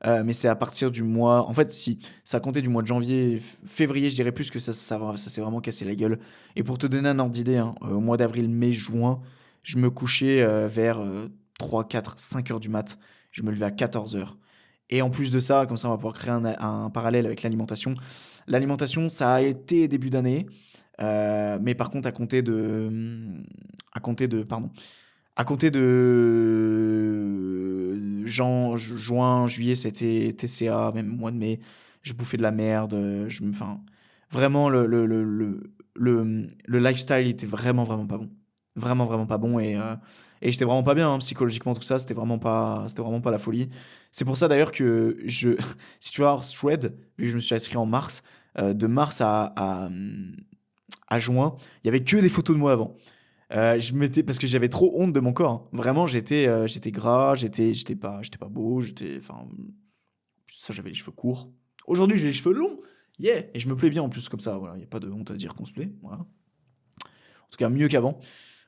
Mais c'est à partir du mois. En fait, si ça comptait du mois de janvier, février, je dirais plus que ça s'est vraiment cassé la gueule. Et pour te donner un ordre d'idée, hein, au mois d'avril, mai, juin, je me couchais vers 3, 4, 5 heures du mat. Je me levais à 14 heures. Et en plus de ça, comme ça, on va pouvoir créer un parallèle avec l'alimentation. L'alimentation, ça a été début d'année. Mais par contre, à compter de juin, juillet, c'était TCA, même mois de mai, je bouffais de la merde. Enfin, vraiment, le lifestyle était vraiment pas bon. Vraiment pas bon. Et j'étais vraiment pas bien, hein, psychologiquement, tout ça. C'était vraiment pas la folie. C'est pour ça d'ailleurs que si tu vas Shred, vu que je me suis inscrit en mars, de mars à juin, il y avait que des photos de moi avant. Parce que j'avais trop honte de mon corps. Hein. Vraiment, j'étais gras, j'étais pas beau, enfin, ça, j'avais les cheveux courts. Aujourd'hui, j'ai les cheveux longs. Yeah! Et je me plais bien en plus comme ça, voilà, il y a pas de honte à dire qu'on se plaît, voilà. En tout cas mieux qu'avant.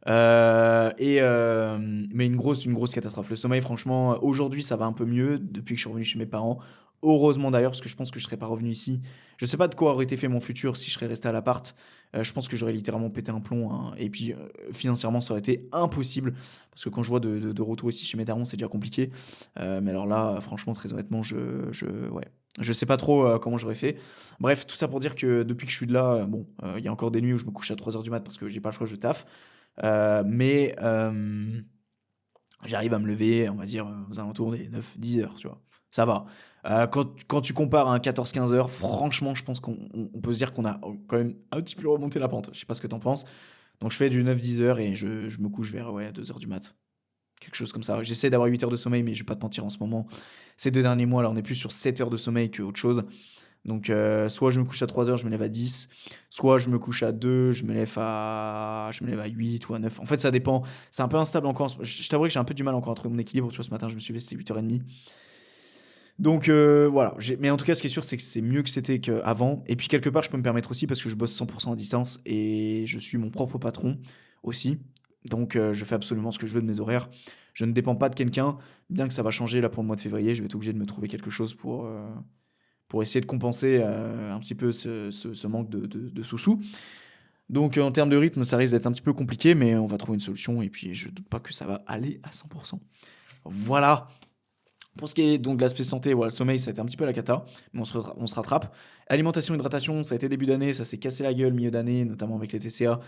Mais une grosse catastrophe. Le sommeil, franchement, aujourd'hui, ça va un peu mieux depuis que je suis revenu chez mes parents. Heureusement d'ailleurs, parce que je pense que je serais pas revenu ici. Je sais pas de quoi aurait été fait mon futur si je serais resté à l'appart. Je pense que j'aurais littéralement pété un plomb, hein. Et puis, financièrement, ça aurait été impossible. Parce que quand je vois de retour ici chez mes darons, c'est déjà compliqué. Mais alors là, franchement, très honnêtement, ouais. Je sais pas trop comment j'aurais fait. Bref, tout ça pour dire que depuis que je suis de là, bon, il y a encore des nuits où je me couche à 3 heures du mat parce que j'ai pas le choix, je taffe. Mais j'arrive à me lever, on va dire, aux alentours des 9-10 heures, tu vois. Ça va. Quand tu compares à un 14-15 heures, franchement, je pense qu'on peut se dire qu'on a quand même un petit peu remonté la pente. Je sais pas ce que t'en penses. Donc je fais du 9-10 heures et je me couche vers 2 heures du mat. Quelque chose comme ça. J'essaie d'avoir 8 heures de sommeil, mais je vais pas te mentir en ce moment. Ces 2 derniers mois, là, on est plus sur 7 heures de sommeil qu'autre chose. Donc, soit je me couche à 3 heures, je me lève à 10. Soit je me couche à 2, je me lève à 8 ou à 9. En fait, ça dépend. C'est un peu instable encore. Je t'avoue que j'ai un peu du mal encore à trouver mon équilibre. Tu vois, ce matin, je me suis levé, c'était 8h30. Donc, voilà. Mais en tout cas, ce qui est sûr, c'est que c'est mieux que c'était qu'avant. Et puis, quelque part, je peux me permettre aussi parce que je bosse 100% à distance et je suis mon propre patron aussi. Donc, je fais absolument ce que je veux de mes horaires. Je ne dépends pas de quelqu'un, bien que ça va changer là pour le mois de février. Je vais être obligé de me trouver quelque chose pour essayer de compenser un petit peu ce manque de sous-sous. Donc en termes de rythme, ça risque d'être un petit peu compliqué, mais on va trouver une solution et puis je doute pas que ça va aller à 100%. Voilà. Pour ce qui est donc de l'aspect santé, voilà, le sommeil, ça a été un petit peu la cata, mais on se rattrape. Alimentation, hydratation, ça a été début d'année, ça s'est cassé la gueule milieu d'année, notamment avec les TCA.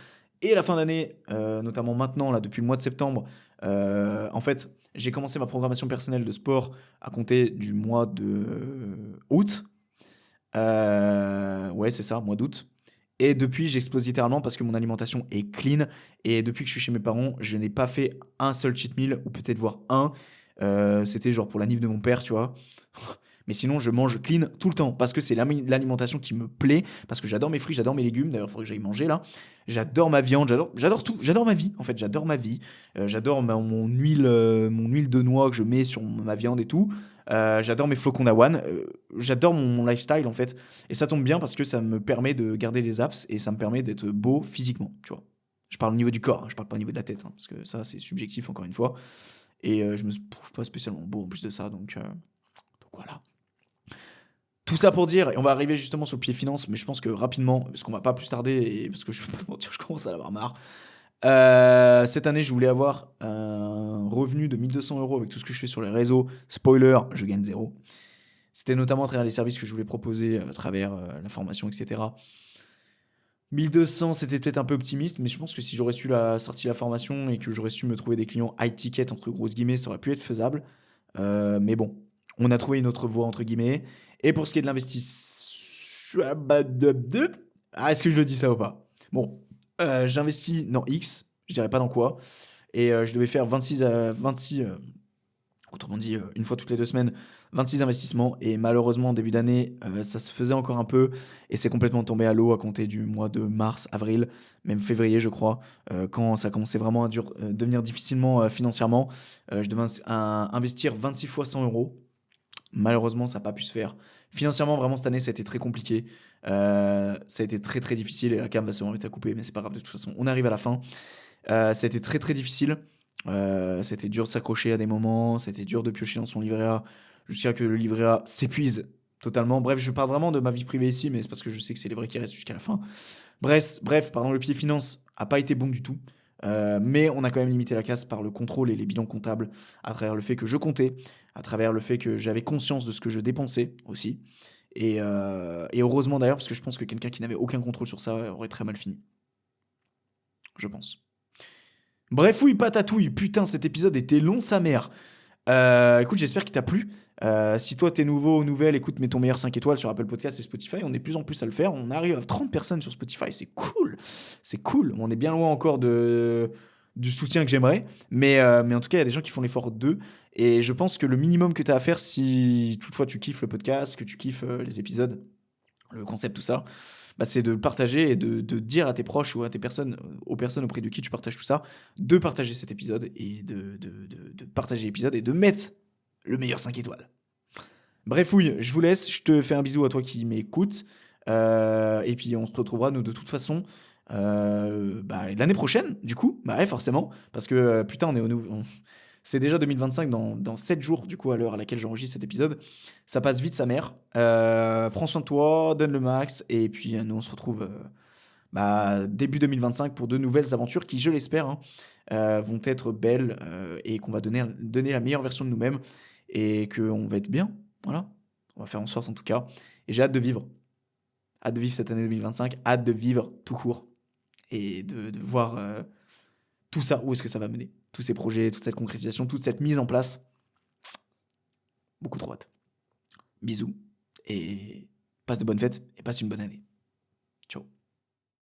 Et la fin d'année, notamment maintenant, là, depuis le mois de septembre, en fait, j'ai commencé ma programmation personnelle de sport à compter du mois de août. Ouais, c'est ça, mois d'août. Et depuis, j'explose littéralement parce que mon alimentation est clean. Et depuis que je suis chez mes parents, je n'ai pas fait un seul cheat meal, ou peut-être voir un. C'était genre pour la nif de mon père, tu vois. Mais sinon, je mange clean tout le temps parce que c'est l'alimentation qui me plaît. Parce que j'adore mes fruits, j'adore mes légumes. D'ailleurs, il faudrait que j'aille manger là. J'adore ma viande, j'adore tout. J'adore ma vie, en fait, j'adore ma vie. J'adore mon huile de noix que je mets sur ma viande et tout. J'adore mes flocons d'avoine. J'adore mon lifestyle, en fait. Et ça tombe bien parce que ça me permet de garder les abs et ça me permet d'être beau physiquement, tu vois. Je parle au niveau du corps, hein, je parle pas au niveau de la tête, hein, parce que ça, c'est subjectif, encore une fois. Et je me trouve pas spécialement beau en plus de ça, donc voilà. Tout ça pour dire, et on va arriver justement sur le pied finance, mais je pense que rapidement, parce qu'on va pas plus tarder, et parce que je vais pas te mentir, je commence à l'avoir marre. Cette année, je voulais avoir un revenu de 1 200 € avec tout ce que je fais sur les réseaux. Spoiler, je gagne zéro. C'était notamment à travers les services que je voulais proposer, à travers la formation, etc. 1200, c'était peut-être un peu optimiste, mais je pense que si j'aurais sorti la formation et que j'aurais su me trouver des clients high ticket, entre grosses guillemets, ça aurait pu être faisable. Mais bon, on a trouvé une autre voie, entre guillemets. Et pour ce qui est de l'investissement... Ah, est-ce que je le dis ça ou pas? Bon, j'investis dans X, je dirais pas dans quoi. Et je devais faire 26, autrement dit, une fois toutes les 2 semaines, 26 investissements. Et malheureusement, en début d'année, ça se faisait encore un peu. Et c'est complètement tombé à l'eau à compter du mois de mars, avril, même février, je crois, quand ça commençait vraiment à devenir difficilement financièrement. Je devais investir 26 fois 100 €. Malheureusement, ça n'a pas pu se faire. Financièrement, vraiment, cette année, ça a été très compliqué. Ça a été très, très difficile. Et la cam va se remettre à couper, mais c'est pas grave, de toute façon, on arrive à la fin. Ça a été très, très difficile. Ça a été dur de s'accrocher à des moments. Ça a été dur de piocher dans son livret A jusqu'à que le livret A s'épuise totalement. Bref, je parle vraiment de ma vie privée ici, mais c'est parce que je sais que c'est les vrais qui restent jusqu'à la fin. Bref, pardon, le pied finance a pas été bon du tout. Mais on a quand même limité la casse par le contrôle et les bilans comptables, à travers le fait que je comptais, à travers le fait que j'avais conscience de ce que je dépensais aussi. Et heureusement d'ailleurs, parce que je pense que quelqu'un qui n'avait aucun contrôle sur ça aurait très mal fini. Je pense. Bref, oui, patatouille. Putain, cet épisode était long, sa mère. Écoute, j'espère qu'il t'a plu. Si toi t'es nouveau ou nouvelle, écoute, mets ton meilleur 5 étoiles sur Apple Podcast et Spotify. On est de plus en plus à le faire. On arrive à 30 personnes sur Spotify. C'est cool. C'est cool. On est bien loin encore du soutien que j'aimerais. Mais en tout cas, il y a des gens qui font l'effort d'eux. Et je pense que le minimum que tu as à faire, si toutefois tu kiffes le podcast, que tu kiffes les épisodes, le concept, tout ça, bah, c'est de le partager et de dire à tes proches ou à aux personnes auprès de qui tu partages tout ça, de partager cet épisode et de partager l'épisode et de mettre le meilleur 5 étoiles. Bref, oui, je vous laisse. Je te fais un bisou à toi qui m'écoute. Et puis on se retrouvera, nous, de toute façon, l'année prochaine, du coup. Bah ouais, forcément. Parce que, putain, on est au nouveau... C'est déjà 2025 dans 7 jours, du coup, à l'heure à laquelle j'enregistre cet épisode. Ça passe vite, sa mère. Prends soin de toi, donne le max. Et puis, nous, on se retrouve début 2025 pour de nouvelles aventures qui, je l'espère, hein, vont être belles et qu'on va donner la meilleure version de nous-mêmes et qu'on va être bien. Voilà. On va faire en sorte, en tout cas. Et j'ai hâte de vivre. Hâte de vivre cette année 2025. Hâte de vivre tout court. Et de voir tout ça, où est-ce que ça va mener. Tous ces projets, toute cette concrétisation, toute cette mise en place. Beaucoup trop hâte. Bisous. Et passe de bonnes fêtes et passe une bonne année.